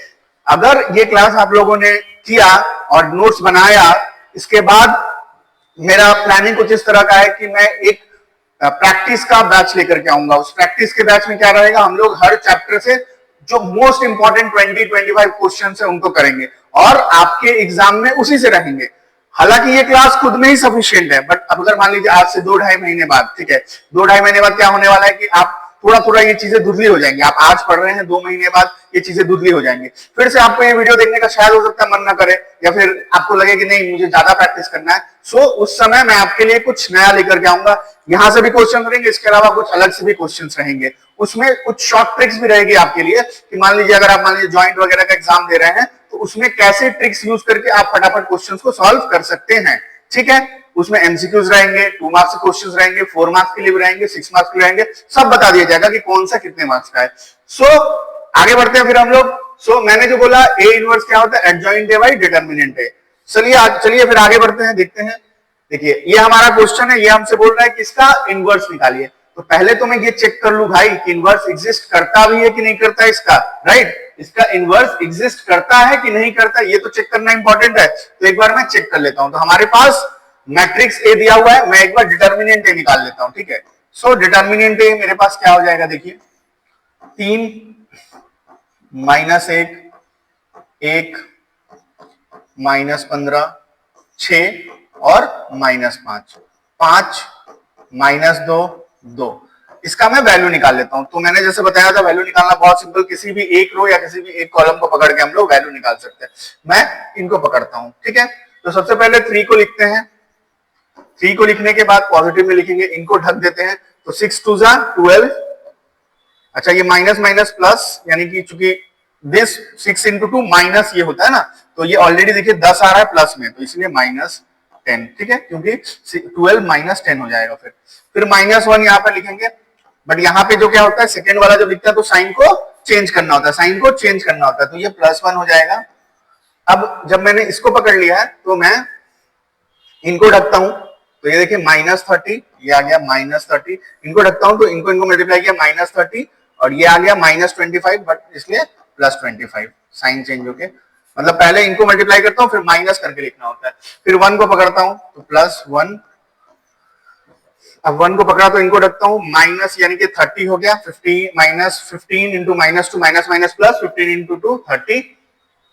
अगर ये क्लास आप लोगों ने किया और नोट्स बनाया, इसके बाद मेरा प्लानिंग कुछ इस तरह का है कि मैं एक प्रैक्टिस का बैच लेकर के आऊंगा। उस प्रैक्टिस के बैच में क्या रहेगा, हम लोग हर चैप्टर से जो मोस्ट इंपॉर्टेंट 20-25 क्वेश्चन है उनको करेंगे और आपके एग्जाम में उसी से रहेंगे। हालांकि ये क्लास खुद में ही सफिशिएंट है, बट अब अगर मान लीजिए आज से 2-2.5 महीने बाद, ठीक है, 2-2.5 महीने बाद क्या होने वाला है कि आप थोड़ा थोड़ा ये चीजें धुंधली हो जाएंगी। आप आज पढ़ रहे हैं, 2 महीने बाद ये चीजें धुंधली हो जाएंगी। फिर से आपको ये वीडियो देखने का शायद हो सकता है मन ना करे, या फिर आपको लगे कि नहीं मुझे ज्यादा प्रैक्टिस करना है। सो उस समय मैं आपके लिए कुछ नया लेकर के आऊंगा। यहाँ से भी क्वेश्चन रहेंगे, इसके अलावा कुछ अलग से भी क्वेश्चन रहेंगे। उसमें कुछ शॉर्ट ट्रिक्स भी रहेगी आपके लिए कि मान लीजिए अगर आप मान लीजिए ज्वाइंट वगैरह का एग्जाम दे रहे हैं तो उसमें कैसे ट्रिक्स यूज करके आप फटाफट क्वेश्चंस को सॉल्व कर सकते हैं। ठीक है, उसमें एमसीक्यूज रहेंगे, 2 मार्क्स के क्वेश्चंस रहेंगे, 4 मार्क्स के लिए भी रहेंगे, 6 मार्क्स के लिए रहेंगे, सब बता दिया जाएगा कि कौन सा कितने मार्क्स का है। सो आगे बढ़ते हैं फिर हम लोग। सो मैंने जो बोला ए इनवर्स क्या होता है, एडजॉइंट ए बाई डिटर्मिनेंट ए। चलिए फिर आगे बढ़ते हैं, देखते हैं। देखिए ये हमारा क्वेश्चन है, ये हमसे बोल रहा है कि इसका इनवर्स निकालिए। तो पहले तो मैं ये चेक कर लू भाई कि इनवर्स एग्जिस्ट करता भी है कि नहीं करता इसका, राइट। इसका इनवर्स एग्जिस्ट करता है कि नहीं करता, ये तो चेक करना इंपॉर्टेंट है। तो एक बार मैं चेक कर लेता हूं। तो हमारे पास मैट्रिक्स ए दिया हुआ है, मैं एक बार डिटर्मिनेंट ए निकाल लेता हूं। ठीक है, सो डिटर्मिनेंट ए मेरे पास क्या हो जाएगा, देखिए 3 -1 1 -15 6 और -5 5 -2 2। इसका मैं वैल्यू निकाल लेता हूं। तो मैंने जैसे बताया था वैल्यू निकालना बहुत सिंपल, किसी भी एक रो या किसी भी एक कॉलम को पकड़ के हम लोग वैल्यू निकाल सकते हैं। मैं इनको पकड़ता हूं, ठीक है। तो सबसे पहले 3 को लिखते हैं। 3 को लिखने के बाद पॉजिटिव में लिखेंगे, इनको ढक देते हैं। तो 6 2 जा 12। अच्छा ये माइनस माइनस प्लस, यानी कि चूंकि दिस 6 इंटू 2 माइनस ये होता है ना, तो ये ऑलरेडी देखिए 10 आ रहा है प्लस में, तो इसलिए -10, ठीक है, क्योंकि 12 -10 हो जाएगा। फिर -1 यहाँ पे लिखेंगे। बट यहाँ पे जो क्या होता है, सेकेंड वाला जब लिखता है तो साइन को चेंज करना होता है, साइन को चेंज करना होता है, तो ये +1 हो जाएगा। अब जब मैंने इसको पकड़ लिया है तो मैं इनको ढकता हूं। तो ये देखिए -30, ये आ गया -30। इनको ढकता हूं तो इनको मल्टीप्लाई किया -30 और ये आ गया -25, बट इसलिए +25, साइन चेंज होके। मतलब पहले इनको मल्टीप्लाई करता हूं फिर माइनस करके लिखना होता है। फिर 1 को पकड़ता हूं तो +1। अब 1 को पकड़ा तो इनको रखता हूं माइनस, यानी कि 30 हो गया। 50 -15 into -2 minus minus plus 15 into 2 30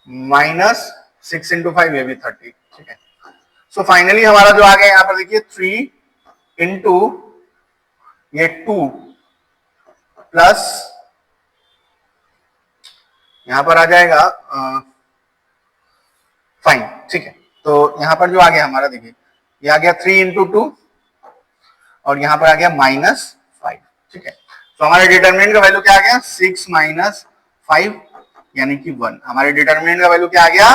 -6 into 5 ये भी 30, ठीक है। सो फाइनली हमारा जो आ गया यहाँ पर देखिए 3 इंटू ये 2 प्लस यहां पर आ जाएगा फाइन, ठीक है। तो यहां पर जो आ गया हमारा देखिए ये आ गया 3 इंटू 2 और यहां पर आ गया -5, ठीक है। तो हमारे डिटरमिनेंट का वैल्यू क्या आ गया, 6 - 5 यानी कि 1। हमारे डिटरमिनेंट का वैल्यू क्या आ गया,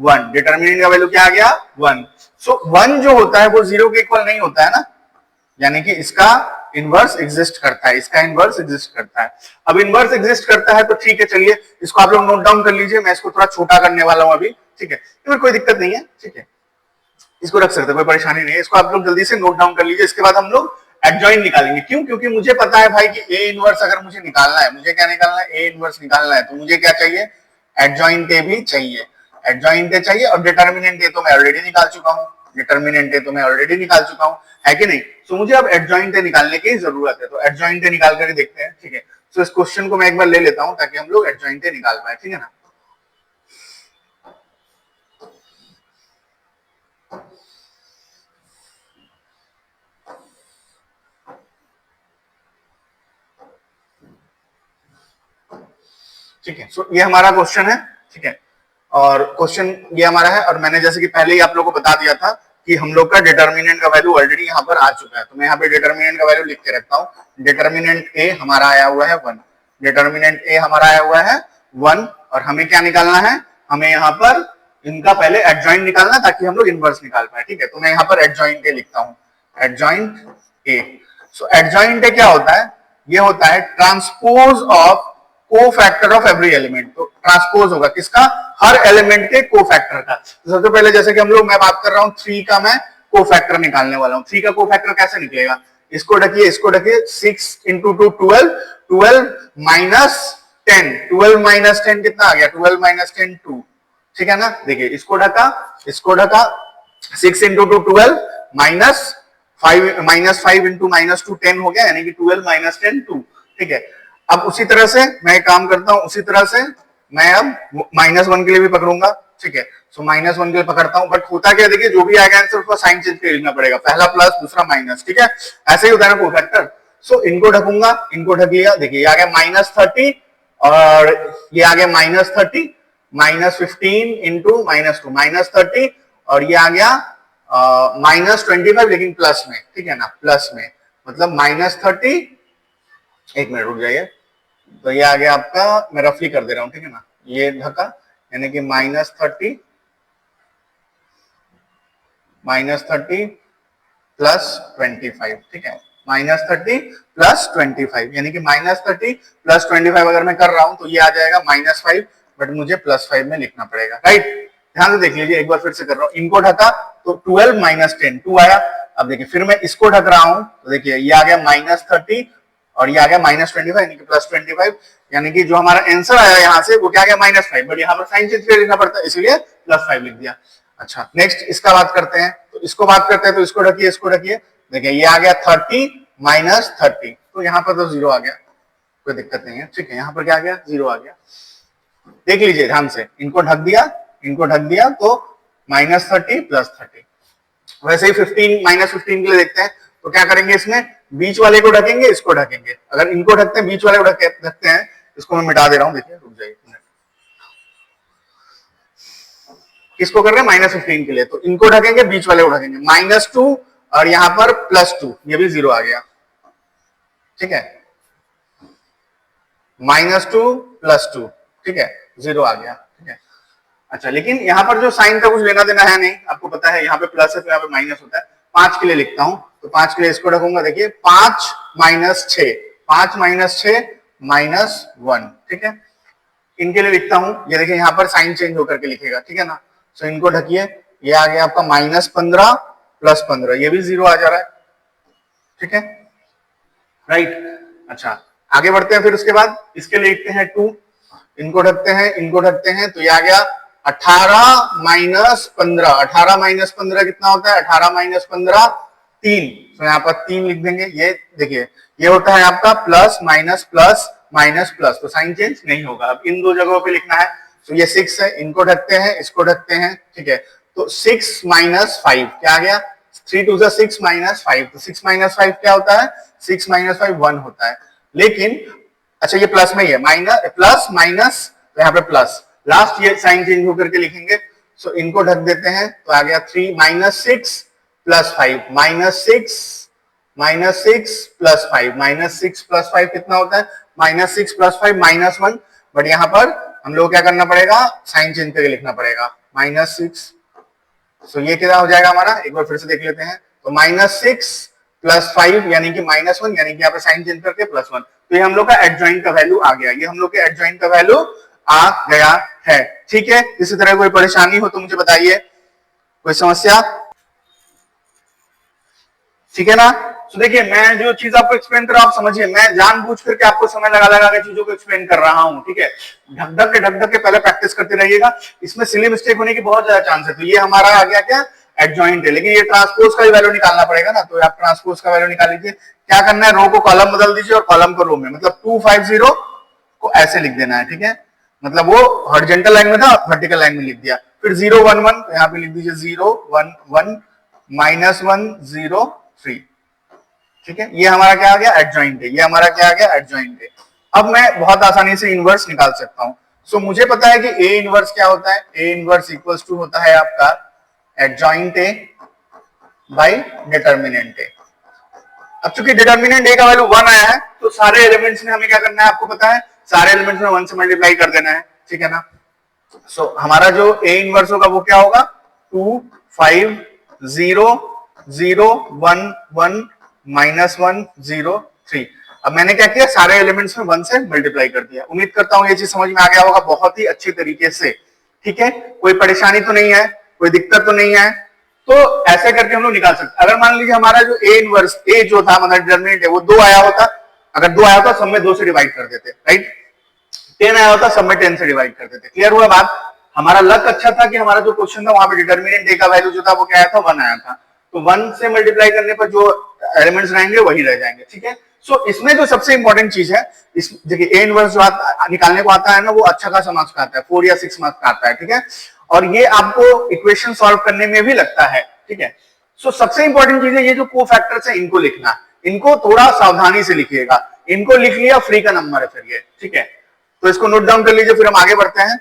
1। डिटरमिनेंट का वैल्यू क्या आ गया, 1। सो 1 जो होता है वो 0 के इक्वल नहीं होता है ना, यानी कि इसका इनवर्स एग्जिस्ट करता है, इसका इनवर्स एग्जिस्ट करता है। अब इनवर्स एग्जिस्ट करता है तो ठीक है, चलिए इसको आप लोग नोट डाउन कर लीजिए। मैं इसको थोड़ा छोटा करने वाला हूं अभी, ठीक है, तो कोई दिक्कत नहीं है, ठीक है, इसको रख सकते हैं, कोई परेशानी नहीं है। इसको आप लोग जल्दी से नोट डाउन कर लीजिए। इसके बाद हम लोग एडजॉइन निकालेंगे। क्यों, क्योंकि मुझे पता है भाई कि ए इनवर्स अगर मुझे निकालना है, मुझे क्या निकालना है, ए इनवर्स निकालना है, तो मुझे क्या चाहिए, एडजॉइंट ए भी चाहिए, एडजॉइंट ए चाहिए। और डिटर्मिनेंट ए तो मैं ऑलरेडी निकाल चुका हूं, डिटर्मिनेंट ए तो मैं ऑलरेडी निकाल चुका हूं, है कि नहीं। तो मुझे अब एडजॉइंट ए निकालने की जरूरत है, तो एडजॉइंट ए निकाल कर देखते हैं, ठीक है। तो इस क्वेश्चन को मैं एक बार ले लेता हूं ताकि हम लोग एडजॉइंट ए निकाल पाए, ठीक है ना। ठीक है, सो ये हमारा क्वेश्चन है, ठीक है। और क्वेश्चन ये हमारा है, और मैंने जैसे कि पहले ही आप लोगों को बता दिया था कि हम लोग का डिटर्मिनेंट का वैल्यू ऑलरेडी यहाँ पर आ चुका है। तो मैं यहाँ पे डिटर्मिनेंट का वैल्यू लिख के रखता हूँ। डिटर्मिनेंट ए हमारा आया हुआ है 1, डिटर्मिनेंट ए हमारा आया हुआ है 1। और हमें क्या निकालना है, हमें यहाँ पर इनका पहले एडजॉइंट निकालना ताकि हम लोग इनवर्स निकाल पाए, ठीक है। तो मैं यहाँ पर एडजॉइंट ए लिखता हूँ, adjoint A. So adjoint A क्या होता है, ये होता है transpose of cofactor of every element. तो ट्रांसपोज होगा किसका, हर एलिमेंट के कोफैक्टर का। तो सबसे पहले जैसे कि हम लोग, मैं बात कर रहा हूं 3 का, मैं कोफैक्टर निकालने वाला हूं। 3 का कोफैक्टर कैसे निकलेगा, इसको ढकिए, इसको ढकिए, 6 इंटू 2 12, 12 माइनस 10, 12 माइनस 10 कितना आ गया, 12 माइनस 10 2, ठीक है ना। देखिए इसको ढका, इसको ढका, 6 इंटू 2 12 माइनस 5 इंटू -2 10 हो गया, यानी कि 12 माइनस 10 2, ठीक है। अब उसी तरह से मैं काम करता हूं, उसी तरह से मैं अब -1 के लिए भी पकड़ूंगा, ठीक है। सो -1 के लिए पकड़ता हूं, बट होता क्या, देखिए जो भी आएगा आंसर उसका साइन चेंज कर लिखना पड़ेगा, पहला प्लस दूसरा माइनस, ठीक है। ऐसे ही होता है ना कोफैक्टर। सो इनको ढकूंगा, इनको ढक लिया, देखिए ये आ गया -30 और ये आ गया -30, -15 इंटू -2 -30 और ये आ गया -25 लेकिन प्लस में, ठीक है ना, प्लस में मतलब -30, एक मिनट रुक जाइए, तो ये आ गया आपका, मैं रफली कर दे रहा हूं, ठीक है ना, ये ढका यानी कि -30 +25, ठीक है, -30 +25 यानी कि -30 +25 अगर मैं कर रहा हूं तो ये आ जाएगा -5, बट मुझे +5 में लिखना पड़ेगा, राइट। ध्यान से देख लीजिए, एक बार फिर से कर रहा हूं, इनको ढका तो 12 - 10 2 आया। अब देखिए फिर मैं इसको ढक रहा हूं तो देखिए ये आ गया -30 और ये आ गया -25 यानी कि +25, यानी कि जो हमारा आंसर आया यहाँ से वो क्या आ गया -5, बट यहाँ पर साइन चेंज कर लिखना पड़ता है इसलिए +5 लिख दिया। अच्छा नेक्स्ट इसका बात करते हैं, तो इसको बात करते हैं, तो इसको ढकिए, इसको ढकिए, देखिए ये आ गया 30 - 30, तो यहाँ पर तो 0 आ गया, कोई दिक्कत नहीं है, ठीक है, यहाँ पर क्या आ गया 0 आ गया। देख लीजिए ध्यान से, इनको ढक दिया, इनको ढक दिया तो -30 +30। वैसे ही 15 के लिए देखते हैं, तो क्या करेंगे, इसमें बीच वाले को ढकेंगे, इसको ढकेंगे, अगर इनको ढकते हैं बीच वाले को ढकते हैं, इसको मैं मिटा दे रहा हूं, देखिए रुक जाइए, किसको कर रहे हैं -15 के लिए, तो इनको ढकेंगे बीच वाले को ढकेंगे, -2 और यहाँ पर +2, ये भी 0 आ गया, ठीक है, -2 +2, ठीक है, 0 आ गया, ठीक है। अच्छा लेकिन यहाँ पर जो साइन का कुछ लेना देना है नहीं, आपको पता है यहाँ पे प्लस है तो यहाँ पे माइनस होता है। 5 के लिए लिखता हूं, तो 5 के लिए इसको रखूंगा, देखिए 5 - 6, 5 - 6 -1, ठीक है। इनके लिए लिखता हूं, ये देखिए यहाँ पर साइन चेंज होकर के लिखेगा, ठीक है ना। सो इनको ढकिए, ये आ गया आपका -15 +15, ये भी 0 आ जा रहा है, ठीक है, राइट। अच्छा आगे बढ़ते हैं, फिर उसके बाद इसके लिए लिखते हैं 2, इनको ढकते हैं, इनको ढकते हैं, तो ये आ गया 18 - 15, 18 - 15 कितना होता है, 18 - 15 3, तो यहाँ पर 3 लिख देंगे। ये देखिए ये होता है आपका plus minus plus minus plus, तो साइन चेंज नहीं होगा। अब इन दो जगहों पे लिखना है, तो ये 6 है, इनको ढकते हैं, इसको ढकते हैं, ठीक है, तो 6 - 5 क्या आ गया, 3 2 6 -5, तो 6 - 5 क्या होता है, 6 - 5 1 होता है। लेकिन अच्छा ये प्लस में ही है, माइनस प्लस माइनस, तो यहाँ पे प्लस, लास्ट ये साइन चेंज होकर के लिखेंगे, सो इनको ढक देते हैं, तो आ गया 3 - 6 + 5 -6 + 5 -6 + 5 कितना होता है, -6 + 5 -1, बट यहाँ पर हम लोग क्या करना पड़ेगा, साइन चेंज करके लिखना पड़ेगा -6, सो ये क्या हो जाएगा हमारा, एक बार फिर से देख लेते हैं, तो -6 + 5 यानी कि -1, यानी कि यहाँ पे साइन चेंज करके +1, तो ये हम लोग का एडजॉइंट का वैल्यू आ गया, ये हम लोग के एडजॉइंट का वैल्यू आ गया है, ठीक है। इसी तरह कोई परेशानी हो तो मुझे बताइए, कोई समस्या, ठीक है ना। तो देखिए मैं जो चीज आपको एक्सप्लेन कर रहा हूं आप समझिए, मैं जानबूझ करके आपको समय लगा लगा के चीजों को एक्सप्लेन कर रहा हूं, ठीक है। ढक ढक के पहले प्रैक्टिस करते रहिएगा, इसमें सिली मिस्टेक होने की बहुत ज्यादा चांस है। तो ये हमारा आ गया क्या, एडजॉइंट है, लेकिन ये ट्रांसपोज का भी वैल्यू निकालना पड़ेगा ना, तो आप ट्रांसपोज का वैल्यू निकाल लीजिए। क्या करना है, रो को कॉलम बदल दीजिए और कॉलम को रो में, मतलब 250 को ऐसे लिख देना है, ठीक है, मतलब वो हॉरिजॉन्टल लाइन में था, वर्टिकल लाइन में लिख दिया। फिर 0 1 1 यहाँ पे लिख दीजिए 0 1 1 -1 0 3, ठीक है, ये हमारा क्या आ गया, एडजॉइंट है, ये हमारा क्या आ गया, एडजॉइंट है। अब मैं बहुत आसानी से इनवर्स निकाल सकता हूं। सो मुझे पता है कि ए इनवर्स क्या होता है, ए इनवर्स इक्वल्स टू होता है आपका एडजॉइंट ए बाई डिटर्मिनेंट ए। अब चूंकि डिटर्मिनेंट ए का वैल्यू 1 आया है, तो सारे एलिमेंट्स में हमें क्या करना है, आपको पता है, सारे एलिमेंट्स में 1 से मल्टीप्लाई कर देना है, ठीक है ना। सो हमारा जो ए इनवर्स होगा वो क्या होगा, 2 5 0 0 1 1 -1 0 3। अब मैंने क्या किया, सारे एलिमेंट्स में 1 से मल्टीप्लाई कर दिया। उम्मीद करता हूं ये चीज समझ में आ गया होगा बहुत ही अच्छी तरीके से, ठीक है, कोई परेशानी तो नहीं है, कोई दिक्कत तो नहीं है। तो ऐसे करके हम लोग निकाल सकते। अगर मान लीजिए हमारा जो ए इनवर्स ए जो था मतलब डिटरमिनेंट है वो 2 आया होता, अगर 2 आया होता सब में 2 से डिवाइड कर देते, राइट। 10 आया होता सब में 10 से डिवाइड कर देते। क्लियर हुआ बात। हमारा लक अच्छा था कि हमारा जो क्वेश्चन था वहां पे डिटरमिनेंट ए का वैल्यू जो था वो क्या आया था, 1 आया था। तो 1 से मल्टीप्लाई करने पर जो एलिमेंट्स रहेंगे वही रह जाएंगे, ठीक है। सो इसमें जो सबसे इंपॉर्टेंट चीज है, इस देखिए ए इनवर्स जो निकालने को आता है ना, वो अच्छा खासा मार्क्स का आता है, 4 या 6 मार्क्स का आता है, ठीक है। और ये आपको इक्वेशन सॉल्व करने में भी लगता है, ठीक है। सो सबसे इंपॉर्टेंट चीज है ये जो कोफैक्टर्स है इनको लिखना। इनको थोड़ा सावधानी से लिखिएगा, इनको लिख लिया फ्री का नंबर है फिर ये, ठीक है। तो इसको नोट डाउन कर लीजिए, फिर हम आगे बढ़ते हैं।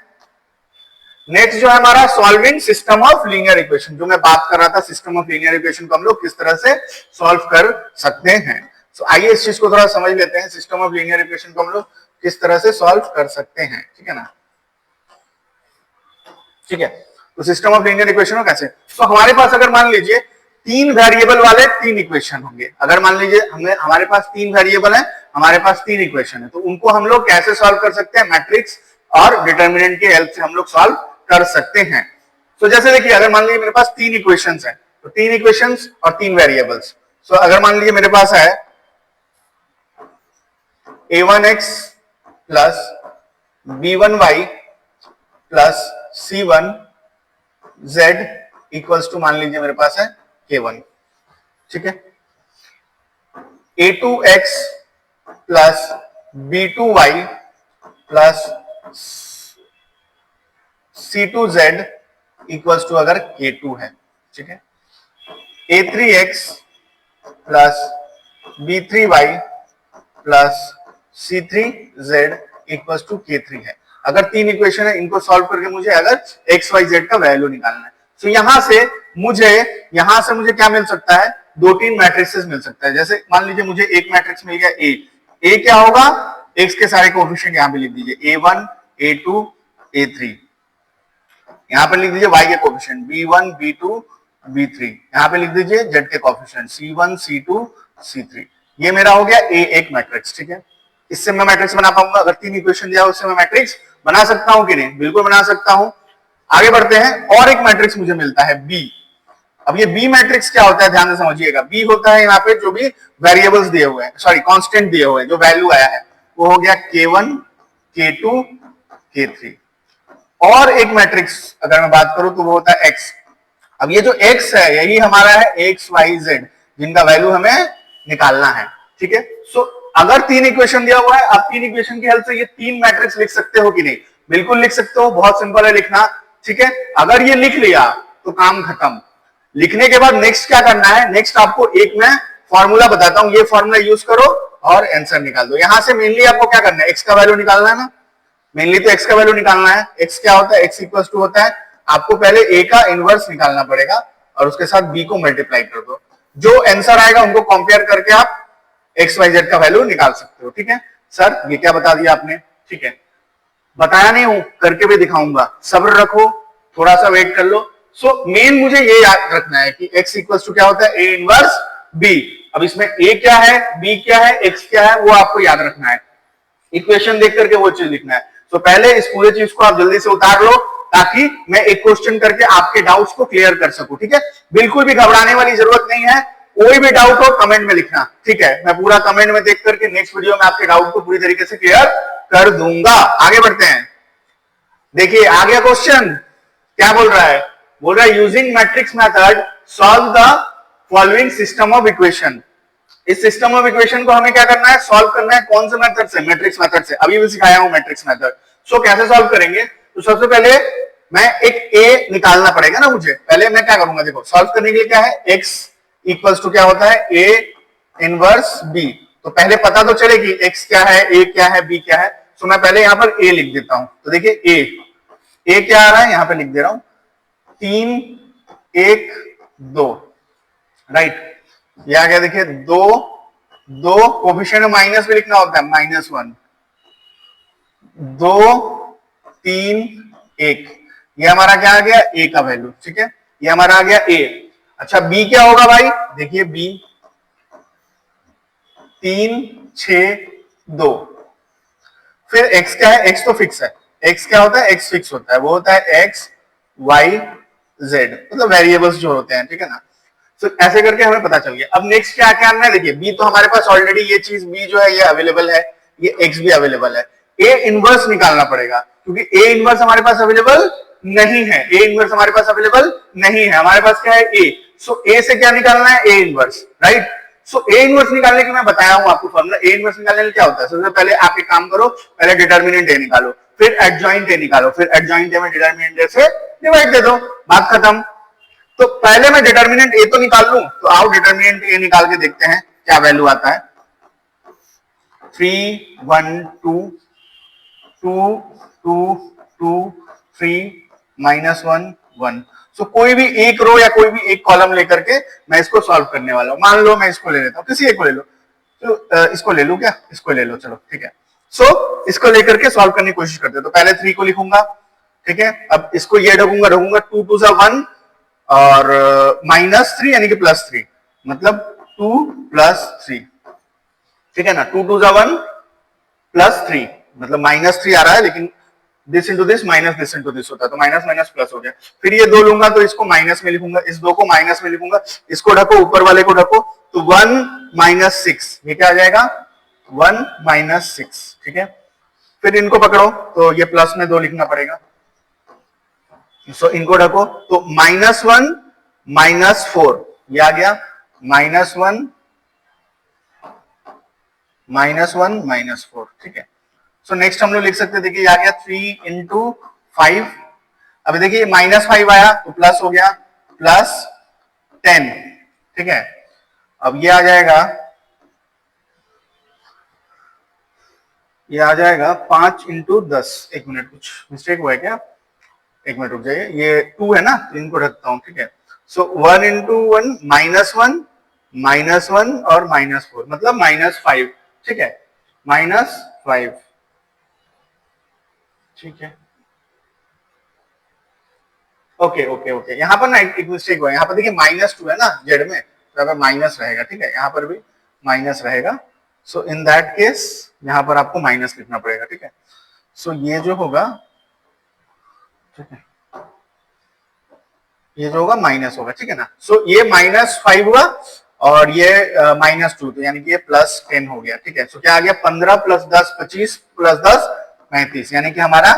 नेक्स्ट जो है हमारा solving system of linear equation, जो मैं बात कर रहा था, सिस्टम ऑफ लीनियर इक्वेशन को हम लोग किस तरह से सॉल्व कर सकते हैं। तो आइए इस चीज को थोड़ा समझ लेते हैं, सिस्टम ऑफ लीनियर इक्वेशन को हम लोग किस तरह से सॉल्व कर सकते हैं, ठीक है ना। ठीक है, तो सिस्टम ऑफ लीनियर इक्वेशन कैसे, तो हमारे पास अगर मान लीजिए तीन वेरिएबल वाले तीन इक्वेशन होंगे, अगर मान लीजिए हमारे पास तीन वेरिएबल है, हमारे पास तीन इक्वेशन है, तो उनको हम लोग कैसे सॉल्व कर सकते हैं, मैट्रिक्स और डिटर्मिनेंट की हेल्प से हम लोग सॉल्व कर सकते हैं। तो जैसे देखिए, अगर मान लीजिए मेरे पास तीन इक्वेशंस है, तो तीन इक्वेशंस और तीन वेरिएबल्स। तो अगर मान लीजिए मेरे पास है a1x plus b1y plus c1z equals to मान लीजिए मेरे पास है k1, ठीक है। a2x plus b2y plus c2z equals to अगर k2 है, ठीक है। a3x plus b3y plus c3z equals to k3 है। अगर तीन इक्वेशन है, इनको सॉल्व करके मुझे अगर x y z का वैल्यू निकालना है, तो यहां से मुझे क्या मिल सकता है, दो तीन मैट्रिक्सेस मिल सकता है। जैसे मान लीजिए मुझे एक मैट्रिक्स मिल गया ए क्या होगा, x के सारे कोएफिशिएंट यहां पे लिख दीजिए, a1 a2 a3, यहां पे लिख दीजिए y के कोएफिशिएंट b1 b2 b3, यहां पे लिख दीजिए z के कोएफिशिएंट c1 c2 c3। ये मेरा हो गया एक मैट्रिक्स, ठीक है। इससे मैं मैट्रिक्स बना पाऊंगा, अगर तीन इक्वेशन दिया उससे मैं मैट्रिक्स बना सकता हूं कि नहीं, बिल्कुल बना सकता हूं। आगे बढ़ते हैं, और एक मैट्रिक्स मुझे मिलता है बी। अब ये बी मैट्रिक्स क्या होता है, ध्यान से समझिएगा। बी होता है यहाँ पे जो भी वेरिएबल्स दिए हुए हैं, सॉरी कांस्टेंट दिए हुए हैं, जो वैल्यू आया है वो हो गया k1 k2 k3। और एक मैट्रिक्स अगर मैं बात करूं तो वो होता है x। अब ये जो x है यही हमारा है x y z, जिनका वैल्यू हमें निकालना है, ठीक है। सो अगर तीन इक्वेशन दिया हुआ है, आप तीन इक्वेशन की हेल्प से ये तीन मैट्रिक्स लिख सकते हो कि नहीं, बिल्कुल लिख सकते हो, बहुत सिंपल है लिखना, ठीक है। अगर ये लिख लिया तो काम खत्म। लिखने के बाद नेक्स्ट क्या करना है, नेक्स्ट आपको एक मैं फॉर्मूला बताता हूं, ये फॉर्मूला यूज करो और आंसर निकाल दो। यहां से मेनली आपको क्या करना है, एक्स का वैल्यू निकालना है ना, मेनली तो एक्स का वैल्यू निकालना है। एक्स क्या होता है, एक्स इक्वल टू होता है, आपको पहले ए का इनवर्स निकालना पड़ेगा और उसके साथ बी को मल्टीप्लाई कर दो, जो आंसर आएगा उनको कंपेयर करके आप एक्स वाई जेड का वैल्यू निकाल सकते हो, ठीक है। सर ये क्या बता दिया आपने, ठीक है, बताया नहीं हूं, करके भी दिखाऊंगा, सब्र रखो, थोड़ा सा वेट कर लो। सो मेन मुझे ये याद रखना है कि x इक्वल्स टू क्या होता है, ए इनवर्स b। अब इसमें a क्या है, b क्या है, x क्या है, वो आपको याद रखना है, इक्वेशन देख करके वो चीज लिखना है। तो पहले इस पूरे चीज को आप जल्दी से उतार लो, ताकि मैं एक क्वेश्चन करके आपके डाउट्स को क्लियर कर सकूं, ठीक है। बिल्कुल भी घबराने वाली जरूरत नहीं है, कोई भी डाउट हो कमेंट में लिखना, ठीक है। मैं पूरा कमेंट में देख करके नेक्स्ट वीडियो में आपके डाउट को पूरी तरीके से क्लियर कर दूंगा। आगे बढ़ते हैं, देखिए आ गया क्वेश्चन, क्या बोल रहा है, बोल रहा है using matrix method solve the following system of equation. इस सिस्टम ऑफ इक्वेशन को हमें क्या करना है, सॉल्व करना है, कौन से मेथड से, मैट्रिक्स मेथड से। अभी भी सिखाया हूं मैट्रिक्स मेथड। सो कैसे सॉल्व करेंगे, तो सबसे पहले मैं एक ए निकालना पड़ेगा ना मुझे, पहले मैं क्या करूंगा, देखो सॉल्व करने के लिए क्या है, एक्स इक्वल्स टू क्या होता है, ए इनवर्स बी। तो पहले पता तो चले कि एक्स क्या है, ए क्या है, बी क्या है। सो मैं पहले यहां पर ए लिख देता हूं, तो देखिए ए क्या आ रहा है, यहां पे लिख दे रहा हूं 3 1 2, राइट। ये आ गया, देखिए 2 कोफिशिएंट में माइनस भी लिखना होता है, -1 2 3 1, ये हमारा क्या आ गया, ए का वैल्यू, ठीक है, ये हमारा आ गया ए। अच्छा बी क्या होगा भाई, देखिए बी 3 6 2, फिर एक्स क्या है, एक्स तो फिक्स है, एक्स क्या होता है, एक्स फिक्स होता है, वो होता है एक्स वाई जेड, मतलब वेरिएबल्स जो होते हैं, ठीक है ना। तो ऐसे करके हमें पता चल गया। अब नेक्स्ट क्या क्या करना है, देखिए बी तो हमारे पास ऑलरेडी ये चीज बी जो है ये अवेलेबल है, ये एक्स भी अवेलेबल है। ए इनवर्स निकालना पड़ेगा, क्योंकि ए इनवर्स हमारे पास अवेलेबल नहीं है, ए इनवर्स हमारे पास अवेलेबल नहीं है, हमारे पास क्या है ए। सो ए से क्या निकालना है, a inverse, right. So a inverse निकालने के मैं बताया हूं आपको फॉर्मूला। ए इनवर्स निकालने के लिए क्या होता है, सबसे पहले आप एक काम करो, पहले डिटर्मिनेंट ए निकालो, फिर एडजॉइंट ए निकालो, फिर एडजॉइंट ए में डिटर्मिनेंट ए से डिवाइड दे दो, बात खत्म। तो पहले मैं डिटर्मिनेंट ए तो निकाल लूं, तो आओ डिटर्मिनेंट ए निकाल के देखते हैं क्या वैल्यू आता है 3 1 2 2 2 2 3 -1 1। सो कोई भी एक रो या कोई भी एक कॉलम लेकर के मैं इसको सॉल्व करने वाला हूं। मान लो मैं इसको ले लेता हूं, किसी एक को ले लो, तो इसको ले लूं क्या, इसको ले लो, चलो ठीक है। सो इसको लेकर के सॉल्व करने की कोशिश करते हैं। तो पहले 3 को लिखूंगा, ठीक है। अब इसको ये ढकूंगा, 2 2 1 और -3 यानी कि +3, मतलब 2 +3, ठीक है ना। 2 2 1 +3 मतलब -3 आ रहा है, लेकिन this into this minus this into this होता है, तो माइनस माइनस प्लस हो गया। फिर ये 2 लूंगा तो इसको माइनस में लिखूंगा, इस 2 को माइनस में लिखूंगा, इसको ढको, ऊपर वाले को ढको, तो 1 - 6, ये क्या आ जाएगा 1 - 6, ठीक है। फिर इनको पकड़ो तो ये प्लस में 2 लिखना पड़ेगा, सो इनको ढको, तो -1 - 4 ये आ गया, -1 -4, ठीक है। सो नेक्स्ट हम लोग लिख सकते हैं, देखिए आ गया 3 × 5। अभी देखिए -5 आया तो प्लस हो गया, +10, ठीक है। अब ये आ जाएगा, 5 × 10। एक मिनट, कुछ मिस्टेक हुआ है क्या, एक मिनट रुक जाइए, ये 2 है ना, तो इनको रखता हूं, ठीक है। सो 1 × 1 -1 और -4 मतलब -5, ठीक है, -5, ठीक है। ओके ओके ओके, यहाँ पर ना एक मिस्टेक हुआ है, यहाँ पर देखिए -2 है ना जेड में, तो यहाँ पर माइनस रहेगा, ठीक है, यहाँ पर भी माइनस रहेगा। सो इन दैट केस यहाँ पर आपको माइनस लिखना पड़ेगा, ठीक है। सो ये जो होगा, ठीक है, ये जो होगा माइनस होगा, ठीक है ना। सो ये -5 हुआ और ये -2, तो यानी कि ये +10 हो गया, ठीक है। सो क्या आ गया, 15 + 10 25 + 10 35, यानी कि हमारा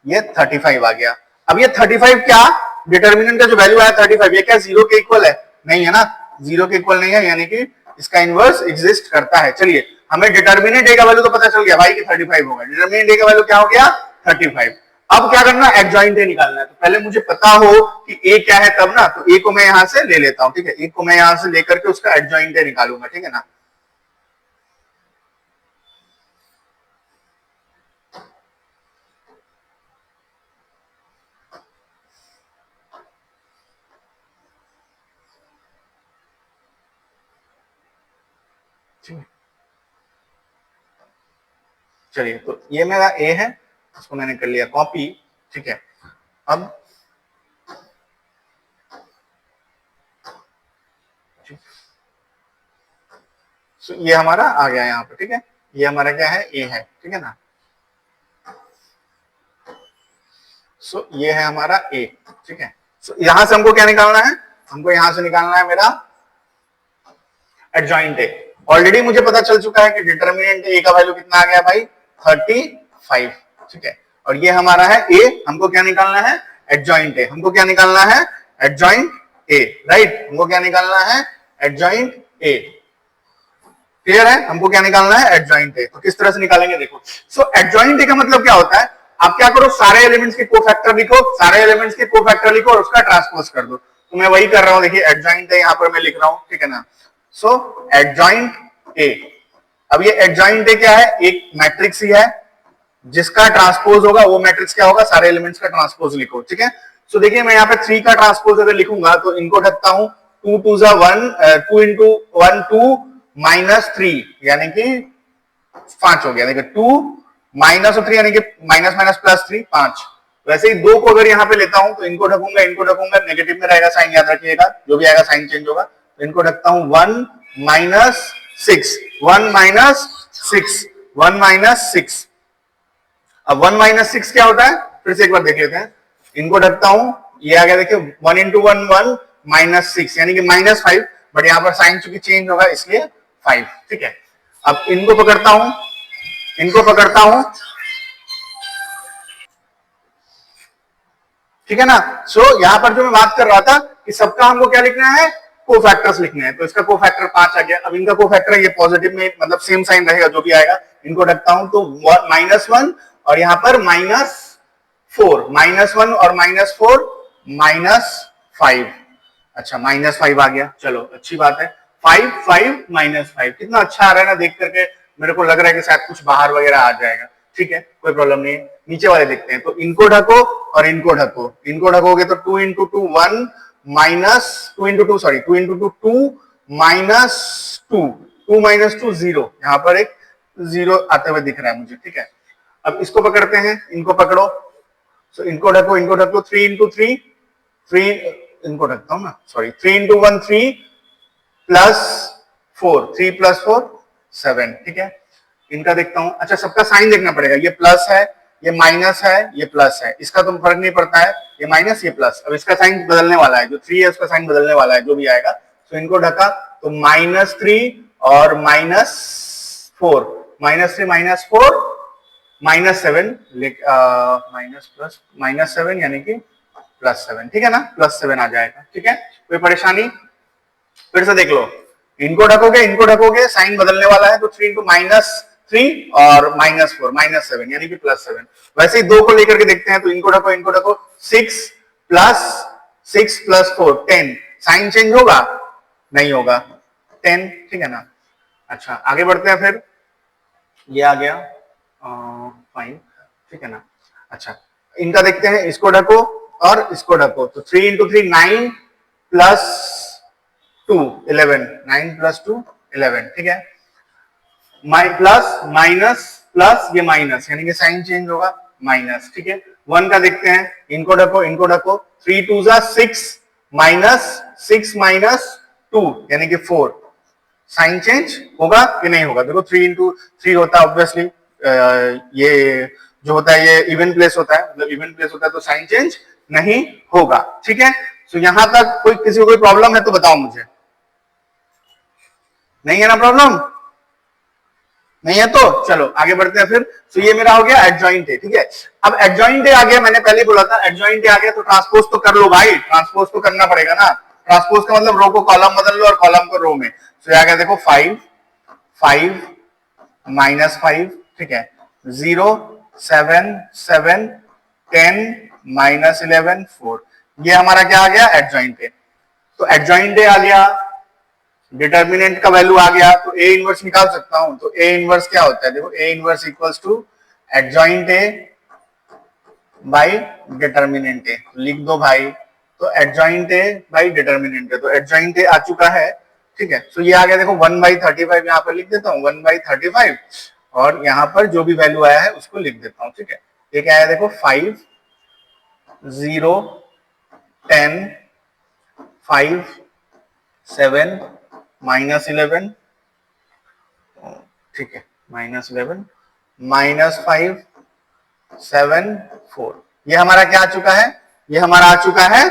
ये 35 आ गया। अब ये 35 क्या, डिटर्मिनेंट का जो वैल्यू आया 35, ये क्या 0 के इक्वल है, नहीं है ना, 0 के इक्वल नहीं है, यानी कि इसका इनवर्स एग्जिस्ट करता है। चलिए, हमें डिटर्मिनेंट ए का वैल्यू तो पता चल गया भाई कि 35 होगा, डिटर्मिनेंट ए का वैल्यू क्या हो गया 35। अब क्या करना, एडजॉइंट ए निकालना है। तो पहले मुझे पता हो कि ए क्या है तब ना, तो ए को मैं यहां से ले लेता हूं, ठीक है, ए को मैं यहां से लेकर के उसका एडजॉइंट ए निकालूंगा, ठीक है ना। चलिए, तो ये मेरा ए है, इसको मैंने कर लिया कॉपी, ठीक है। अब ये हमारा आ गया यहाँ पे, ठीक है, ये हमारा क्या है, ए है, ठीक है ना। सो ये है हमारा ए, ठीक है। सो यहां से हमको क्या निकालना है, हमको यहां से निकालना है मेरा एडजॉइंट ए। ऑलरेडी मुझे पता चल चुका है कि डिटर्मिनेंट ए का वैल्यू कितना आ गया भाई 35, ठीक है। और ये हमारा है ए, हमको क्या निकालना है एडजॉइंट ए, हमको क्या निकालना है एडजॉइंट ए, राइट, हमको क्या निकालना है एडजॉइंट ए। क्लियर है, हमको क्या निकालना है एडजॉइंट ए। तो किस तरह से निकालेंगे देखो। सो एडजॉइंट ए का मतलब क्या होता है, आप क्या करो, सारे एलिमेंट्स के कोफैक्टर लिखो, सारे एलिमेंट्स के कोफैक्टर लिखो और उसका ट्रांसपोज कर दो। तो मैं वही कर रहा हूं, देखिए एडजॉइंट ए यहां पर मैं लिख रहा हूं, ठीक है ना। सो एडजॉइंट ए, अब ये एडजॉइंट ए क्या है, एक मैट्रिक्स ही है, जिसका ट्रांसपोज होगा वो मैट्रिक्स क्या होगा, सारे एलिमेंट्स का ट्रांसपोज लिखो, ठीक है। सो देखिए मैं यहाँ पे 3 का ट्रांसपोज अगर लिखूंगा तो इनको ढकता हूं, 2 2 1 2 × 1 2 -3 यानी कि 5 हो गया, देखिए 2 -3 यानी कि -+3 5। वैसे ही 2 को अगर यहाँ पे लेता हूं तो इनको ढकूंगा, नेगेटिव में रहेगा साइन, याद रखिएगा, जो भी आएगा साइन चेंज होगा। तो इनको ढकता हूं 1 -6 1 -6। अब 1 - 6 क्या होता है, फिर से एक बार देख लेते हैं। इनको ढकता हूं, ये आ गया, देखिए 1 × 1 1 -6 यानी कि -5, बट यहां पर साइन चूंकि चेंज होगा इसलिए 5, ठीक है। अब इनको पकड़ता हूं, ठीक है ना। सो यहां पर जो मैं बात कर रहा था कि सबका हमको क्या लिखना है, कोफैक्टर्स लिखने हैं, तो इसका कोफैक्टर 5 आ गया। अब इनका कोफैक्टर ये पॉजिटिव में मतलब सेम साइन रहेगा जो भी आएगा, इनको ढकता हूं तो -1 और यहां पर -4, -1 और -4 -5, अच्छा -5 आ गया, चलो अच्छी बात है। 5 5 -5 कितना अच्छा आ रहा है ना, देख करके मेरे को लग रहा है कि शायद कुछ बाहर वगैरह आ जाएगा। ठीक है, कोई प्रॉब्लम नहीं है। नीचे वाले देखते हैं, तो इनको ढको और इनको ढको। इनको ढकोगे तो 2 into 2 1 minus 2 into 2 sorry 2 into 2 2 minus 2 2 minus 2 0, यहाँ पर एक 0 आते हुए दिख रहा है मुझे। ठीक है, अब इसको पकड़ते हैं, इनको पकड़ो। सो इनको ढको 3 इंटू 3 3 इनको ढकता हूं ना, सॉरी 3 इंटू 1 3 प्लस 4 3 प्लस 4 7। ठीक है, इनका देखता हूं। अच्छा, सबका साइन देखना पड़ेगा, ये प्लस है, ये माइनस है, ये प्लस है, इसका तो फर्क नहीं पड़ता है, ये माइनस ये प्लस। अब इसका साइन बदलने वाला है, जो 3 है उसका साइन बदलने वाला है, जो भी आएगा। तो इनको ढका तो -3 और -4 -3 -4 -7 माइनस प्लस -7 यानी कि +7। ठीक है ना, +7 आ जाएगा। ठीक है, कोई परेशानी? फिर से देख लो, इनको ढकोगे साइन बदलने वाला है, तो 3 इंटू -3 और -4 -7 यानी कि +7। वैसे ही 2 को लेकर के देखते हैं, तो इनको ढको 6 प्लस 4 10। साइन चेंज होगा? नहीं होगा, 10। ठीक है ना। अच्छा, आगे बढ़ते हैं। फिर ये आ गया 5। ठीक है ना। अच्छा, इनका देखते हैं, इसको ढको और इसको ढको, तो 3 इंटू 3 9 प्लस 2 11 9 प्लस 2 11। ठीक है, प्लस माइनस प्लस ये माइनस यानी कि साइन चेंज होगा माइनस। ठीक है, 1 का देखते हैं, इनको ढको 3 2 6 -6 -2 यानी कि 4। साइन चेंज होगा कि नहीं होगा? देखो 3 इंटू 3 होता है ऑब्वियसली, ये जो होता है ये इवन प्लेस होता है, मतलब इवन प्लेस होता है, तो साइन चेंज नहीं होगा। ठीक है, तो यहां तक किसी को कोई प्रॉब्लम है तो बताओ मुझे। नहीं है ना प्रॉब्लम? नहीं है तो चलो आगे बढ़ते हैं। फिर तो ये मेरा हो गया एडजॉइंट ए। ठीक है, अब एडजॉइंट ए आ गया, मैंने पहले बोला था एडजॉइंट ए आ गया तो ट्रांसपोज तो कर लो भाई, ट्रांसपोज तो करना पड़ेगा ना। ट्रांसपोज का मतलब रो को कॉलम बदल लो और कॉलम को रो में। तो आ गया देखो 5 5 -5। ठीक है, 0 7 7 10 -11 4। ये हमारा क्या आ गया? Adjoint A. तो एडजॉइंट ए आ गया, डिटर्मिनेंट का वैल्यू आ गया, तो ए इनवर्स निकाल सकता हूं। तो ए इनवर्स क्या होता है? देखो, A inverse equals to adjoint A by determinant A. लिख दो भाई, तो adjoint A by determinant A. तो एडजॉइंट ए आ चुका है। ठीक है, तो ये आ गया देखो 1/35, यहाँ पर लिख देता हूँ 1/35 और यहाँ पर जो भी वैल्यू आया है उसको लिख देता हूँ। ठीक है, ये क्या आया देखो 5 0 10 5 7 -11। ठीक है, -11 -5 7 4। ये हमारा क्या आ चुका है? ये हमारा आ चुका है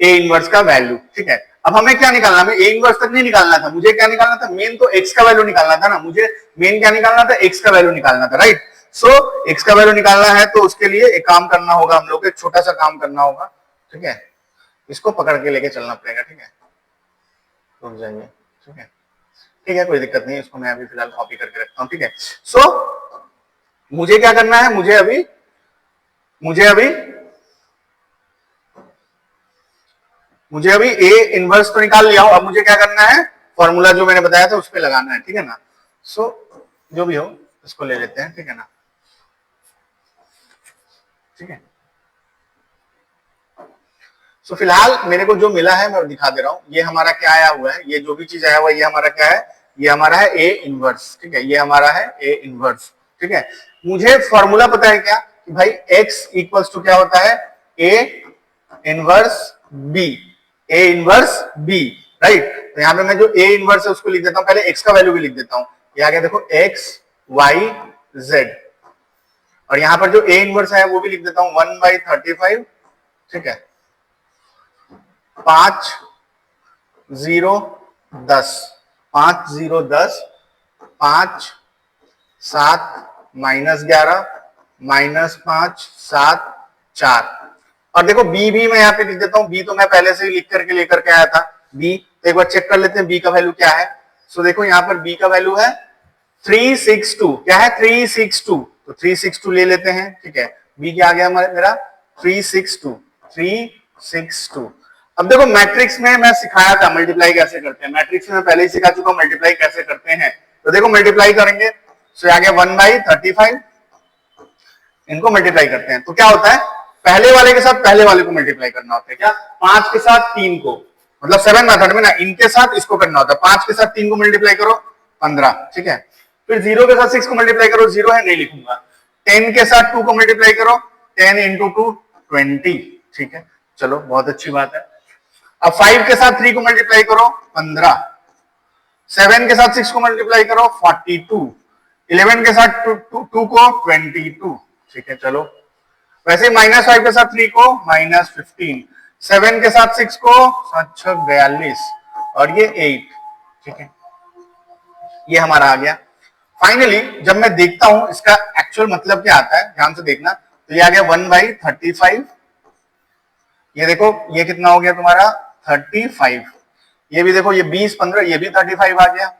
ए इनवर्स का वैल्यू। ठीक है, अब हमें क्या निकालना? हमें ए इनवर्स तक नहीं निकालना था, मुझे क्या निकालना था? मेन तो एक्स का वैल्यू निकालना था ना, मुझे मेन क्या निकालना था? एक्स का वैल्यू निकालना था, राइट। सो एक्स का वैल्यू निकालना है तो उसके लिए एक काम करना होगा, हम लोग को एक छोटा सा काम करना होगा। ठीक है, इसको पकड़ के लेके चलना पड़ेगा। ठीक है, रुक जाइए। ठीक है, कोई दिक्कत नहीं, इसको मैं अभी फिलहाल कॉपी करके रखता हूं। ठीक है, सो मुझे क्या करना है? मुझे अभी ए इनवर्स तो निकाल लिया हूं, अब मुझे क्या करना है? फॉर्मूला जो मैंने बताया था उस पर लगाना है। ठीक है ना। सो जो भी हो इसको ले लेते हैं। ठीक है ना। ठीक है, सो फिलहाल मेरे को जो मिला है मैं दिखा दे रहा हूं। ये हमारा क्या आया हुआ है? ये जो भी चीज आया हुआ है ये हमारा क्या है? ये हमारा है ए इनवर्स। ठीक है, ये हमारा है ए इनवर्स। ठीक है, मुझे फॉर्मूला पता है क्या कि भाई x इक्वल्स टू क्या होता है? A inverse b. A inverse b, right. तो यहाँ पे मैं जो ए इनवर्स है उसको लिख देता हूं, पहले x का वैल्यू भी लिख देता हूं। ये आ गया देखो x y z, और यहां पर जो ए इनवर्स है वो भी लिख देता हूं 1/35। ठीक है, 5 0 10 5 0 10 5 7 -11 -5 7 4। और देखो बी भी मैं यहाँ पे लिख देता हूँ, बी तो मैं पहले से ही लिख करके लेकर के आया था। बी तो एक बार चेक कर लेते हैं बी का वैल्यू क्या है। सो देखो यहाँ पर बी का वैल्यू है 362। क्या है? 362। तो 362 ले लेते हैं। ठीक है, बी क्या आ गया मेरा? 362। अब देखो मैट्रिक्स में मैं सिखाया था मल्टीप्लाई कैसे करते हैं, मैट्रिक्स में मैं पहले ही सिखा चुका हूं मल्टीप्लाई कैसे करते हैं। तो देखो मल्टीप्लाई करेंगे तो आ गया 1/35, इनको मल्टीप्लाई करते हैं तो क्या होता है, पहले वाले के साथ पहले वाले को मल्टीप्लाई करना होता है। क्या 5 के साथ 3 को, मतलब 7 मेथड में ना इनके साथ इसको करना होता है। 5 के साथ 3 को मल्टीप्लाई करो 15, ठीक है। फिर 0 के साथ 6 को मल्टीप्लाई करो, 0 है नहीं लिखूंगा। 10 के साथ 2 को मल्टीप्लाई करो, 10 इंटू 2 20, ठीक है। चलो बहुत अच्छी बात है। अब 5 के साथ 3 को मल्टीप्लाई करो 15, 7 के साथ 6 को मल्टीप्लाई करो 42, 11 के साथ 2 को 22, ठीक है। चलो वैसे -5 के साथ 3 को -15, 7 के साथ 6 को 42 और ये 8, ठीक है। ये हमारा आ गया। फाइनली जब मैं देखता हूं इसका एक्चुअल मतलब क्या आता है, ध्यान से देखना, तो ये आ गया 1/35। ये देखो ये कितना हो गया तुम्हारा 35, ये भी देखो ये 20 15, ये भी 35 आ गया।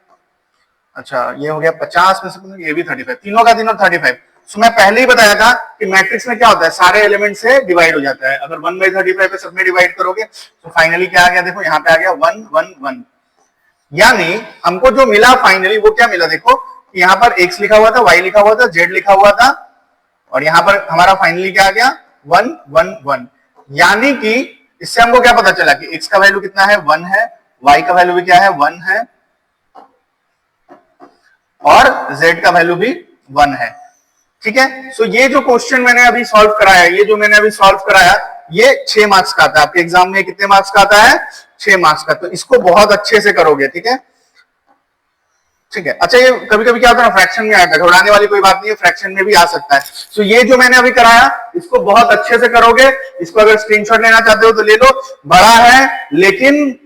अच्छा ये हो गया 50 में से 15, ये भी 35, तीनों का तीनों 35। तो मैं पहले ही बताया था कि मैट्रिक्स में क्या होता है, सारे एलिमेंट से डिवाइड हो जाता है। अगर 1/35 पे सब में डिवाइड करोगे तो फाइनली क्या आ गया, देखो यहाँ पे आ गया 1 1 1। यानी हमको जो मिला फाइनली वो क्या मिला, देखो यहाँ पर x लिखा हुआ था, y लिखा हुआ था, z लिखा हुआ था, और यहाँ पर हमारा फाइनली क्या आ गया 1 1 1। यानी कि इससे हमको क्या पता चला कि x का वैल्यू कितना है 1 है, y का वैल्यू भी क्या है 1 है, और z का वैल्यू भी 1 है, ठीक है। सो ये जो क्वेश्चन मैंने अभी सॉल्व कराया, ये जो मैंने अभी सॉल्व कराया, ये 6 मार्क्स का आता है। आपके एग्जाम में कितने मार्क्स का आता है, 6 मार्क्स का। तो इसको बहुत अच्छे से करोगे, ठीक है, ठीक है। अच्छा ये कभी कभी क्या होता है ना, फ्रैक्शन में आता है, घबराने वाली कोई बात नहीं है, फ्रैक्शन में भी आ सकता है। सो ये जो मैंने अभी कराया इसको बहुत अच्छे से करोगे। इसको अगर स्क्रीनशॉट लेना चाहते हो तो ले लो, बड़ा है लेकिन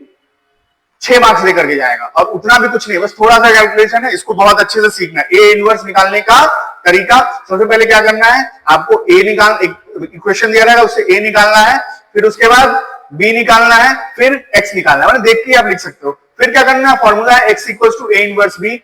6 मार्क्स लेकर के जाएगा, और उतना भी कुछ नहीं, बस थोड़ा सा कैलकुलेशन है, इसको बहुत अच्छे से सीखना है। ए इनवर्स निकालने का तरीका, सबसे पहले क्या करना है, आपको ए निकाल, एक इक्वेशन दिया रहेगा उससे ए निकालना है, फिर उसके बाद बी निकालना है, फिर एक्स निकालना है, मतलब देख के आप लिख सकते हो। फिर क्या करना है, फॉर्मूला है x equal to a inverse b.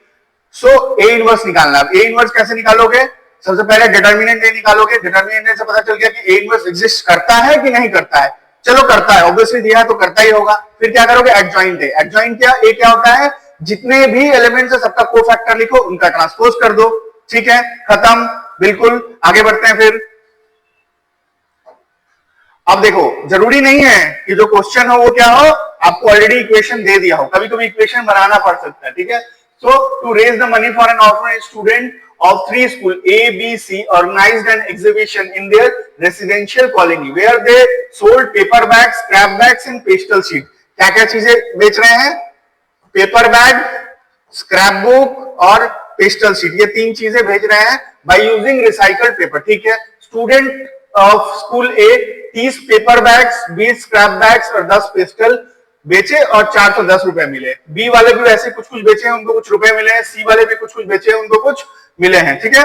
So a inverse निकालना है। ए इनवर्स कैसे निकालोगे, सबसे पहले डिटर्मिनेंट ए निकालोगे। डिटर्मिनेंट से पता चल गया कि ए इनवर्स एग्जिस्ट करता है कि नहीं करता है, चलो करता है, ऑब्वियसली दिया है तो करता ही होगा। फिर क्या करोगे, एडजॉइंट है। एडजॉइंट क्या, ए क्या होता है, जितने भी एलिमेंट्स है सबका कोफैक्टर लिखो, उनका ट्रांसपोज कर दो, ठीक है, खत्म, बिल्कुल। आगे बढ़ते हैं फिर। अब देखो जरूरी नहीं है कि जो क्वेश्चन हो वो क्या हो, आपको ऑलरेडी इक्वेशन दे दिया हो, कभी कभी इक्वेशन बनाना पड़ सकता है, ठीक है। So to raise the money for an orphanage student of 3 school A, B, C organized an exhibition in their residential colony where they sold paper bags, scrap bags and pastel sheet। क्या क्या चीजें बेच रहे हैं, पेपर बैग, स्क्रैप बुक और पेस्टल शीट, ये 3 चीजें भेज रहे हैं बाय यूजिंग रिसाइकल्ड पेपर, ठीक है। Student of school A 30 paper bags, 20 scrap bags और 10 पेस्टल बेचे और 410 रुपए मिले। बी वाले भी वैसे कुछ कुछ बेचे हैं, उनको कुछ रुपए मिले हैं। सी वाले भी कुछ कुछ बेचे हैं, उनको कुछ मिले हैं, ठीक है।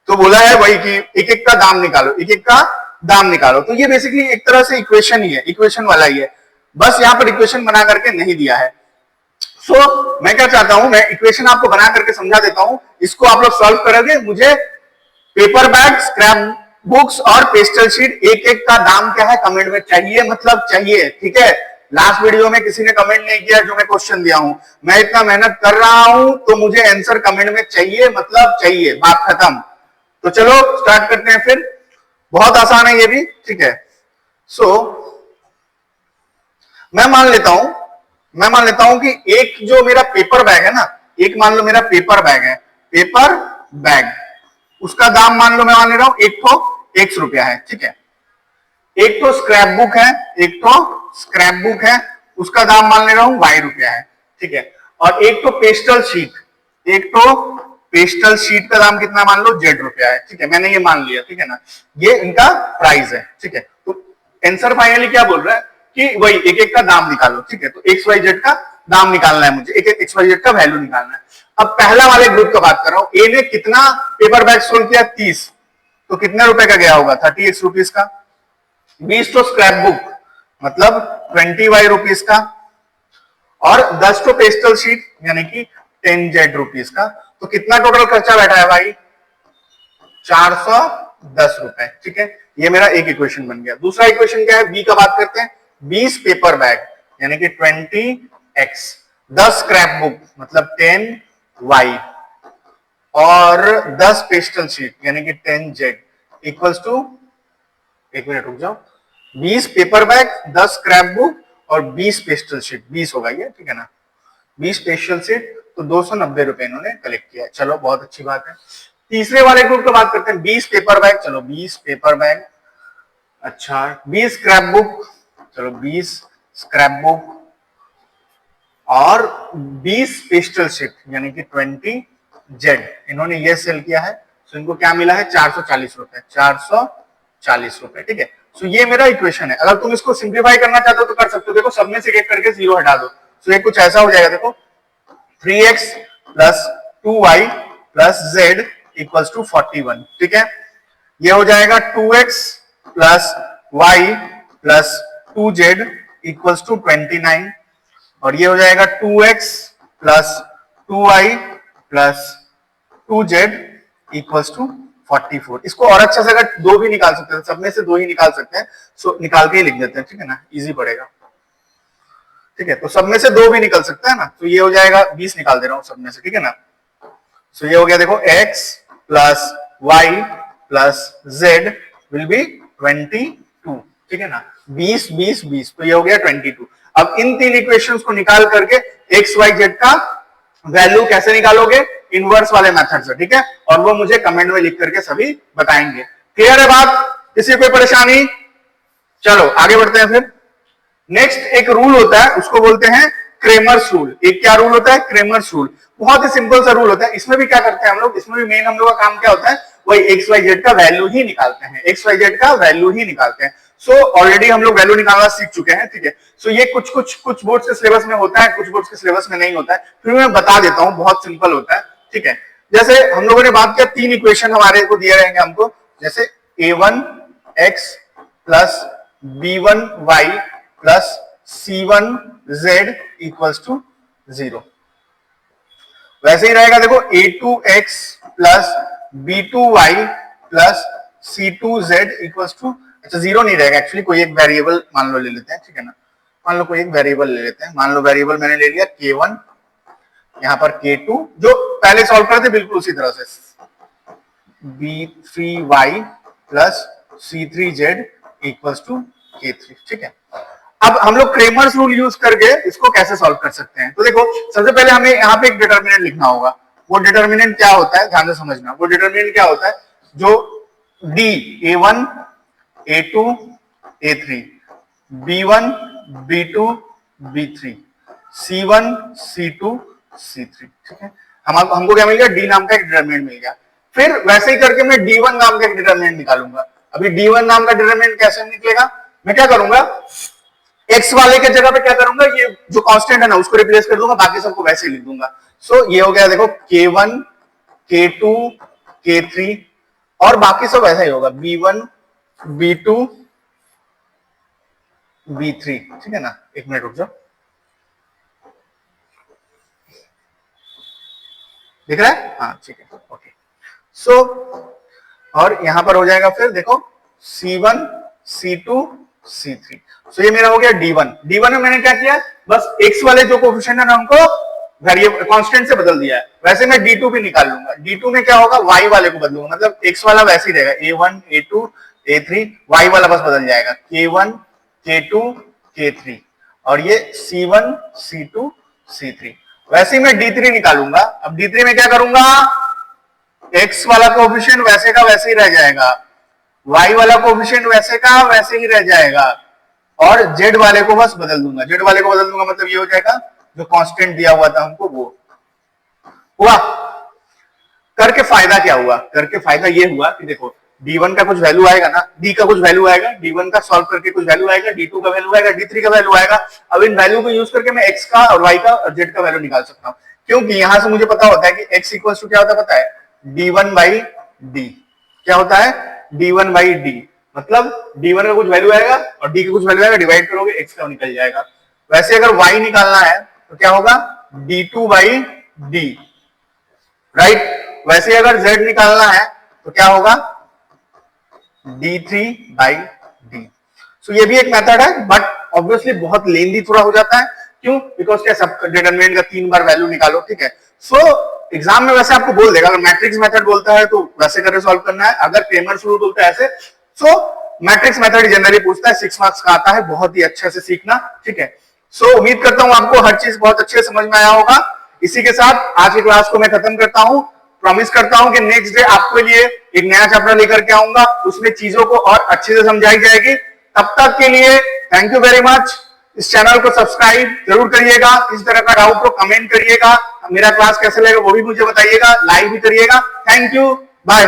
तो बोला है वही कि एक एक का दाम निकालो, एक एक का दाम निकालो। तो ये बेसिकली एक तरह से इक्वेशन ही है, इक्वेशन वाला ही है, बस यहाँ पर इक्वेशन बना करके नहीं दिया है। सो मैं क्या चाहता हूं, मैं इक्वेशन आपको बना करके समझा देता हूं, इसको आप लोग सॉल्व करोगे। मुझे पेपर बैग, स्क्रैप बुक्स और पेस्टल शीट एक एक का दाम क्या है कमेंट में चाहिए, मतलब चाहिए, ठीक है। लास्ट वीडियो में किसी ने कमेंट नहीं किया जो मैं क्वेश्चन दिया हूं, मैं इतना मेहनत कर रहा हूं तो मुझे आंसर कमेंट में चाहिए, मतलब चाहिए, बात खत्म। तो चलो स्टार्ट करते हैं फिर, बहुत आसान है ये भी, ठीक है। सो मैं मान लेता हूं कि एक जो मेरा पेपर बैग है ना, एक मान लो मेरा पेपर बैग है, पेपर बैग, उसका दाम मान लो मैं मान ले रहा हूं एक तो 100 रुपया है, ठीक है। एक तो स्क्रैप बुक है, एक तो स्क्रैप बुक है, उसका दाम मान ले रहा हूं ₹Y है, ठीक है। और एक तो पेस्टल शीट, एक तो पेस्टल शीट का दाम कितना मान लो ₹Z है, ठीक है, मैंने ये मान लिया, ठीक है ना, ये इनका प्राइस है, ठीक है। तो आंसर फाइनली क्या बोल रहा है कि वही एक एक का दाम निकालो, ठीक है। तो XYZ का दाम निकालना है मुझे, एक एक XYZ का वैल्यू निकालना है। अब पहला वाले ग्रुप का बात कर रहा हूं, ए ने कितना पेपर बैग सोल्ड किया 30, तो कितने रुपए का गया होगा 36 रुपीज का। 20 तो स्क्रैप बुक मतलब 20Y रुपीज का, और 10 तो पेस्टल शीट यानी कि 10Z रुपीज का। तो कितना टोटल खर्चा बैठा है भाई, 410 रुपए, ठीक है। ये मेरा एक इक्वेशन बन गया। दूसरा इक्वेशन क्या है, बी का बात करते हैं। 20 पेपर बैग यानी कि 20x, 10 स्क्रैप बुक मतलब 10y और 10 पेस्टल शीट यानी कि 10z इक्वल्स टू, एक मिनट रुक जाओ, 20 पेपर बैग, 10 स्क्रैप बुक और 20 पेस्टल शीट, 20 होगा ये, ठीक है ना, 20 पेस्टल शीट, तो 290 रुपए इन्होंने कलेक्ट किया है। चलो बहुत अच्छी बात है। तीसरे वाले ग्रुप की बात करते हैं, 20 पेपर बैग, चलो 20 पेपर बैग, अच्छा 20 स्क्रैप बुक, चलो 20 स्क्रैप बुक और 20 पेस्टल शीट यानी कि 20z इन्होंने ये सेल किया है। तो इनको क्या मिला है, 440 रुपए, 440 रुपए, ठीक है। सो ये मेरा इक्वेशन है। अगर तुम इसको सिंप्लीफाई करना चाहते हो तो कर सकते हो, देखो सब में से एक करके जीरो हटा दो। सो ये कुछ ऐसा हो जाएगा, देखो 3x plus 2y plus z equals to 41, ठीक है। ये हो जाएगा 2x plus y plus 2z equals to 29 और ये हो जाएगा 2x plus 2y plus 2z equals to 44। इसको और अच्छा से अगर दो भी निकाल सकते हैं, सब में से दो ही निकाल सकते हैं, सो निकाल के ही लिख देते हैं, ठीक है ना, इजी पड़ेगा, ठीक है। तो सब में से दो भी निकल सकता है ना, तो ये हो जाएगा 20 निकाल दे रहा हूं सब में से, ठीक है ना। सो ये हो गया, देखो x plus y plus z will be 22, ठीक है ना, 20 20 20, तो ये हो गया 22। अब इन तीन इक्वेशंस को निकाल करके x y z का वैल्यू कैसे निकालोगे, इनवर्स वाले मेथड से, ठीक है, और वो मुझे कमेंट में लिख करके सभी बताएंगे। क्लियर है बात, किसी कोई परेशानी? चलो आगे बढ़ते हैं फिर। नेक्स्ट एक रूल होता है, उसको बोलते हैं क्रेमर्स रूल। एक क्या रूल होता है, क्रेमर्स रूल। बहुत ही सिंपल सा रूल होता है। इसमें भी क्या करते हैं हम लोग, इसमें भी मेन हम लोग का काम क्या होता है, वही एक्स वाई जेड का वैल्यू ही निकालते हैं, एक्स वाई जेड का वैल्यू ही निकालते हैं। सो ऑलरेडी हम लोग वैल्यू निकालना सीख चुके हैं, ठीक है। सो ये कुछ बोर्ड्स के सिलेबस में होता है, कुछ बोर्ड्स के सिलेबस में नहीं होता है, फिर मैं बता देता हूं, बहुत सिंपल होता है, ठीक है। जैसे हम लोगों ने बात किया, तीन इक्वेशन हमारे को दिए रहेंगे हमको, जैसे a1x plus b1y plus c1z equals to 0। वैसे ही रहेगा, देखो a2x plus b2y plus c2z equals to, अच्छा 0 नहीं रहेगा एक्चुअली, कोई एक वेरिएबल मान लो ले लेते हैं, ठीक है ना, मान लो कोई एक वेरिएबल ले लेते हैं, मान लो वेरिएबल मैंने ले लिया k1, यहां पर k2, जो पहले सॉल्व करते बिल्कुल उसी तरह से, b3y plus c3z equals to k3, ठीक है। अब हम लोग क्रेमर्स रूल यूज करके इसको कैसे सॉल्व कर सकते हैं, तो देखो सबसे पहले हमें यहाँ पे एक डिटर्मिनेंट लिखना होगा। वो डिटर्मिनेंट क्या होता है, ध्यान से समझना, वो डिटर्मिनेंट क्या होता है, जो d a1 a2 a3 b1 b2 b3 c1 c2 c3, ठीक है। हमको क्या मिल गया, d नाम का एक डिटर्मिनेंट मिल गया। फिर वैसे ही करके मैं d1 नाम का एक डिटर्मिनेंट निकालूंगा। अभी d1 नाम का डिटर्मिनेंट कैसे निकलेगा, मैं क्या करूंगा, x वाले के जगह पे क्या करूंगा, ये जो कांस्टेंट है ना उसको रिप्लेस कर दूंगा, बाकी सबको वैसे ही लिख दूंगा। सो ये हो गया, देखो k1 k2 k3 और बाकी सब ऐसा ही होगा, b1 b2 b3, ठीक है ना। एक मिनट रुक जाओ, दिख रहा है, हाँ ठीक है, ओके। सो और यहां पर हो जाएगा, फिर देखो c1 c2 c3। सो ये मेरा हो गया d1। d1 में मैंने क्या किया, बस x वाले जो कोएफिशिएंट है ना उनको वेरिएबल कांस्टेंट से बदल दिया है। वैसे मैं d2 भी निकाल लूंगा, d2 में क्या होगा, y वाले को बदलूंगा, मतलब x वाला वैसे ही रहेगा, a1 a2 a3, y वाला बस बदल जाएगा, k1 k2 k3 और ये c1 c2 c3। वैसे ही मैं d3 निकालूंगा। अब d3 में क्या करूंगा, x वाला कोएफिशिएंट वैसे का वैसे ही रह जाएगा, y वाला कोएफिशिएंट वैसे का वैसे ही रह जाएगा और z वाले को बस बदल दूंगा। z वाले को बदल दूंगा मतलब ये हो जाएगा, जो कांस्टेंट दिया हुआ था हमको वो हुआ। करके फायदा क्या हुआ, करके फायदा ये हुआ कि देखो d1 का कुछ वैल्यू आएगा ना, d का कुछ वैल्यू आएगा, d1 का सॉल्व करके कुछ वैल्यू आएगा, d2 का वैल्यू आएगा, d3 का वैल्यू आएगा। अब इन वैल्यू को यूज करके मैं x का और y का और z का वैल्यू निकाल सकता हूं, क्योंकि यहां से मुझे पता होता है कि x इक्वल्स टू क्या होता है, पता है, d1 बाई d। क्या होता है, d1 बाई d, मतलब d1 का कुछ वैल्यू आएगा और d का कुछ वैल्यू आएगा, डिवाइड करोगे x का निकल जाएगा। वैसे अगर y निकालना है तो क्या होगा, d2 बाई d, राइट। वैसे अगर z निकालना है तो क्या होगा, d3 बाई d। सो ये भी एक मेथड है, बट ऑब्वियसली बहुत लेंदी थोड़ा हो जाता है। क्यों? बिकॉज क्या सब डिटरमिनेंट का 3 बार वैल्यू निकालो, ठीक है। सो एग्जाम में वैसे आपको बोल देगा, अगर मैट्रिक्स मेथड बोलता है तो वैसे करके सॉल्व करना है, अगर क्रेमर्स रूल बोलता है ऐसे। सो मैट्रिक्स मेथड जनरली पूछता है, 6 मार्क्स का आता है, बहुत ही अच्छे से सीखना, ठीक है। सो उम्मीद करता हूं आपको हर चीज बहुत अच्छे से समझ में आया होगा। इसी के साथ आज की क्लास को मैं खत्म करता हूं। प्रॉमिस करता हूं कि नेक्स्ट डे आपके लिए एक नया चैप्टर लेकर के आऊंगा, उसमें चीजों को और अच्छे से समझाई जाएगी। तब तक के लिए थैंक यू वेरी मच। इस चैनल को सब्सक्राइब जरूर करिएगा, इस तरह का डाउट को कमेंट करिएगा, मेरा क्लास कैसे लगेगा वो भी मुझे बताइएगा, लाइक भी करिएगा। Thank you, bye.